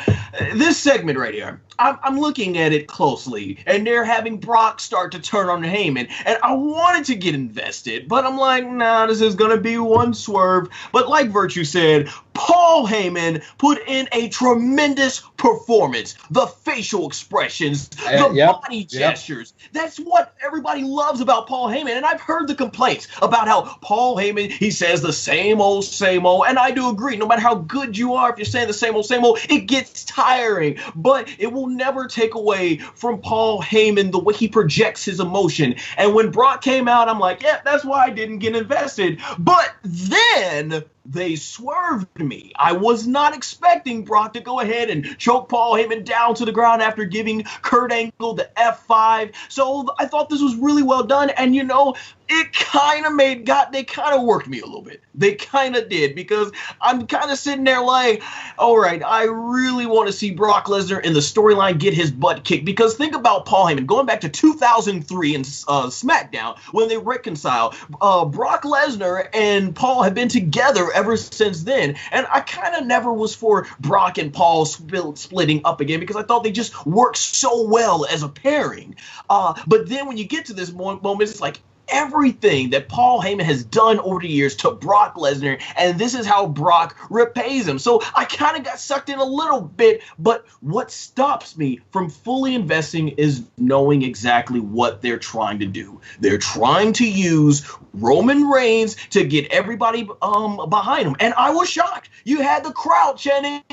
D: This segment right here, I'm looking at it closely, and they're having Brock start to turn on Heyman, and I wanted to get invested, but I'm like, nah, this is going to be one swerve. But like Virtue said, Paul Heyman put in a tremendous performance. The facial expressions, the body gestures. That's what everybody loves about Paul Heyman, and I've heard the complaints about how Paul Heyman, he says the same old, and I do agree. No matter how good you are, if you're saying the same old, it gets tiring, but it will never take away from Paul Heyman the way he projects his emotion. And when Brock came out, I'm like, yeah, that's why I didn't get invested. But then they swerved me. I was not expecting Brock to go ahead and choke Paul Heyman down to the ground after giving Kurt Angle the F5. So I thought this was really well done. And you know, it kind of they kind of worked me a little bit. They kind of did, because I'm kind of sitting there like, all right, I really want to see Brock Lesnar in the storyline get his butt kicked. Because think about Paul Heyman going back to 2003 in SmackDown when they reconciled. Brock Lesnar and Paul have been together ever since then. And I kind of never was for Brock and Paul splitting up again, because I thought they just worked so well as a pairing. But then when you get to this moment, it's like, everything that Paul Heyman has done over the years to Brock Lesnar, and this is how Brock repays him. So I kind of got sucked in a little bit, but what stops me from fully investing is knowing exactly what they're trying to do. They're trying to use Roman Reigns to get everybody behind him, and I was shocked. You had the crowd chanting,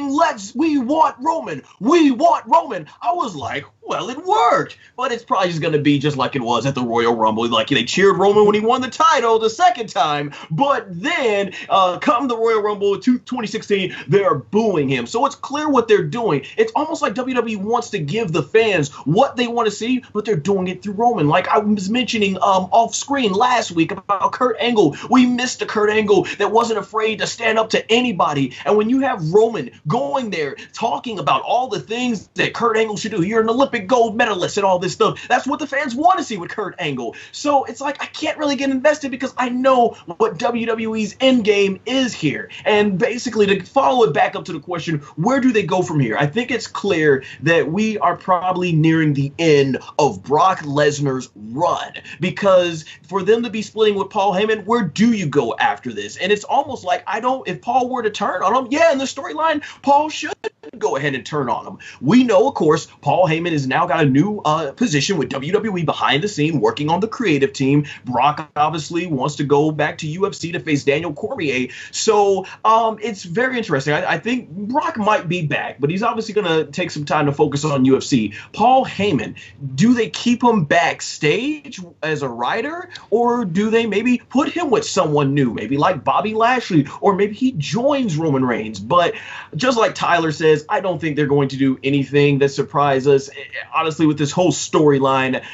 D: we want Roman, we want Roman. I was like, well, it worked, but it's probably just going to be just like it was at the Royal Rumble. Like, they cheered Roman when he won the title the second time, but then come the Royal Rumble 2016, they're booing him. So it's clear what they're doing. It's almost like WWE wants to give the fans what they want to see, but they're doing it through Roman. Like I was mentioning off screen last week about Kurt Angle. We missed a Kurt Angle that wasn't afraid to stand up to anybody. And when you have Roman going there talking about all the things that Kurt Angle should do, you're an Olympic gold medalist and all this stuff. That's what the fans want to see with Kurt Angle. So it's like I can't really get invested because I know what WWE's end game is here. And basically, to follow it back up to the question, where do they go from here? I think it's clear that we are probably nearing the end of Brock Lesnar's run, because for them to be splitting with Paul Heyman, where do you go after this? And it's almost like if Paul were to turn on him, yeah, in the storyline, Paul should go ahead and turn on him. We know, of course, Paul Heyman has now got a new position with WWE behind the scene, working on the creative team. Brock obviously wants to go back to UFC to face Daniel Cormier. So it's very interesting. I think Brock might be back, but he's obviously going to take some time to focus on UFC. Paul Heyman, do they keep him backstage as a writer, or do they maybe put him with someone new, maybe like Bobby Lashley, or maybe he joins Roman Reigns? But just like Tyler says, I don't think they're going to do anything that surprises us. Honestly, with this whole storyline,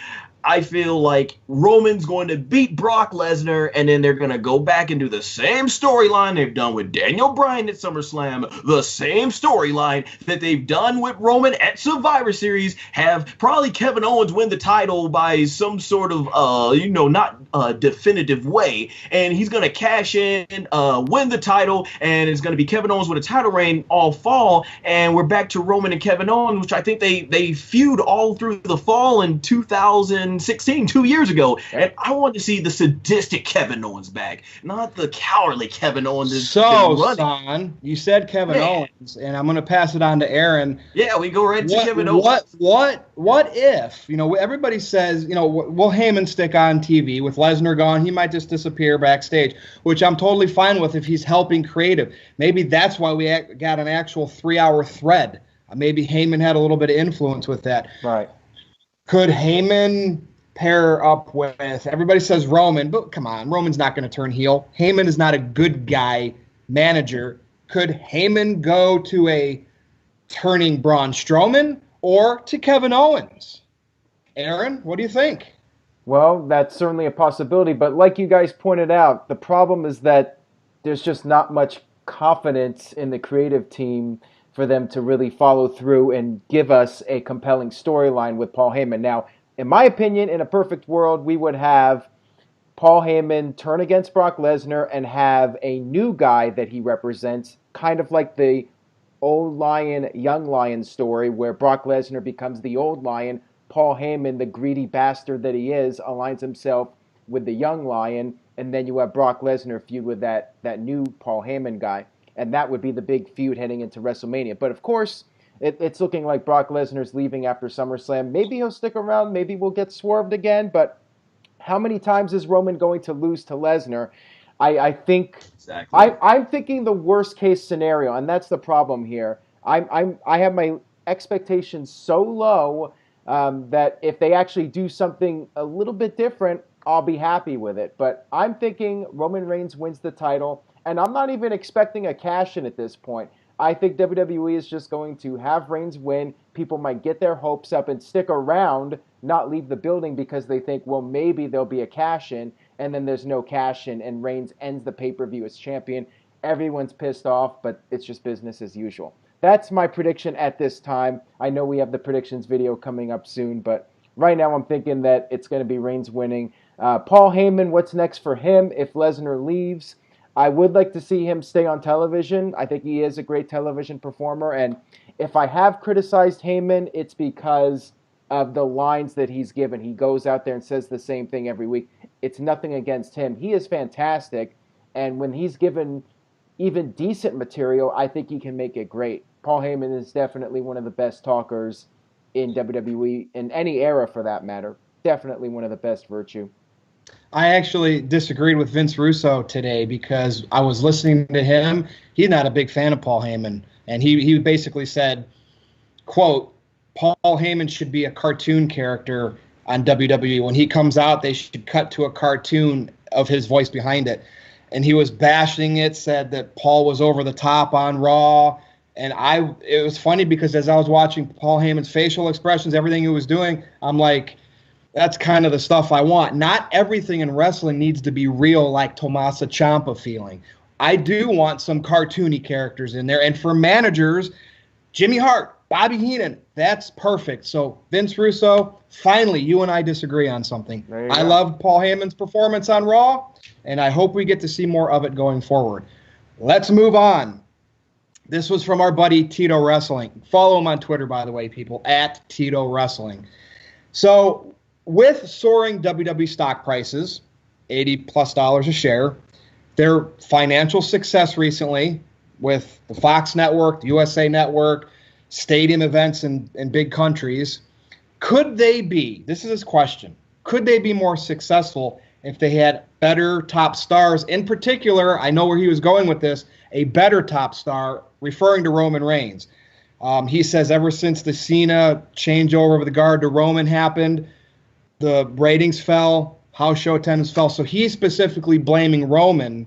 D: I feel like Roman's going to beat Brock Lesnar, and then they're going to go back and do the same storyline they've done with Daniel Bryan at SummerSlam, the same storyline that they've done with Roman at Survivor Series, have probably Kevin Owens win the title by some sort of, not definitive way, and he's going to cash in, win the title, and it's going to be Kevin Owens with a title reign all fall, and we're back to Roman and Kevin Owens, which I think they feud all through the fall in 2016, 2 years ago, and I want to see the sadistic Kevin Owens back, not the cowardly Kevin Owens.
H: So, son, you said Kevin Owens, and I'm going to pass it on to Aaron.
D: Yeah, we go right to Kevin Owens.
H: What if, everybody says, will Heyman stick on TV with Lesnar gone? He might just disappear backstage, which I'm totally fine with if he's helping creative. Maybe that's why we got an actual 3-hour thread. Maybe Heyman had a little bit of influence with that.
W: Right.
H: Could Heyman pair up with, everybody says Roman, but come on, Roman's not going to turn heel. Heyman is not a good guy manager. Could Heyman go to a turning Braun Strowman or to Kevin Owens? Aaron, what do you think?
W: Well, that's certainly a possibility, but like you guys pointed out, the problem is that there's just not much confidence in the creative team for them to really follow through and give us a compelling storyline with Paul Heyman. Now, in my opinion, in a perfect world, we would have Paul Heyman turn against Brock Lesnar and have a new guy that he represents, kind of like the old lion, young lion story where Brock Lesnar becomes the old lion. Paul Heyman, the greedy bastard that he is, aligns himself with the young lion, and then you have Brock Lesnar feud with that new Paul Heyman guy. And that would be the big feud heading into WrestleMania. But of course, it's looking like Brock Lesnar's leaving after SummerSlam. Maybe he'll stick around. Maybe we'll get swerved again. But how many times is Roman going to lose to Lesnar? I think exactly. I'm thinking the worst case scenario, and that's the problem here. I have my expectations so low that if they actually do something a little bit different, I'll be happy with it. But I'm thinking Roman Reigns wins the title, and I'm not even expecting a cash-in at this point. I think WWE is just going to have Reigns win. People might get their hopes up and stick around, not leave the building because they think, well, maybe there'll be a cash-in, and then there's no cash-in, and Reigns ends the pay-per-view as champion. Everyone's pissed off, but it's just business as usual. That's my prediction at this time. I know we have the predictions video coming up soon, but right now I'm thinking that it's going to be Reigns winning. Paul Heyman, what's next for him if Lesnar leaves? I would like to see him stay on television. I think he is a great television performer, and if I have criticized Heyman, it's because of the lines that he's given. He goes out there and says the same thing every week. It's nothing against him. He is fantastic, and when he's given even decent material, I think he can make it great. Paul Heyman is definitely one of the best talkers in WWE, in any era for that matter. Definitely one of the best Virtue.
H: I actually disagreed with Vince Russo today because I was listening to him. He's not a big fan of Paul Heyman. And he basically said, quote, Paul Heyman should be a cartoon character on WWE. When he comes out, they should cut to a cartoon of his voice behind it. And he was bashing it, said that Paul was over the top on Raw. And it was funny because as I was watching Paul Heyman's facial expressions, everything he was doing, I'm like, that's kind of the stuff I want. Not everything in wrestling needs to be real like Tommaso Ciampa feeling. I do want some cartoony characters in there. And for managers, Jimmy Hart, Bobby Heenan, that's perfect. So Vince Russo, finally, you and I disagree on something. I loved Paul Heyman's performance on Raw, and I hope we get to see more of it going forward. Let's move on. This was from our buddy Tito Wrestling. Follow him on Twitter, by the way, people, at Tito Wrestling. So with soaring WWE stock prices, $80+ a share, their financial success recently with the Fox Network, the USA Network, stadium events in big countries, could they be, this is his question, could they be more successful if they had better top stars? In particular, I know where he was going with this, a better top star, referring to Roman Reigns. He says ever since the Cena changeover of the guard to Roman happened, the ratings fell, house show attendance fell. So he's specifically blaming Roman.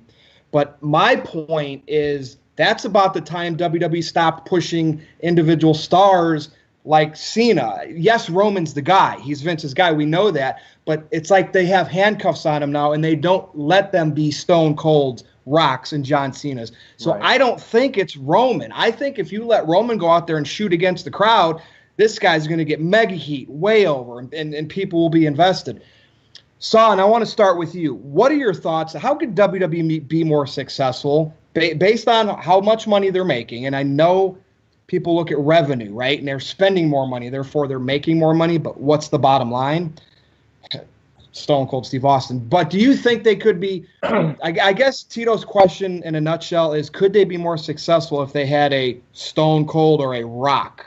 H: But my point is that's about the time WWE stopped pushing individual stars like Cena. Yes, Roman's the guy. He's Vince's guy. We know that. But it's like they have handcuffs on him now, and they don't let them be Stone Cold, Rocks, and John Cena's. So I don't think it's Roman. I think if you let Roman go out there and shoot against the crowd, this guy's going to get mega heat way over, and people will be invested. Son, I want to start with you. What are your thoughts? How could WWE be more successful based on how much money they're making? And I know people look at revenue, right? And they're spending more money, therefore they're making more money. But what's the bottom line? Stone Cold Steve Austin. But do you think they could be, I guess Tito's question in a nutshell is, could they be more successful if they had a Stone Cold or a Rock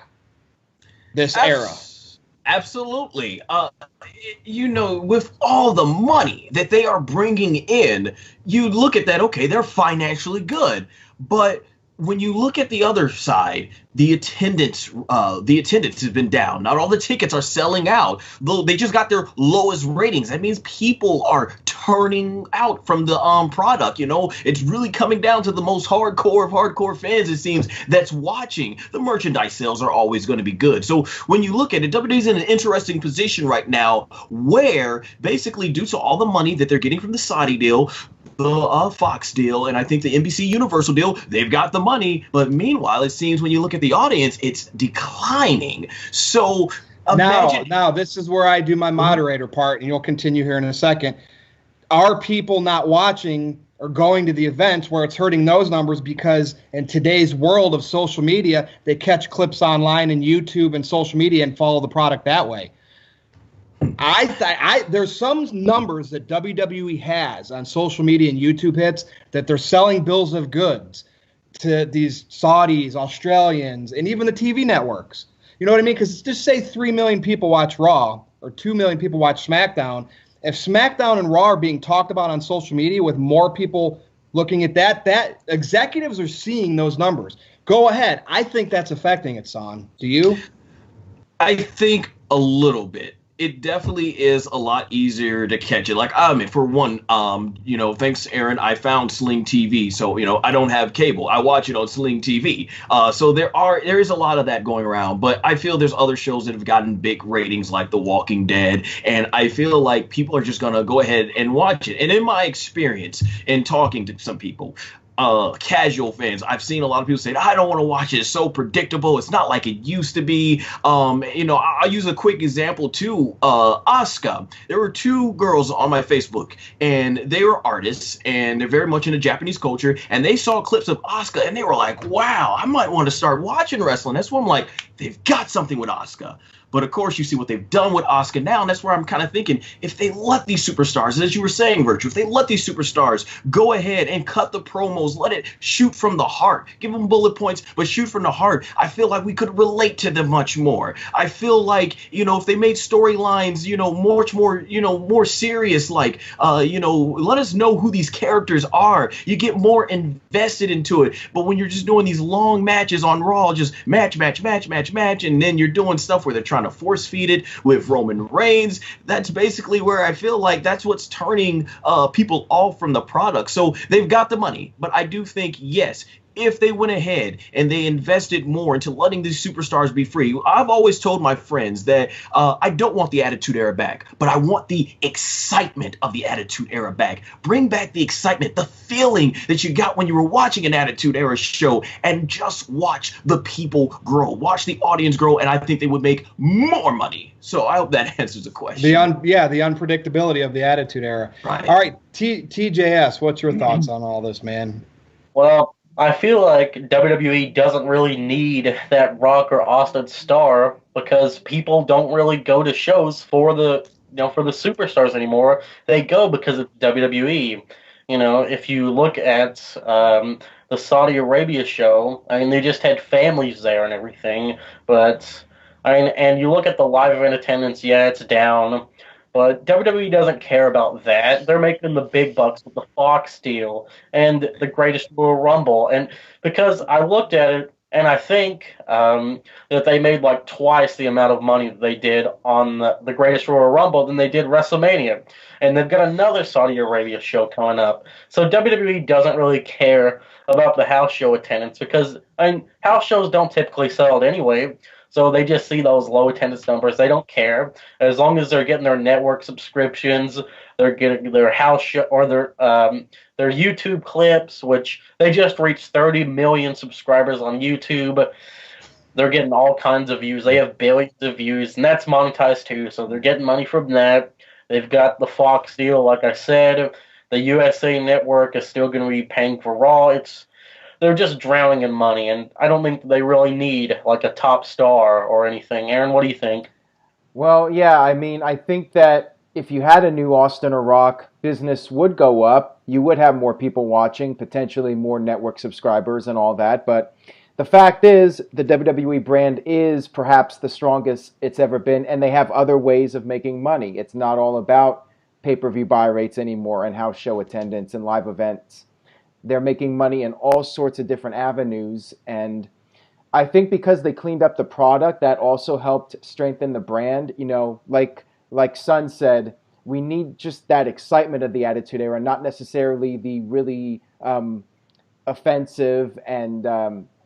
H: this era?
D: Absolutely. With all the money that they are bringing in, you look at that, okay, they're financially good. But when you look at the other side, the attendance has been down. Not all the tickets are selling out. They just got their lowest ratings. That means people are turning out from the product. It's really coming down to the most hardcore of hardcore fans, it seems, that's watching. The merchandise sales are always going to be good. So when you look at it, WWE's in an interesting position right now where basically due to all the money that they're getting from the Saudi deal, the Fox deal, and I think the NBC Universal deal, they've got the money, but meanwhile, it seems when you look at the audience, it's declining. So imagine...
H: Now, this is where I do my moderator part, and you'll continue here in a second. Are people not watching or going to the events where it's hurting those numbers because in today's world of social media, they catch clips online and YouTube and social media and follow the product that way? There's some numbers that WWE has on social media and YouTube hits that they're selling bills of goods to these Saudis, Australians, and even the TV networks. You know what I mean? Because just say 3 million people watch Raw or 2 million people watch SmackDown. If SmackDown and Raw are being talked about on social media with more people looking at that executives are seeing those numbers. Go ahead. I think that's affecting it, Son. Do you?
D: I think a little bit. It definitely is a lot easier to catch it. Like, for one, thanks, Aaron, I found Sling TV. So, I don't have cable. I watch it on Sling TV. So there is a lot of that going around. But I feel there's other shows that have gotten big ratings like The Walking Dead. And I feel like people are just going to go ahead and watch it. And in my experience in talking to some people, casual fans, I've seen a lot of people say, I don't want to watch it. It's so predictable. It's not like it used to be. I'll use a quick example too. Asuka. There were 2 girls on my Facebook, and they were artists, and they're very much into Japanese culture, and they saw clips of Asuka, and they were like, wow, I might want to start watching wrestling. That's when I'm like, they've got something with Asuka. But of course, you see what they've done with Asuka now, and that's where I'm kind of thinking, if they let these superstars, as you were saying, Virtue, if they let these superstars go ahead and cut the promos, let it shoot from the heart, give them bullet points, but shoot from the heart, I feel like we could relate to them much more. I feel like, if they made storylines, much more, more serious, like, let us know who these characters are. You get more invested into it. But when you're just doing these long matches on Raw, just match, and then you're doing stuff where they're trying to force feed it with Roman Reigns, that's basically where I feel like that's what's turning people off from the product. So they've got the money, but I do think, yes, if they went ahead and they invested more into letting these superstars be free. I've always told my friends that I don't want the Attitude Era back, but I want the excitement of the Attitude Era back. Bring back the excitement, the feeling that you got when you were watching an Attitude Era show, and just watch the people grow, watch the audience grow, and I think they would make more money. So I hope that answers the question.
H: The unpredictability of the Attitude Era.
D: Right.
H: All right, TJS, what's your thoughts on all this, man?
V: Well, I feel like WWE doesn't really need that Rock or Austin star because people don't really go to shows for the superstars anymore. They go because it's WWE. If you look at the Saudi Arabia show, they just had families there and everything. But and you look at the live event attendance, yeah, it's down. But WWE doesn't care about that. They're making the big bucks with the Fox deal and the Greatest Royal Rumble. And because I looked at it, and I think that they made like twice the amount of money that they did on the Greatest Royal Rumble than they did WrestleMania. And they've got another Saudi Arabia show coming up. So WWE doesn't really care about the house show attendance because house shows don't typically sell it anyway. So they just see those low attendance numbers. They don't care. As long as they're getting their network subscriptions, they're getting their house show or their YouTube clips, which they just reached 30 million subscribers on YouTube. They're getting all kinds of views. They have billions of views, and that's monetized too. So they're getting money from that. They've got the Fox deal, like I said. The USA Network is still going to be paying for Raw. They're just drowning in money, and I don't think they really need like a top star or anything. Aaron, what do you think?
W: Well, yeah, I think that if you had a new Austin or Rock, business would go up. You would have more people watching, potentially more network subscribers and all that. But the fact is, the WWE brand is perhaps the strongest it's ever been, and they have other ways of making money. It's not all about pay-per-view buy rates anymore and house show attendance and live events. They're making money in all sorts of different avenues, and I think because they cleaned up the product, that also helped strengthen the brand. You know, like Sun said, we need just that excitement of the Attitude Era, not necessarily the really offensive and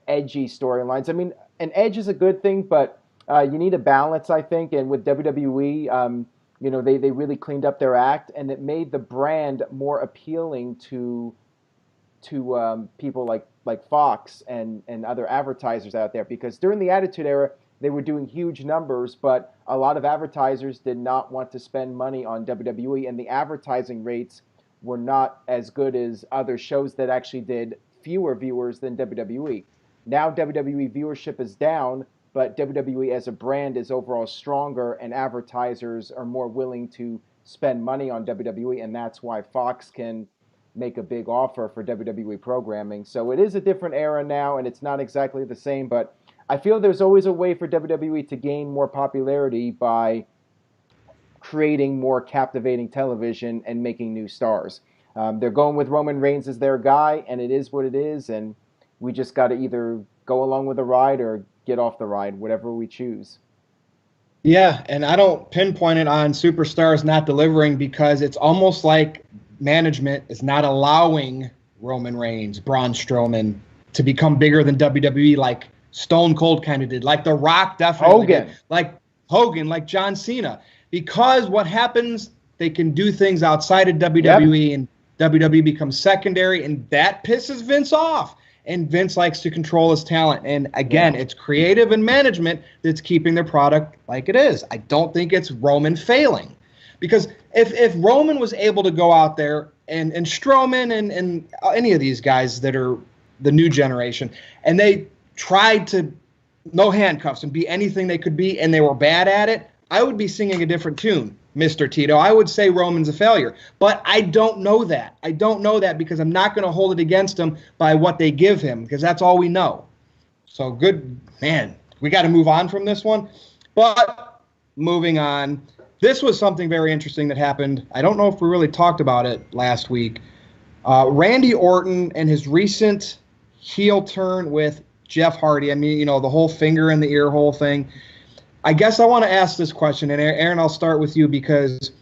W: edgy storylines. I mean, an edge is a good thing, but you need a balance, I think. And with WWE, you know, they really cleaned up their act, and it made the brand more appealing to people like Fox and other advertisers out there, because during the Attitude Era they were doing huge numbers, but a lot of advertisers did not want to spend money on WWE, and the advertising rates were not as good as other shows that actually did fewer viewers than WWE. Now WWE viewership is down, but WWE as a brand is overall stronger, and advertisers are more willing to spend money on WWE, and that's why Fox can make a big offer for WWE programming. So it is a different era now, and it's not exactly the same, but I feel there's always a way for WWE to gain more popularity by creating more captivating television and making new stars. They're going with Roman Reigns as their guy, and it is what it is, and we just got to either go along with the ride or get off the ride, whatever we choose.
H: Yeah, and I don't pinpoint it on superstars not delivering, because it's almost like management is not allowing Roman Reigns, Braun Strowman to become bigger than WWE, like Stone Cold kind of did, like The Rock definitely did, like Hogan, like John Cena. Because what happens, they can do things outside of WWE, and WWE becomes secondary, and that pisses Vince off. And Vince likes to control his talent. And again, it's creative and management that's keeping their product like it is. I don't think it's Roman failing. Because if Roman was able to go out there and Strowman and any of these guys that are the new generation, and they tried to no handcuffs and be anything they could be, and they were bad at it, I would be singing a different tune, Mr. Tito. I would say Roman's a failure. But I don't know that. I don't know that, because I'm not going to hold it against him by what they give him, because that's all we know. So good, man. We got to move on from this one. But moving on, this was something very interesting that happened. I don't know if we really talked about it last week. Randy Orton and his recent heel turn with Jeff Hardy. I mean, you know, the whole finger in the ear hole thing. I guess I want to ask this question, and Aaron, I'll start with you, because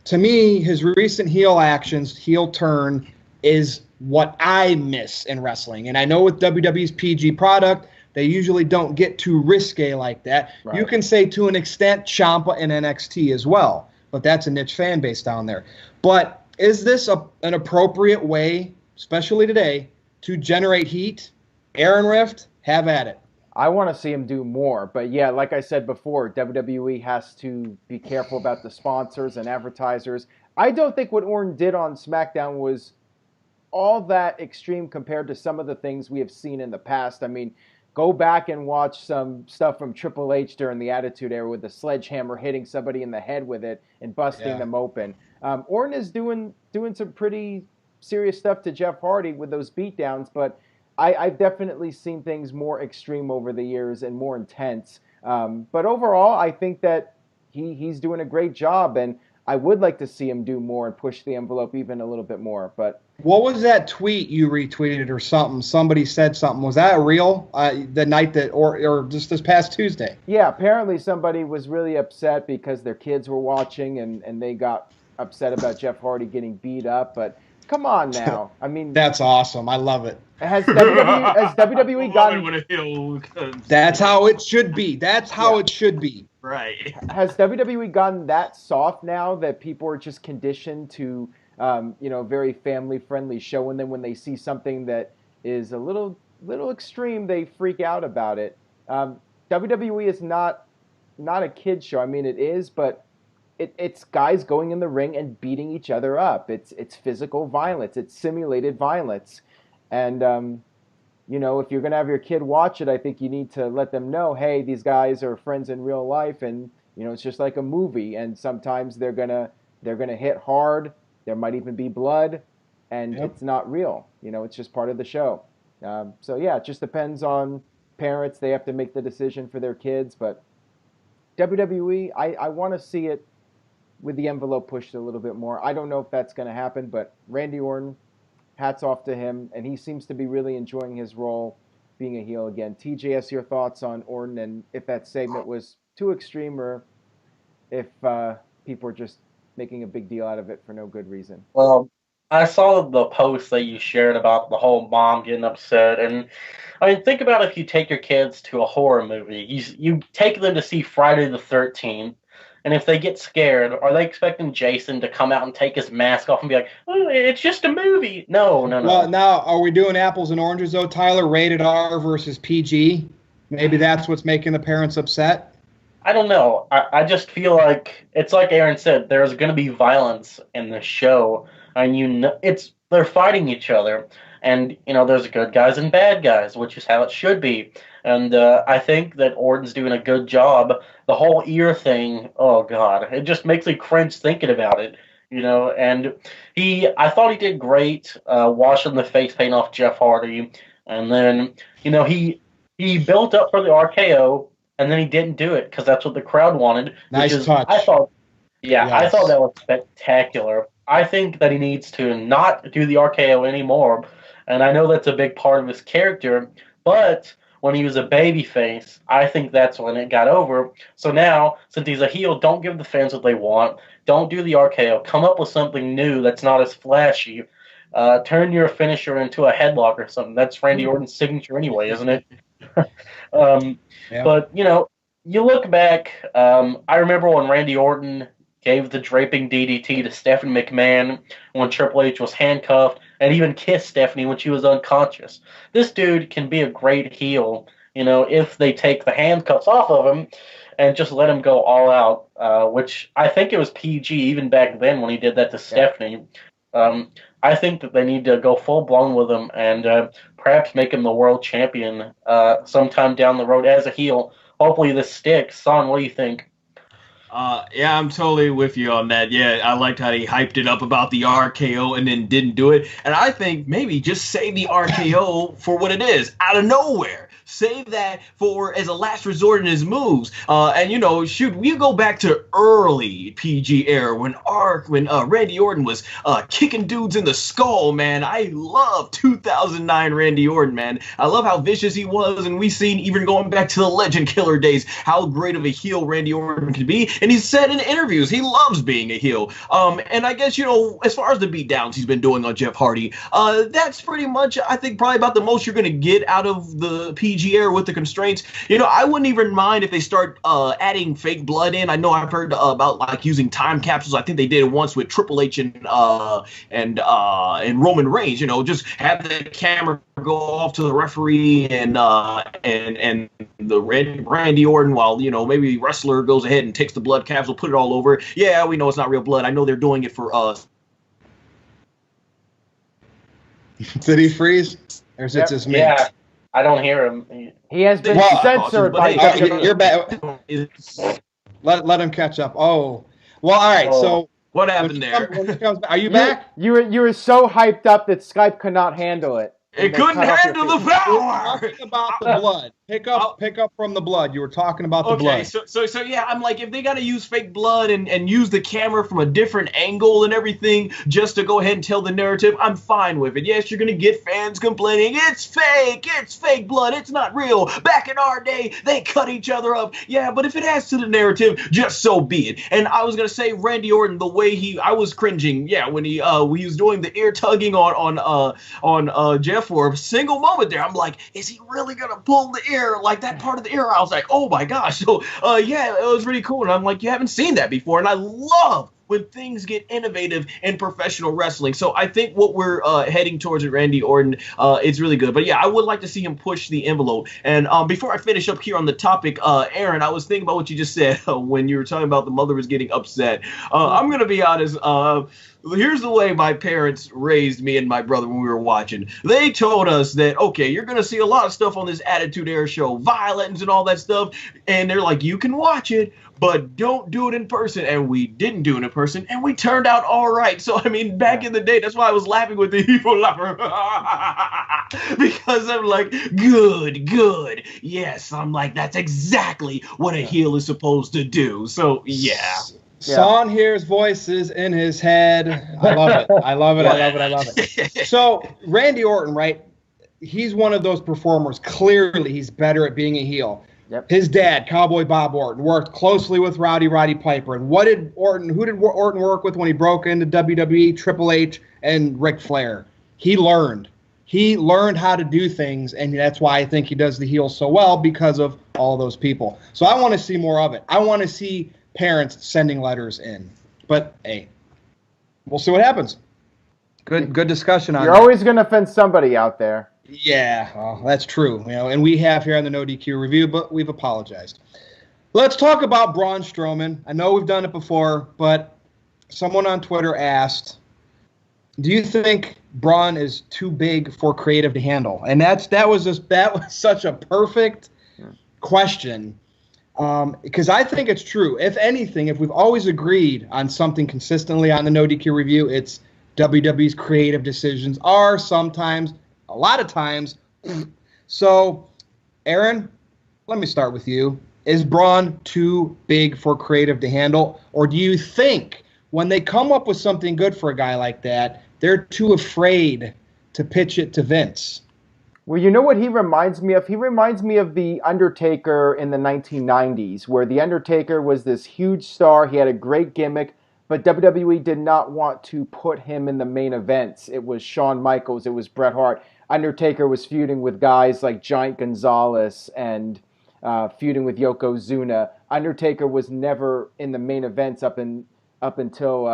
H: to me, his recent heel actions, heel turn, is what I miss in wrestling. And I know with WWE's PG product, they usually don't get too risque like that. Right. You can say to an extent Ciampa and NXT as well, but that's a niche fan base down there. But is this an appropriate way, especially today, to generate heat? Aaron Rift, have at it.
W: I want to see him do more, but yeah, like I said before, WWE has to be careful about the sponsors and advertisers. I don't think what Orton did on SmackDown was all that extreme compared to some of the things we have seen in the past. I mean, go back and watch some stuff from Triple H during the Attitude Era with the sledgehammer hitting somebody in the head with it and busting them open. Orton is doing some pretty serious stuff to Jeff Hardy with those beatdowns, but I've definitely seen things more extreme over the years and more intense. But overall, I think that he's doing a great job, and I would like to see him do more and push the envelope even a little bit more. But
H: what was that tweet you retweeted or something? Somebody said something. Was that real? The night that, or just this past Tuesday?
W: Yeah, apparently somebody was really upset because their kids were watching, and they got upset about Jeff Hardy getting beat up. But come on now. I mean,
H: that's awesome. I love it.
W: Has WWE gotten...
H: That's how it should be. That's how it should be.
D: Right.
W: Has WWE gotten that soft now that people are just conditioned to, very family-friendly show, and then when they see something that is a little extreme, they freak out about it. WWE is not a kid's show. I mean, it is, but it's guys going in the ring and beating each other up. It's physical violence. It's simulated violence. And, if you're going to have your kid watch it, I think you need to let them know, hey, these guys are friends in real life, and, it's just like a movie. And sometimes they're going to hit hard. There might even be blood, and it's not real. It's just part of the show. It just depends on parents. They have to make the decision for their kids. But WWE, I want to see it with the envelope pushed a little bit more. I don't know if that's going to happen, but Randy Orton, hats off to him, and he seems to be really enjoying his role being a heel again. TJS, your thoughts on Orton, and if that segment was too extreme or if people are just making a big deal out of it for no good reason.
V: Well, I saw the post that you shared about the whole mom getting upset, and I mean, think about if you take your kids to a horror movie. You take them to see Friday the 13th, and if they get scared, are they expecting Jason to come out and take his mask off and be like, oh, it's just a movie? No.
H: Well, now, are we doing apples and oranges, though, Tyler? Rated R versus PG? Maybe that's what's making the parents upset?
V: I don't know. I just feel like, it's like Aaron said, there's going to be violence in the show, and they're fighting each other. And, there's good guys and bad guys, which is how it should be. And I think that Orton's doing a good job. The whole ear thing, oh, God, it just makes me cringe thinking about it, And I thought he did great washing the face paint off Jeff Hardy. And then, he built up for the RKO, and then he didn't do it because that's what the crowd wanted.
H: Nice touch.
V: I thought that was spectacular. I think that he needs to not do the RKO anymore. And I know that's a big part of his character, but when he was a babyface, I think that's when it got over. So now, since he's a heel, don't give the fans what they want. Don't do the RKO. Come up with something new that's not as flashy. Turn your finisher into a headlock or something. That's Randy Orton's signature anyway, isn't it?
H: Yeah.
V: But, you look back, I remember when Randy Orton gave the draping DDT to Stephanie McMahon when Triple H was handcuffed, and even kissed Stephanie when she was unconscious. This dude can be a great heel, if they take the handcuffs off of him and just let him go all out, which I think it was PG even back then when he did that to Stephanie. I think that they need to go full-blown with him and perhaps make him the world champion sometime down the road as a heel. Hopefully this sticks. Son, what do you think?
D: Yeah, I'm totally with you on that. Yeah, I liked how he hyped it up about the RKO and then didn't do it. And I think maybe just say the RKO for what it is, out of nowhere. Save that for as a last resort in his moves. And shoot, we go back to early PG era when Randy Orton was kicking dudes in the skull, man. I love 2009 Randy Orton, man. I love how vicious he was, and we've seen even going back to the Legend Killer days how great of a heel Randy Orton can be. And he's said in interviews he loves being a heel. And I guess as far as the beatdowns he's been doing on Jeff Hardy, that's pretty much I think probably about the most you're gonna get out of the PG era with the constraints. I wouldn't even mind if they start adding fake blood in. I know I've heard about like using time capsules. I think they did it once with Triple H and Roman Reigns. Just have the camera go off to the referee and the Randy Orton while maybe wrestler goes ahead and takes the blood capsule, put it all over. Yeah, we know it's not real blood. I know they're doing it for us.
H: Did he freeze? Or is it just me?
V: Yeah. I don't hear him.
W: He has been censored by
H: you're back. Let him catch up. Oh. Well, all right. So
D: what happened there?
H: Are you back?
W: You were so hyped up that Skype could not handle it.
D: It couldn't handle the power.
H: Talking about the blood. Pick up from the blood. You were talking about the blood.
D: So yeah, I'm like, if they got to use fake blood and use the camera from a different angle and everything just to go ahead and tell the narrative, I'm fine with it. Yes, you're going to get fans complaining, it's fake blood, it's not real. Back in our day, they cut each other up. Yeah, but if it adds to the narrative, just so be it. And I was going to say, Randy Orton, the way I was cringing, yeah, when he was doing the ear tugging on Jeff for a single moment there. I'm like, is he really going to pull the ear? Like that part of the ear, I was like, oh my gosh. So yeah, it was really cool. And I'm like, you haven't seen that before. And I love when things get innovative in professional wrestling. So I think what we're heading towards with Randy Orton is really good. But yeah, I would like to see him push the envelope. And before I finish up here on the topic, Aaron, I was thinking about what you just said when you were talking about the mother was getting upset. I'm going to be honest. Here's the way my parents raised me and my brother when we were watching. They told us that, okay, you're going to see a lot of stuff on this Attitude Era show, violence and all that stuff. And they're like, you can watch it, but don't do it in person. And we didn't do it in person, and we turned out all right. So, I mean, back in the day, that's why I was laughing with the evil laugher. Because I'm like, good. Yes, I'm like, that's exactly what a heel is supposed to do. So, yeah.
H: Son hears voices in his head. I love it. I love it. I love it. I love it. So Randy Orton, right? He's one of those performers. Clearly, he's better at being a heel.
W: Yep.
H: His dad, Cowboy Bob Orton, worked closely with Roddy Piper. And who did Orton work with when he broke into WWE? Triple H and Ric Flair. He learned. He learned how to do things, and that's why I think he does the heel so well, because of all those people. So I want to see more of it. I want to see parents sending letters in. But hey, we'll see what happens. Good discussion on
W: You're
H: that.
W: always going to offend somebody out there.
H: Yeah, well, that's true. And we have here on the No DQ review, but we've apologized. Let's talk about Braun Strowman. I know we've done it before, but someone on Twitter asked, do you think Braun is too big for creative to handle? And that was such a perfect question, because I think it's true. If anything, if we've always agreed on something consistently on the No DQ review, it's WWE's creative decisions are sometimes, a lot of times. So, Aaron, let me start with you. Is Braun too big for creative to handle? Or do you think when they come up with something good for a guy like that, they're too afraid to pitch it to Vince?
W: Well, you know what he reminds me of? He reminds me of The Undertaker in the 1990s, where The Undertaker was this huge star. He had a great gimmick, but WWE did not want to put him in the main events. It was Shawn Michaels. It was Bret Hart. Undertaker was feuding with guys like Giant Gonzalez and feuding with Yokozuna. Undertaker was never in the main events up until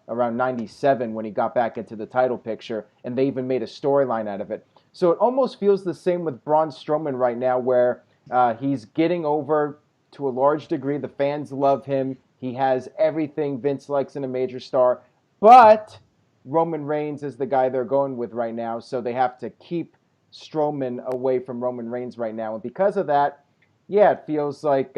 W: around 97 when he got back into the title picture, and they even made a storyline out of it. So it almost feels the same with Braun Strowman right now, where he's getting over to a large degree. The fans love him. He has everything Vince likes in a major star, but Roman Reigns is the guy they're going with right now, so they have to keep Strowman away from Roman Reigns right now. And because of that, yeah, it feels like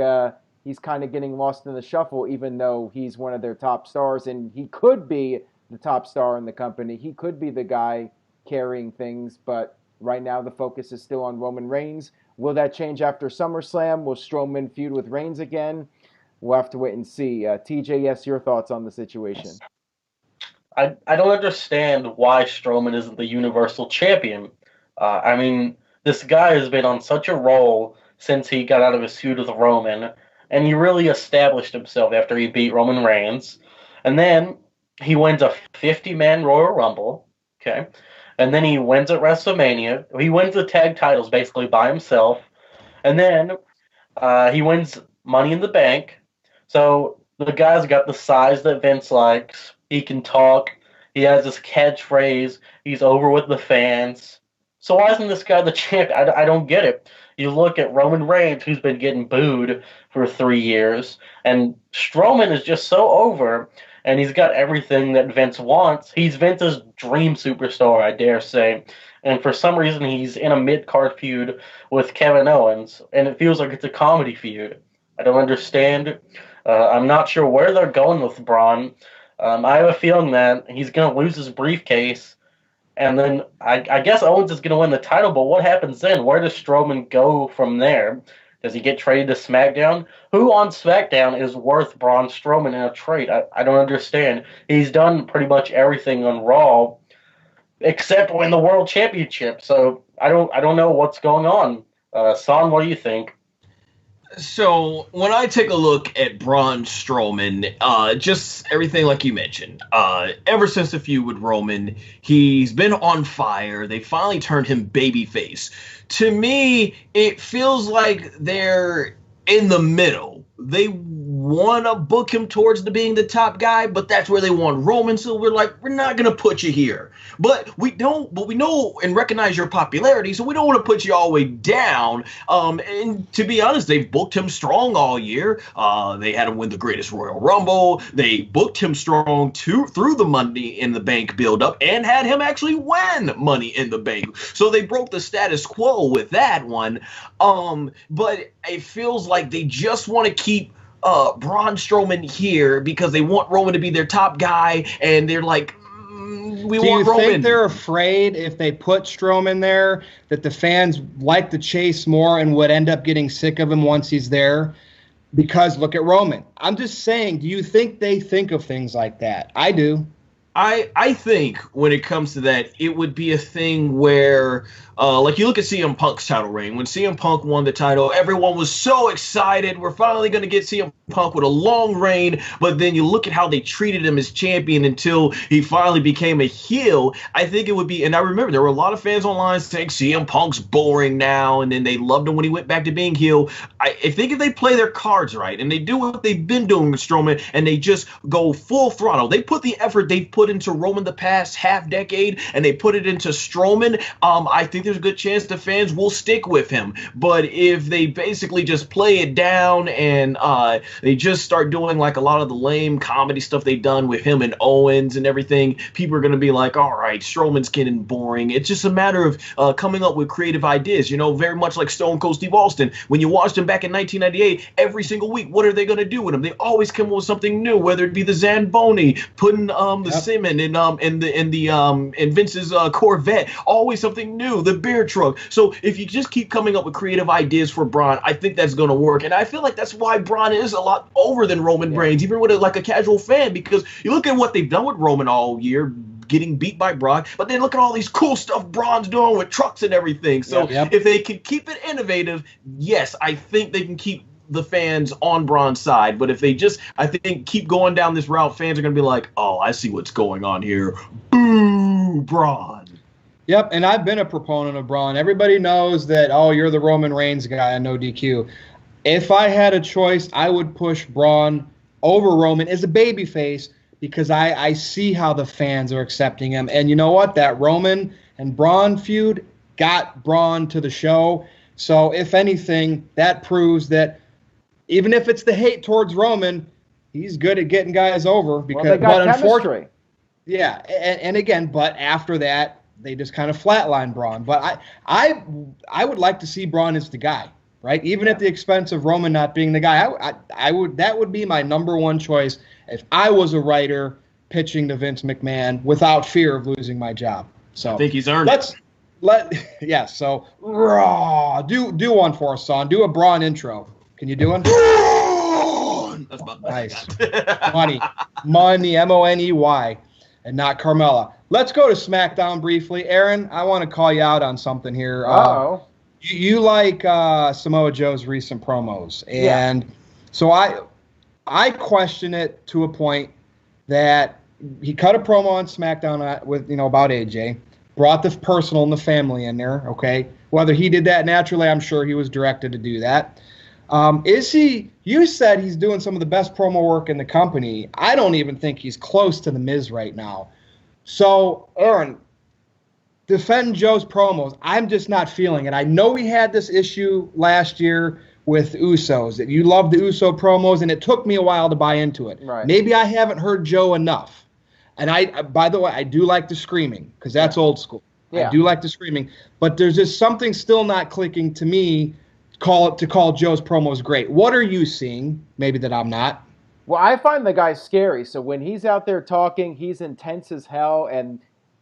W: he's kind of getting lost in the shuffle, even though he's one of their top stars, and he could be the top star in the company. He could be the guy carrying things, but right now the focus is still on Roman Reigns. Will that change after SummerSlam? Will Strowman feud with Reigns again? We'll have to wait and see. TJ, yes, your thoughts on the situation?
V: I don't understand why Strowman isn't the Universal Champion. I mean, this guy has been on such a roll since he got out of his feud with Roman, and he really established himself after he beat Roman Reigns. And then he wins a 50-man Royal Rumble, okay? And then he wins at WrestleMania. He wins the tag titles basically by himself. And then he wins Money in the Bank. So the guy's got the size that Vince likes. He can talk. He has this catchphrase. He's over with the fans. So why isn't this guy the champ? I don't get it. You look at Roman Reigns, who's been getting booed for 3 years, and Strowman is just so over, and he's got everything that Vince wants. He's Vince's dream superstar, I dare say. And for some reason, he's in a mid-card feud with Kevin Owens, and it feels like it's a comedy feud. I don't understand. I'm not sure where they're going with Braun. I have a feeling that he's going to lose his briefcase, and then I guess Owens is going to win the title, but what happens then? Where does Strowman go from there? Does he get traded to SmackDown? Who on SmackDown is worth Braun Strowman in a trade? I don't understand. He's done pretty much everything on Raw except win the World Championship, so I don't know what's going on. Son, what do you think?
D: So when I take a look at Braun Strowman, just everything like you mentioned, ever since the feud with Roman, he's been on fire. They finally turned him babyface. To me, it feels like they're in the middle. They want to book him towards being the top guy, but that's where they want Roman. So we're like, we're not going to put you here. But we know and recognize your popularity, so we don't want to put you all the way down. And to be honest, they've booked him strong all year. They had him win the Greatest Royal Rumble. They booked him strong through the Money in the Bank build-up and had him actually win Money in the Bank. So they broke the status quo with that one. But it feels like they just want to keep Braun Strowman here because they want Roman to be their top guy, and they're like, we want Roman. Do you think
H: they're afraid if they put Strowman there that the fans like the chase more and would end up getting sick of him once he's there? Because look at Roman. I'm just saying, do you think they think of things like that? I do.
D: I think when it comes to that, it would be a thing where, like you look at CM Punk's title reign. When CM Punk won the title, everyone was so excited. We're finally going to get CM Punk with a long reign. But then you look at how they treated him as champion until he finally became a heel. I think it would be, and I remember there were a lot of fans online saying CM Punk's boring now, and then they loved him when he went back to being heel. I think if they play their cards right and they do what they've been doing with Strowman and they just go full throttle, they put the effort they've put into Roman the past half decade and they put it into Strowman, I think there's a good chance the fans will stick with him. But if they basically just play it down and they just start doing like a lot of the lame comedy stuff they've done with him and Owens and everything, people are going to be like, all right, Strowman's getting boring. It's just a matter of coming up with creative ideas, very much like Stone Cold Steve Austin. When you watched him back in 1998, every single week, what are they going to do with him? They always come up with something new, whether it be the Zamboni, putting the Simon in Vince's Corvette, always something new, the beer truck. So if you just keep coming up with creative ideas for Braun, I think that's going to work. And I feel like that's why Braun is a lot over than Roman Reigns, even with a casual fan, because you look at what they've done with Roman all year, getting beat by Brock, but then look at all these cool stuff Braun's doing with trucks and everything. So if they can keep it innovative, yes, I think they can keep the fans on Braun's side. But if they just, I think, keep going down this route, fans are going to be like, oh, I see what's going on here. Boo, Braun.
H: Yep, and I've been a proponent of Braun. Everybody knows that, oh, you're the Roman Reigns guy on NoDQ. If I had a choice, I would push Braun over Roman as a babyface because I see how the fans are accepting him. And you know what? That Roman and Braun feud got Braun to the show. So if anything, that proves that even if it's the hate towards Roman, he's good at getting guys over. Because,
W: well, they got chemistry.
H: Yeah, and again, but after that, they just kind of flatline Braun. But I would like to see Braun as the guy, right? Even at the expense of Roman not being the guy. I would, that would be my number one choice if I was a writer pitching to Vince McMahon without fear of losing my job. So
D: I think he's earned it.
H: So raw. Do one for us, son. Do a Braun intro. Can you do one?
D: That's about
H: nice. Money, Money, and not Carmella. Let's go to SmackDown briefly. Aaron, I want to call you out on something here. You like Samoa Joe's recent promos, and so I question it to a point that he cut a promo on SmackDown with about AJ, brought the personal and the family in there. Okay, whether he did that naturally, I'm sure he was directed to do that. You said he's doing some of the best promo work in the company. I don't even think he's close to The Miz right now. So, Aaron, defend Joe's promos. I'm just not feeling it. I know we had this issue last year with Usos, that you love the Uso promos, and it took me a while to buy into it.
W: Right.
H: Maybe I haven't heard Joe enough. And by the way, I do like the screaming, because that's old school.
W: Yeah.
H: I do like the screaming. But there's just something still not clicking to me to call Joe's promos great. What are you seeing, maybe that I'm not?
W: Well, I find the guy scary. So when he's out there talking, he's intense as hell, and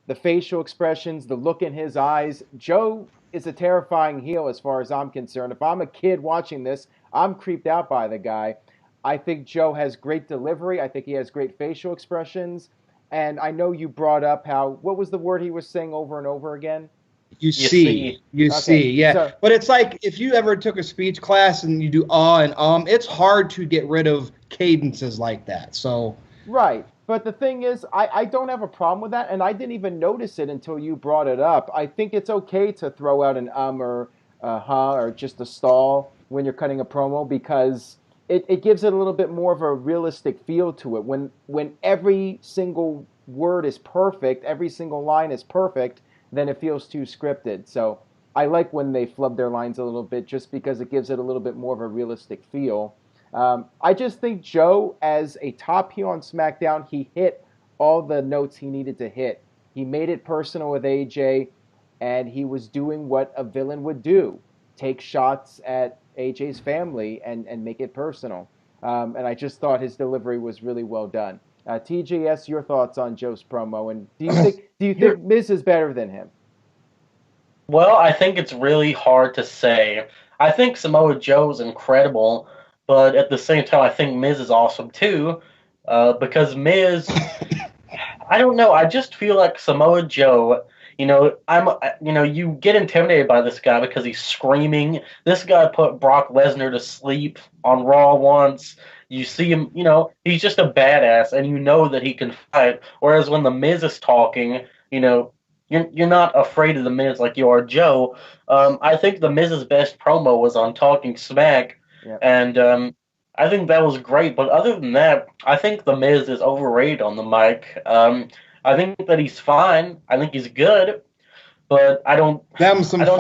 W: the facial expressions, the look in his eyes. Joe is a terrifying heel as far as I'm concerned. If I'm a kid watching this, I'm creeped out by the guy. I think Joe has great delivery. I think he has great facial expressions. And I know you brought up what was the word he was saying over and over again?
H: You see, yeah.
W: So,
H: but it's like if you ever took a speech class and you do and it's hard to get rid of cadences like that. So
W: right. But the thing is, I don't have a problem with that, and I didn't even notice it until you brought it up. I think it's okay to throw out an or a or just a stall when you're cutting a promo, because it gives it a little bit more of a realistic feel to it. When every single word is perfect, every single line is perfect, then it feels too scripted. So I like when they flub their lines a little bit, just because it gives it a little bit more of a realistic feel. I just think Joe, as a top heel on SmackDown, he hit all the notes he needed to hit. He made it personal with AJ, and he was doing what a villain would do, take shots at AJ's family and make it personal. And I just thought his delivery was really well done. TJS, your thoughts on Joe's promo, and do you think Miz is better than him?
V: Well, I think it's really hard to say. I think Samoa Joe's incredible, but at the same time, I think Miz is awesome too, because Miz, I don't know, I just feel like Samoa Joe. You get intimidated by this guy because he's screaming. This guy put Brock Lesnar to sleep on Raw once. You see him, he's just a badass, and you know that he can fight. Whereas when the Miz is talking, you're not afraid of the Miz like you are Joe. I think the Miz's best promo was on Talking Smack, and I think that was great. But other than that, I think the Miz is overrated on the mic. I think that he's fine. I think he's good, but I don't.
H: Some
W: Now,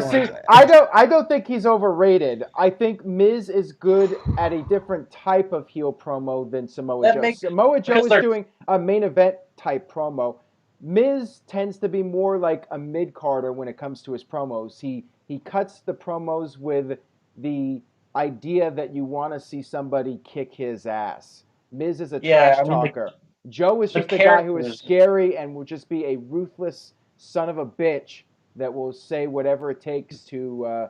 W: see, I don't think he's overrated. I think Miz is good at a different type of heel promo than Samoa Joe. Samoa Joe is doing a main event type promo. Miz tends to be more like a mid-carder when it comes to his promos. He cuts the promos with the idea that you want to see somebody kick his ass. Miz is a trash talker. Joe is just a guy who is scary and will just be a ruthless son of a bitch that will say whatever it takes to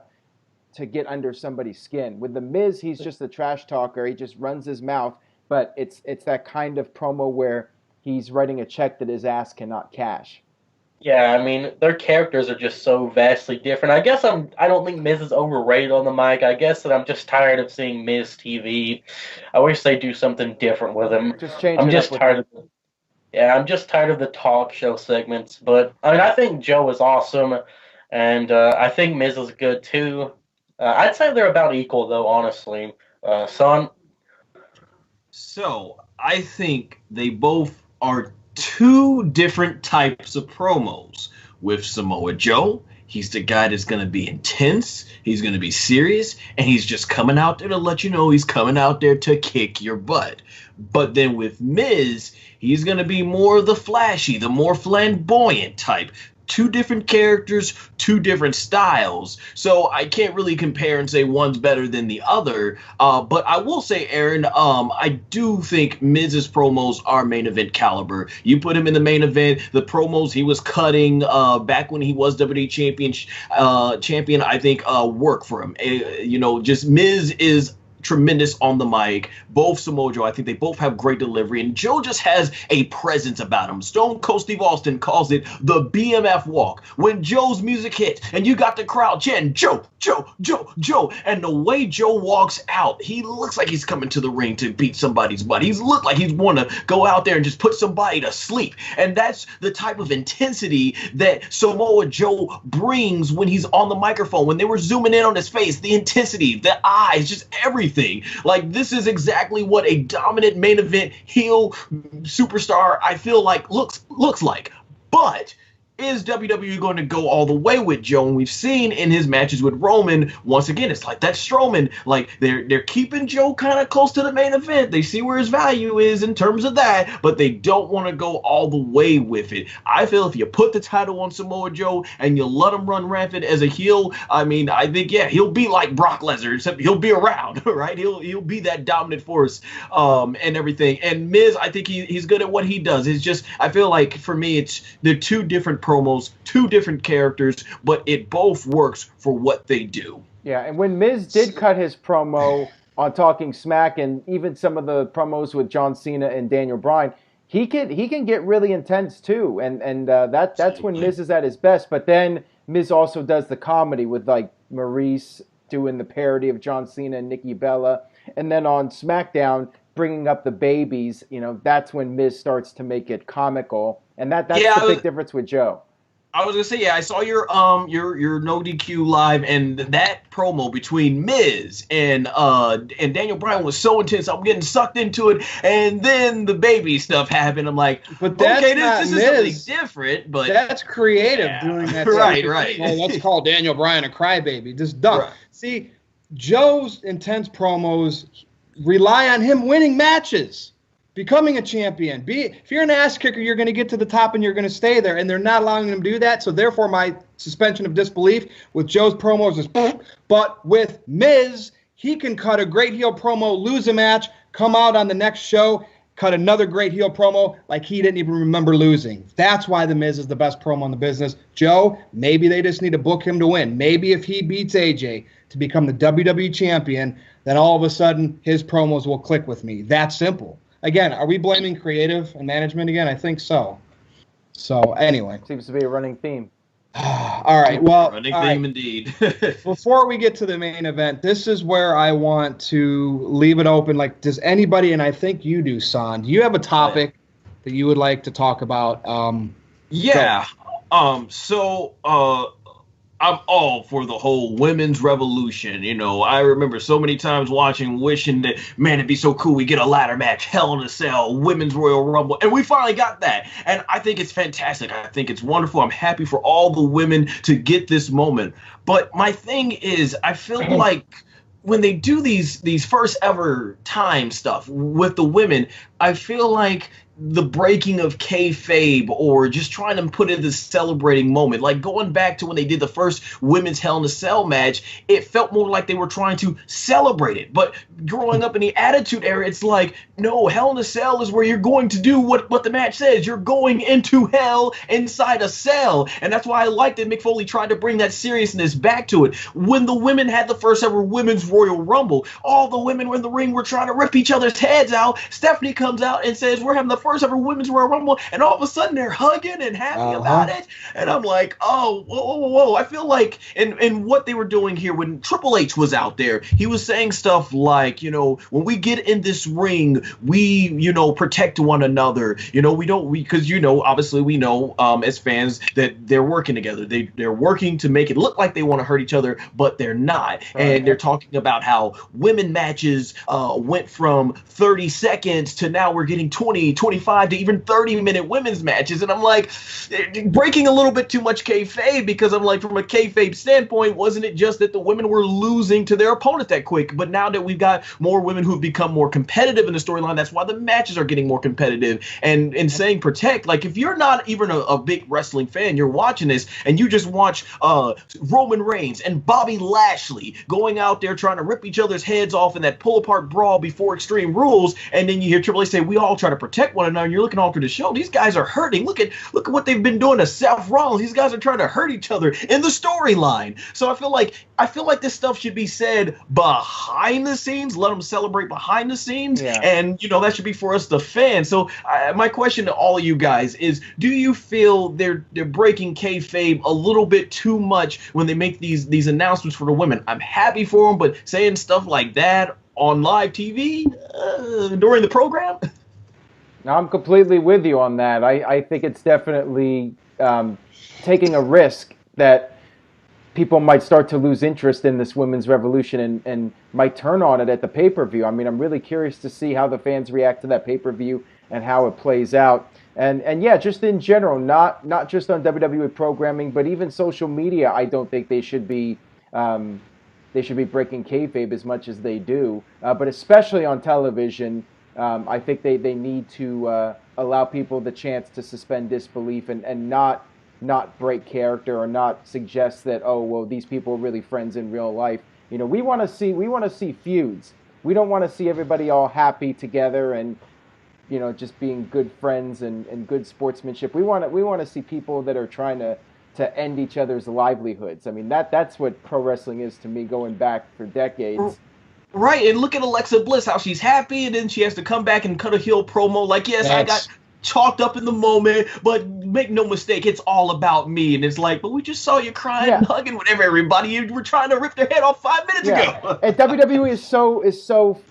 W: get under somebody's skin. With the Miz, he's just a trash talker. He just runs his mouth, but it's that kind of promo where he's writing a check that his ass cannot cash.
V: Yeah, I mean, their characters are just so vastly different. I guess I don't think Miz is overrated on the mic. I guess that I'm just tired of seeing Miz TV. I wish they do something different with him. I'm just tired of the talk show segments. But I mean, I think Joe is awesome, and I think Miz is good too. I'd say they're about equal, though, honestly. Son?
D: So, I think they both are two different types of promos. With Samoa Joe, he's the guy that's going to be intense, he's going to be serious, and he's just coming out there to let you know he's coming out there to kick your butt. But then with Miz, he's going to be more the flashy, the more flamboyant type. Two different characters, two different styles. So I can't really compare and say one's better than the other. But I will say, Aaron, I do think Miz's promos are main event caliber. You put him in the main event, the promos he was cutting back when he was WWE champion, I think work for him. Just Miz is tremendous on the mic. Both Samoa Joe, I think they both have great delivery, and Joe just has a presence about him. Stone Cold Steve Austin calls it the BMF walk. When Joe's music hits and you got the crowd chanting, Joe, Joe, Joe, Joe, and the way Joe walks out, he looks like he's coming to the ring to beat somebody's butt. He's looked like he's want to go out there and just put somebody to sleep, and that's the type of intensity that Samoa Joe brings when he's on the microphone. When they were zooming in on his face, the intensity, the eyes, just everything. Like, this is exactly what a dominant main event heel superstar, I feel like, looks like. But is WWE going to go all the way with Joe? And we've seen in his matches with Roman, once again, it's like that Strowman, like they're keeping Joe kind of close to the main event. They see where his value is in terms of that, but they don't want to go all the way with it. I feel if you put the title on Samoa Joe and you let him run rampant as a heel, I mean, I think, yeah, he'll be like Brock Lesnar, except he'll be around, right? He'll be that dominant force and everything. And Miz, I think he's good at what he does. It's just, I feel like for me, they're two different promos, two different characters, but it both works for what they do.
W: Yeah, and when Miz did cut his promo on Talking Smack, and even some of the promos with John Cena and Daniel Bryan, he can get really intense too, and that's when Miz is at his best. But then Miz also does the comedy with like Maurice doing the parody of John Cena and Nikki Bella, and then on SmackDown bringing up the babies. That's when Miz starts to make it comical. And that's the big difference with Joe.
D: I was gonna say, yeah, I saw your NoDQ live, and that promo between Miz and Daniel Bryan was so intense. I'm getting sucked into it, and then the baby stuff happened. I'm like,
H: but that's
D: okay,
H: not
D: this is
H: Miz.
D: Something different, but
H: that's creative doing that.
D: Right.
H: Well, let's call Daniel Bryan a crybaby. Just dumb. Right. See, Joe's intense promos rely on him winning matches. Becoming a champion. If you're an ass kicker, you're going to get to the top and you're going to stay there, and they're not allowing him to do that. So therefore, my suspension of disbelief with Joe's promos is. But with Miz, he can cut a great heel promo, lose a match, come out on the next show, cut another great heel promo like he didn't even remember losing. That's why The Miz is the best promo in the business. Joe, maybe they just need to book him to win. Maybe if he beats AJ to become the WWE champion, then all of a sudden his promos will click with me. That simple. Again, are we blaming creative and management again? I think so. So anyway.
W: Seems to be a running theme.
H: All right. Well,
D: running
H: all
D: theme
H: right.
D: indeed.
H: Before we get to the main event, this is where I want to leave it open. Like, does anybody, and I think you do, Son, do you have a topic that you would like to talk about?
D: Yeah. I'm all for the whole women's revolution. You know, I remember so many times watching, wishing that, man, it'd be so cool. We get a ladder match, Hell in a Cell, Women's Royal Rumble, and we finally got that. And I think it's fantastic. I think it's wonderful. I'm happy for all the women to get this moment. But my thing is, I feel like when they do these first ever time stuff with the women, I feel like the breaking of kayfabe or just trying to put in this celebrating moment, like going back to when they did the first women's Hell in a Cell match, it felt more like they were trying to celebrate it. But growing up in the Attitude Era, it's like, no, Hell in a Cell is where you're going to do what the match says. You're going into hell inside a cell. And that's why I liked that Mick Foley tried to bring that seriousness back to it. When the women had the first ever women's Royal Rumble, all the women were in the ring were trying to rip each other's heads out. Stephanie comes out and says, we're having the first ever women's Royal Rumble, and all of a sudden they're hugging and happy about it. And I'm like, oh, whoa. I feel like in what they were doing here when Triple H was out there, he was saying stuff like, you know, when we get in this ring, we, you know, protect one another. You know, because, you know, obviously we know as fans that they're working together. They're working to make it look like they want to hurt each other, but they're not. And they're talking about how women matches went from 30 seconds to now we're getting 20, 25 to even 30-minute women's matches. And I'm like, breaking a little bit too much kayfabe, because I'm like, from a kayfabe standpoint, wasn't it just that the women were losing to their opponent that quick? But now that we've got more women who've become more competitive in the storyline, that's why the matches are getting more competitive. And saying protect, like if you're not even a big wrestling fan, you're watching this and you just watch Roman Reigns and Bobby Lashley going out there trying to rip each other's heads off in that pull-apart brawl before Extreme Rules, and then you hear Triple H say, we all try to protect one another, and you're looking all through the show, these guys are hurting. Look at what they've been doing to Seth Rollins. These guys are trying to hurt each other in the storyline. So I feel like this stuff should be said behind the scenes. Let them celebrate behind the scenes, and you know that should be for us, the fans. So my question to all of you guys is: do you feel they're breaking kayfabe a little bit too much when they make these announcements for the women? I'm happy for them, but saying stuff like that on live TV during the program.
W: Now, I'm completely with you on that. I think it's definitely taking a risk that people might start to lose interest in this women's revolution and might turn on it at the pay-per-view. I mean, I'm really curious to see how the fans react to that pay-per-view and how it plays out. And yeah, just in general, not just on WWE programming, but even social media, I don't think they should be breaking kayfabe as much as they do. But especially on television, I think they need to allow people the chance to suspend disbelief and not break character or not suggest that, oh, well, these people are really friends in real life. You know, we want to see feuds. We don't want to see everybody all happy together and, you know, just being good friends and good sportsmanship. We want to see people that are trying to end each other's livelihoods. I mean, that's what pro wrestling is to me, going back for decades.
D: Right, and look at Alexa Bliss, how she's happy, and then she has to come back and cut a heel promo like, yes, I got chalked up in the moment, but make no mistake, it's all about me. And it's like, but we just saw you crying and hugging with everybody. You were trying to rip their head off 5 minutes ago.
W: And WWE is so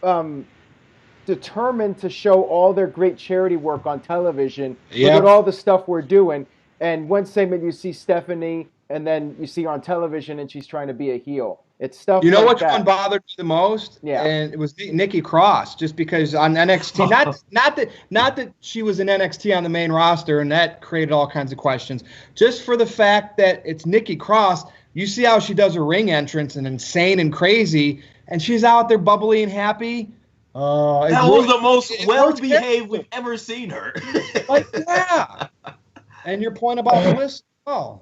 W: determined to show all their great charity work on television. Look at all the stuff we're doing. And one segment you see Stephanie, and then you see her on television, and she's trying to be a heel. It's stuff.
H: You know
W: like
H: which
W: that.
H: one bothered me the most? Yeah, and it was Nikki Cross, just because on NXT, not that she was in NXT on the main roster, and that created all kinds of questions. Just for the fact that it's Nikki Cross, you see how she does her ring entrance and insane and crazy, and she's out there bubbly and happy.
D: That was the most well-behaved we've ever seen her.
H: Like, yeah. And your point about the list? Oh,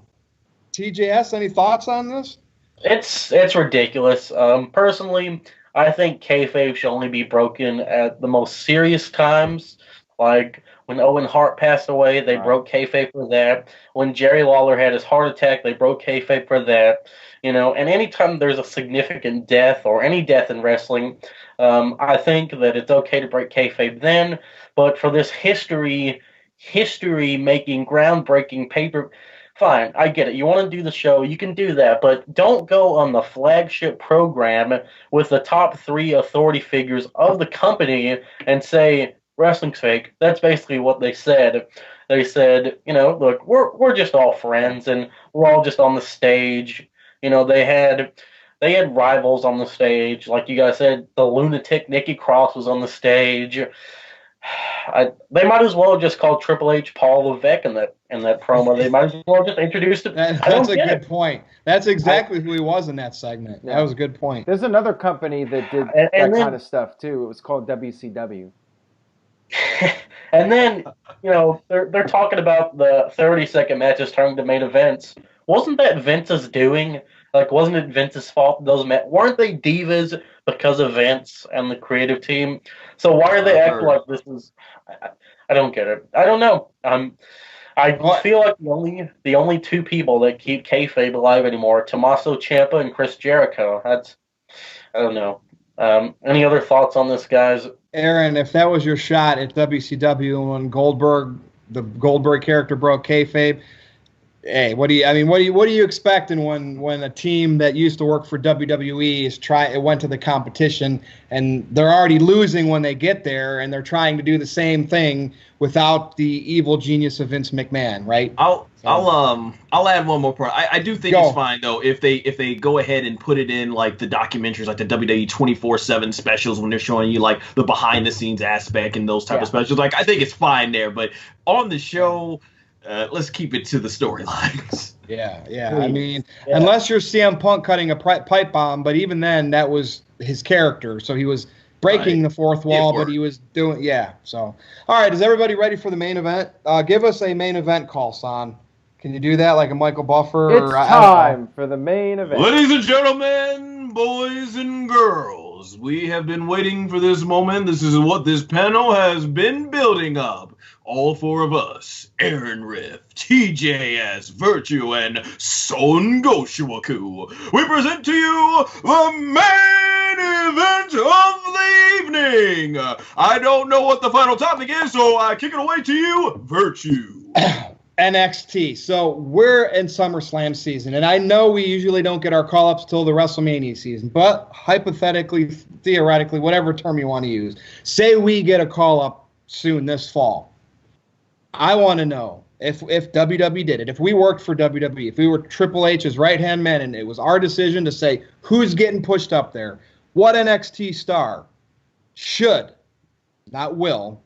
H: TJS, any thoughts on this?
V: It's ridiculous. Personally, I think kayfabe should only be broken at the most serious times. Like when Owen Hart passed away, they broke kayfabe for that. When Jerry Lawler had his heart attack, they broke kayfabe for that. You know, and anytime there's a significant death or any death in wrestling, I think that it's okay to break kayfabe then. But for this history-making, groundbreaking paper, fine, I get it. You want to do the show, you can do that, but don't go on the flagship program with the top 3 authority figures of the company and say wrestling's fake. That's basically what they said. They said, you know, look, we're just all friends and we're all just on the stage. You know, they had rivals on the stage, like you guys said. The lunatic Nikki Cross was on the stage. They might as well just call Triple H Paul Levesque in that promo. They might as well just introduce him.
H: That's a good point. That's exactly who he was in that segment.
W: Yeah.
H: That was a good point.
W: There's another company that did that kind of stuff too. It was called WCW.
V: And then, you know, they're talking about the 30-second matches turning to main events. Wasn't that Vince's doing? Like, wasn't it Vince's fault? Weren't they divas because of Vince and the creative team? So why are they acting like this is? I don't get it. I don't know. I feel like the only 2 people that keep kayfabe alive anymore are Tommaso Ciampa and Chris Jericho. I don't know. Any other thoughts on this, guys?
H: Aaron, if that was your shot at WCW when the Goldberg character broke kayfabe, hey, what are you expecting when a team that used to work for WWE went to the competition and they're already losing when they get there and they're trying to do the same thing without the evil genius of Vince McMahon, right?
D: I'll add one more part. I do think it's fine though if they go ahead and put it in like the documentaries, like the WWE 24/7 specials when they're showing you like the behind the scenes aspect and those type of specials. Like I think it's fine there, but on the show, let's keep it to the storylines.
H: Yeah. I mean, unless you're CM Punk cutting a pipe bomb, but even then, that was his character. So he was breaking the fourth wall, but he was doing, So, all right, is everybody ready for the main event? Give us a main event call, Son. Can you do that like a Michael Buffer?
W: It's time for the main event.
D: Ladies and gentlemen, boys and girls, we have been waiting for this moment. This is what this panel has been building up. All 4 of us, Aaron Riff, TJS, Virtue, and Son Goshiwaku, we present to you the main event of the evening. I don't know what the final topic is, so I kick it away to you, Virtue.
H: NXT. So we're in SummerSlam season, and I know we usually don't get our call-ups till the WrestleMania season, but hypothetically, theoretically, whatever term you want to use, say we get a call-up soon this fall. I want to know if WWE did it, if we worked for WWE, if we were Triple H's right-hand man, and it was our decision to say who's getting pushed up there, what NXT star should, not will,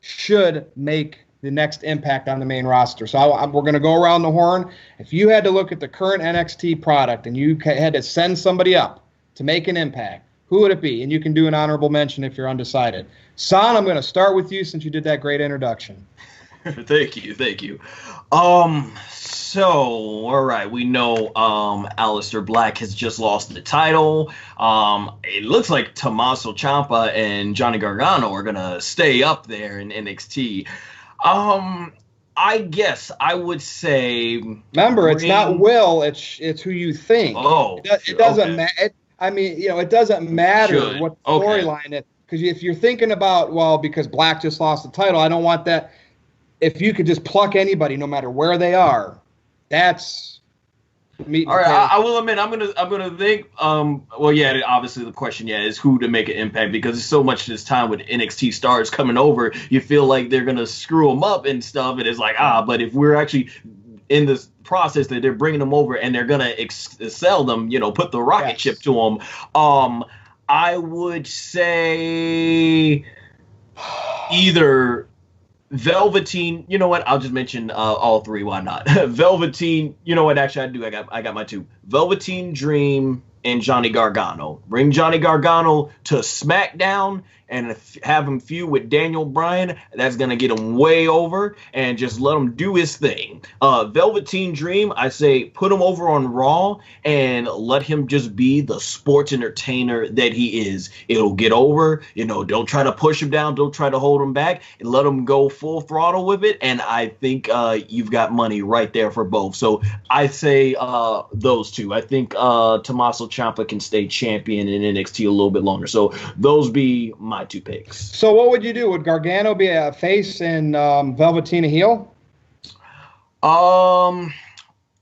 H: should make the next impact on the main roster. So we're going to go around the horn. If you had to look at the current NXT product and you had to send somebody up to make an impact, who would it be? And you can do an honorable mention if you're undecided. Son, I'm going to start with you since you did that great introduction.
D: Thank you. So, all right, we know Aleister Black has just lost the title. It looks like Tommaso Ciampa and Johnny Gargano are going to stay up there in NXT. I guess I would say...
H: Remember, it's not will, it's who you think.
D: Oh,
H: it doesn't matter. I mean, it doesn't matter what storyline it... Because if you're thinking about, well, because Black just lost the title, I don't want that... If you could just pluck anybody, no matter where they are, that's me.
D: All right, I will admit, I'm gonna think. Obviously the question, is who to make an impact, because there's so much this time with NXT stars coming over, you feel like they're gonna screw them up and stuff, and it's like but if we're actually in this process that they're bringing them over and they're gonna excel them, put the rocket ship to them. I would say either Velveteen, you know what? I'll just mention all 3. Why not? Velveteen, you know what? Actually, I got my 2. Velveteen Dream and Johnny Gargano. Bring Johnny Gargano to SmackDown and have him feud with Daniel Bryan. That's going to get him way over, and just let him do his thing. Velveteen Dream, I say put him over on Raw and let him just be the sports entertainer that he is. It'll get over. Don't try to push him down. Don't try to hold him back. And let him go full throttle with it. And I think you've got money right there for both. So I say those two. I think Tommaso Ciampa can stay champion in NXT a little bit longer. So those be my two picks.
H: So what would you do? Would Gargano be a face and Velveteen a heel?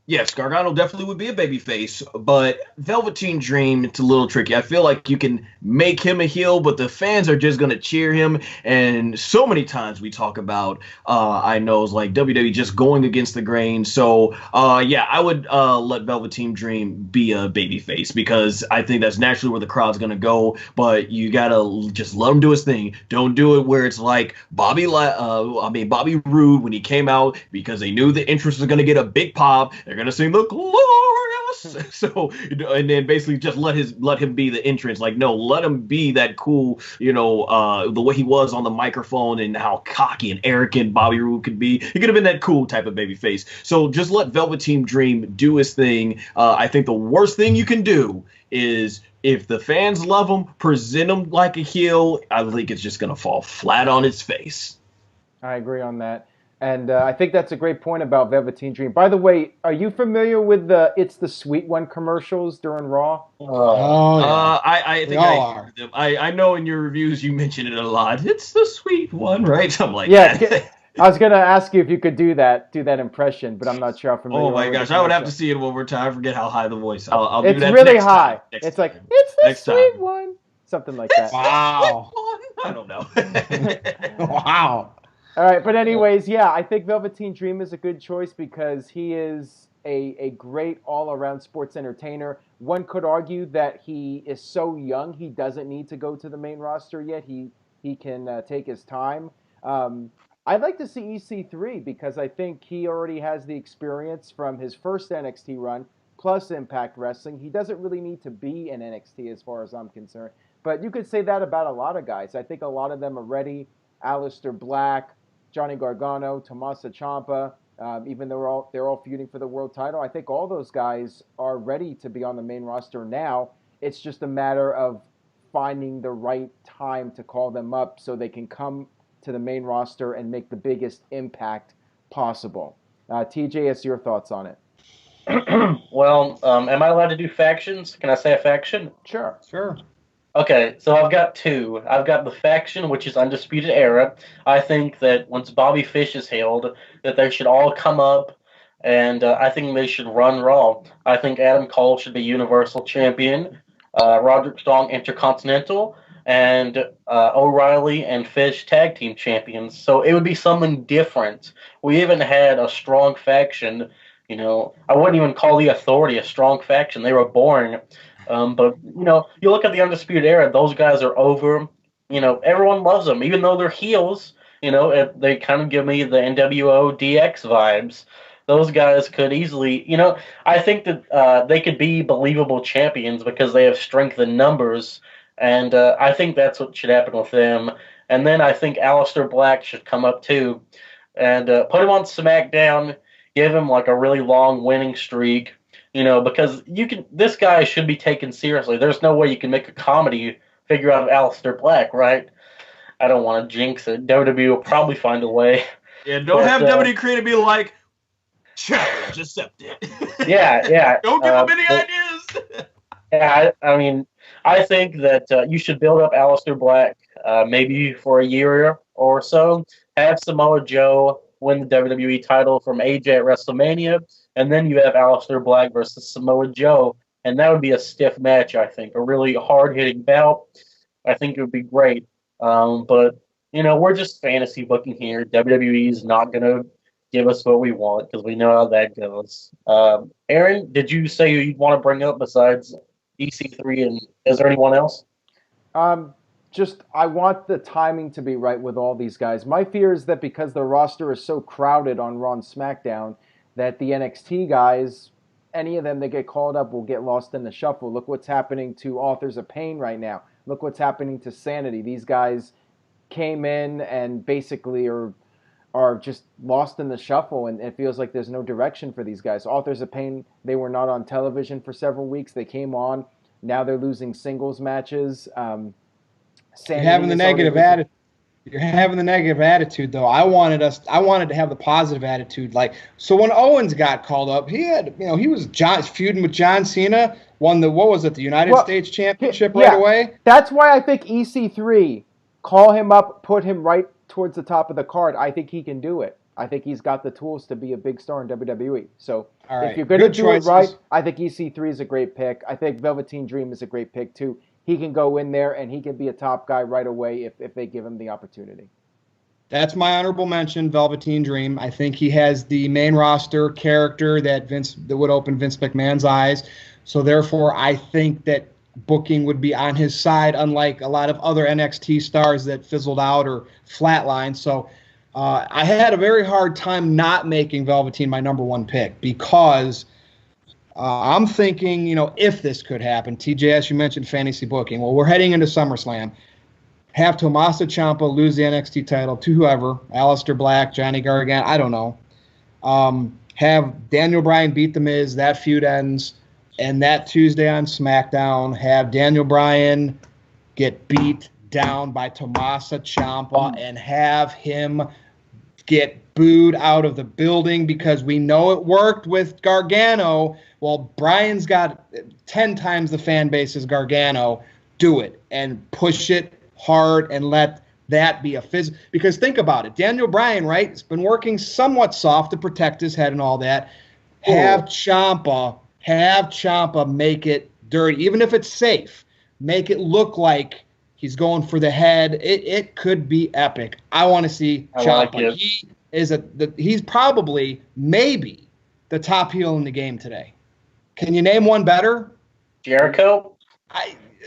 D: Yes, Gargano definitely would be a babyface, but Velveteen Dream, it's a little tricky. I feel like you can make him a heel, but the fans are just going to cheer him. And so many times we talk about, I know, it's like WWE just going against the grain. So, yeah, I would let Velveteen Dream be a babyface because I think that's naturally where the crowd's going to go. But you got to just let him do his thing. Don't do it where it's like Bobby Roode when he came out because they knew the interest was going to get a big pop. They're going to sing the glorious. So, and then basically just let him be the entrance. Like, no, let him be that cool, the way he was on the microphone and how cocky and arrogant Bobby Roode could be. He could have been that cool type of baby face. So just let Velveteen Dream do his thing. I think the worst thing you can do is if the fans love him, present him like a heel. I think it's just going to fall flat on its face.
W: I agree on that. And I think that's a great point about Velveteen Dream. By the way, are you familiar with the "It's the Sweet One" commercials during Raw?
D: I think I know in your reviews you mention it a lot. It's the sweet one, right? Something like that.
W: I was gonna ask you if you could do that impression, but I'm not sure how familiar.
D: Oh my gosh, I would have to see it one more time. I forget how high the voice. I'll do
W: it's
D: that.
W: Really
D: next
W: high.
D: time.
W: It's like it's the sweet one, something like that.
H: Wow.
D: I don't know.
H: Wow.
W: All right, but anyways, yeah, I think Velveteen Dream is a good choice because he is a great all-around sports entertainer. One could argue that he is so young, he doesn't need to go to the main roster yet. He can take his time. I'd like to see EC3 because I think he already has the experience from his first NXT run, plus Impact Wrestling. He doesn't really need to be in NXT as far as I'm concerned. But you could say that about a lot of guys. I think a lot of them are ready. Aleister Black, Johnny Gargano, Tommaso Ciampa, even though they're all feuding for the world title. I think all those guys are ready to be on the main roster now. It's just a matter of finding the right time to call them up so they can come to the main roster and make the biggest impact possible. TJ, what's your thoughts on it?
V: Well, am I allowed to do factions? Can I say a faction?
W: Sure.
V: Okay, so I've got two. I've got the faction, which is Undisputed Era. I think that once Bobby Fish is hailed, that they should all come up, and I think they should run Raw. I think Adam Cole should be Universal Champion, Roderick Strong Intercontinental, and O'Reilly and Fish Tag Team Champions. So it would be something different. We haven't had a strong faction. I wouldn't even call the Authority a strong faction. They were boring. But, you look at the Undisputed Era, those guys are over. Everyone loves them, even though they're heels. They kind of give me the NWO DX vibes. Those guys could easily, I think that they could be believable champions because they have strength in numbers. And I think that's what should happen with them. And then I think Aleister Black should come up too. And put him on SmackDown, give him like a really long winning streak. Because this guy should be taken seriously. There's no way you can make a comedy figure out of Aleister Black, right? I don't want to jinx it. WWE will probably find a way.
D: Yeah, don't have WWE Creative be like, challenge accepted.
V: Yeah.
D: Don't give him any ideas.
V: Yeah, I mean, I think that you should build up Aleister Black maybe for a year or so. Have Samoa Joe win the WWE title from AJ at WrestleMania. And then you have Aleister Black versus Samoa Joe. And that would be a stiff match, I think. A really hard-hitting bout. I think it would be great. But, we're just fantasy booking here. WWE is not going to give us what we want because we know how that goes. Aaron, did you say you'd want to bring up besides EC3? And is there anyone else?
W: I want the timing to be right with all these guys. My fear is that because the roster is so crowded on Raw and SmackDown, that the NXT guys, any of them that get called up will get lost in the shuffle. Look what's happening to Authors of Pain right now. Look what's happening to Sanity. These guys came in and basically are just lost in the shuffle, and it feels like there's no direction for these guys. Authors of Pain, they were not on television for several weeks. They came on. Now they're losing singles matches.
H: You're having the negative attitude. You're having the negative attitude, though. I wanted to have the positive attitude. Like, so when Owens got called up, he was feuding with John Cena, won the United States Championship right away.
W: That's why I think EC3, call him up, put him right towards the top of the card. I think he can do it. I think he's got the tools to be a big star in WWE. So if you're going to do it right, I think EC3 is a great pick. I think Velveteen Dream is a great pick too. He can go in there and he can be a top guy right away if they give him the opportunity.
H: That's my honorable mention, Velveteen Dream. I think he has the main roster character that would open Vince McMahon's eyes. So therefore, I think that booking would be on his side, unlike a lot of other NXT stars that fizzled out or flatlined. So I had a very hard time not making Velveteen my number one pick because I'm thinking, if this could happen, TJS, you mentioned fantasy booking. Well, we're heading into SummerSlam. Have Tommaso Ciampa lose the NXT title to whoever, Aleister Black, Johnny Gargano, I don't know. Have Daniel Bryan beat The Miz, that feud ends, and that Tuesday on SmackDown, have Daniel Bryan get beat down by Tommaso Ciampa and have him get booed out of the building because we know it worked with Gargano. Well, Bryan's got 10 times the fan base as Gargano. Do it and push it hard and let that be a because think about it. Daniel Bryan, right, has been working somewhat soft to protect his head and all that. Have Ciampa make it dirty, even if it's safe. Make it look like he's going for the head. It could be epic. I want to see Ciampa. He's probably, maybe, the top heel in the game today. Can you name one better?
V: Jericho?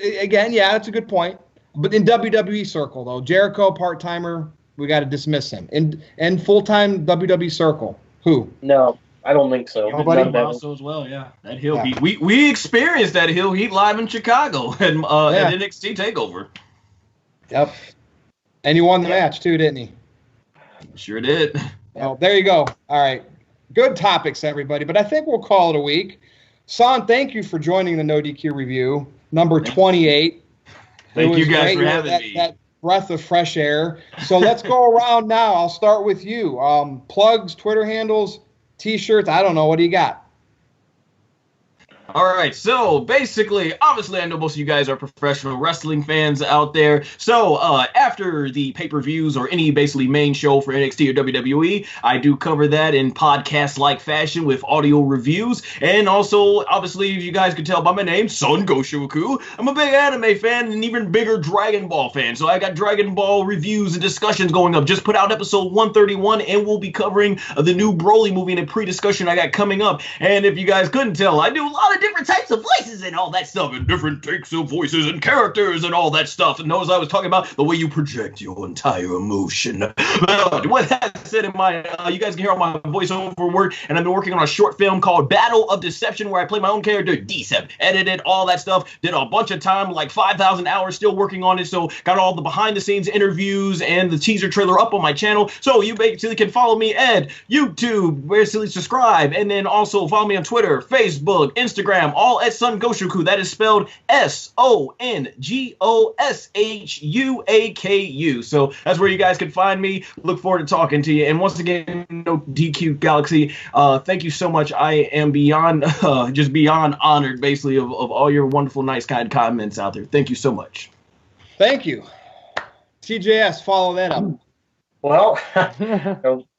H: Yeah, that's a good point. But in WWE circle, though, Jericho, part-timer, we got to dismiss him. In full-time WWE circle, who?
V: No, I don't think so.
D: Nobody also as well, yeah. That heel heat. We experienced that heel heat live in Chicago at NXT TakeOver.
H: Yep. And he won the match, too, didn't he?
D: Sure did.
H: Oh, there you go. All right. Good topics, everybody. But I think we'll call it a week. Son, thank you for joining the No DQ review, number 28.
D: Thank you guys for having me.
H: That breath of fresh air. So let's go around now. I'll start with you. Plugs, Twitter handles, T-shirts. I don't know. What do you got?
D: All right, so basically, obviously, I know most of you guys are professional wrestling fans out there. So after the pay-per-views or any basically main show for NXT or WWE, I do cover that in podcast-like fashion with audio reviews. And also, obviously, if you guys could tell by my name, Son Goshoku, I'm a big anime fan and even bigger Dragon Ball fan. So I got Dragon Ball reviews and discussions going up. Just put out episode 131, and we'll be covering the new Broly movie and a pre-discussion I got coming up. And if you guys couldn't tell, I do a lot of different types of voices and all that stuff, and different takes of voices and characters and all that stuff. And those I was talking about, the way you project your entire emotion. But with that said in mind, you guys can hear all my voiceover work, and I've been working on a short film called Battle of Deception, where I play my own character, Decep. Edited all that stuff, did a bunch of time, like 5,000 hours still working on it, so got all the behind-the-scenes interviews and the teaser trailer up on my channel, so you basically can follow me at YouTube, basically subscribe, and then also follow me on Twitter, Facebook, Instagram, all at Son Goshoku. That is spelled SONGOSHUAKU. So that's where you guys can find me. Look forward to talking to you. And once again, No DQ Galaxy, thank you so much. I am beyond, just beyond honored, basically, of all your wonderful, nice, kind comments out there. Thank you so much.
H: Thank you. TJS, follow that up.
V: Well,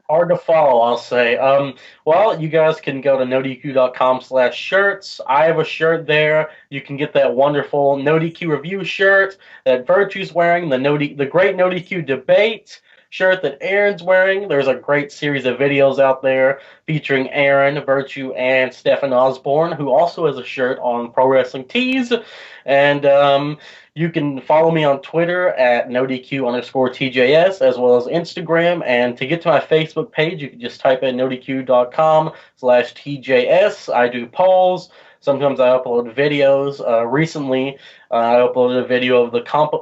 V: hard to follow, I'll say. Well, you guys can go to NoDQ.com/shirts. I have a shirt there. You can get that wonderful NoDQ review shirt that Virtue's wearing, the great NoDQ debate shirt that Aaron's wearing. There's a great series of videos out there featuring Aaron, Virtue, and Stefan Osborne, who also has a shirt on Pro Wrestling Tees. And you can follow me on Twitter at NoDQ_TJS, as well as Instagram. And to get to my Facebook page, you can just type in NoDQ.com/TJS. I do polls, Sometimes I upload videos. Recently, I uploaded a video of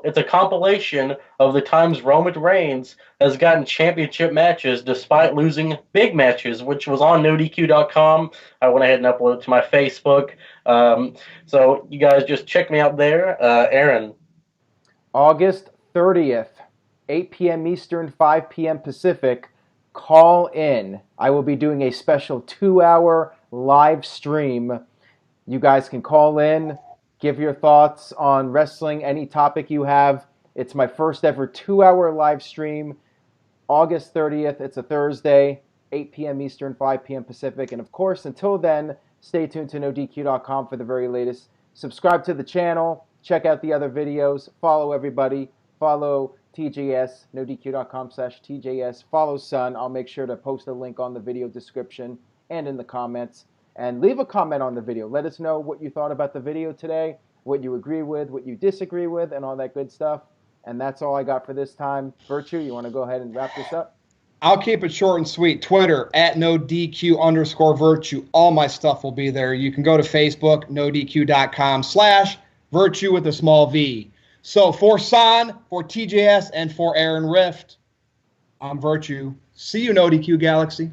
V: it's a compilation of the times Roman Reigns has gotten championship matches despite losing big matches, which was on NoDQ.com. I went ahead and uploaded it to my Facebook. So you guys just check me out there. Aaron.
W: August 30th, 8 p.m. Eastern, 5 p.m. Pacific. Call in. I will be doing a special 2-hour live stream. You guys can call in, give your thoughts on wrestling, any topic you have. It's my first ever 2-hour live stream, August 30th. It's a Thursday, 8 p.m. Eastern, 5 p.m. Pacific. And of course, until then, stay tuned to NoDQ.com for the very latest. Subscribe to the channel. Check out the other videos. Follow everybody. Follow TJS, NoDQ.com/TJS. Follow Sun. I'll make sure to post a link on the video description and in the comments. And leave a comment on the video. Let us know what you thought about the video today, what you agree with, what you disagree with, and all that good stuff. And that's all I got for this time. Virtue, you want to go ahead and wrap this up?
H: I'll keep it short and sweet. Twitter, @NoDQ_Virtue. All my stuff will be there. You can go to Facebook, NoDQ.com/Virtue with a small V. So for San, for TJS, and for Aaron Rift, I'm Virtue. See you, NoDQ Galaxy.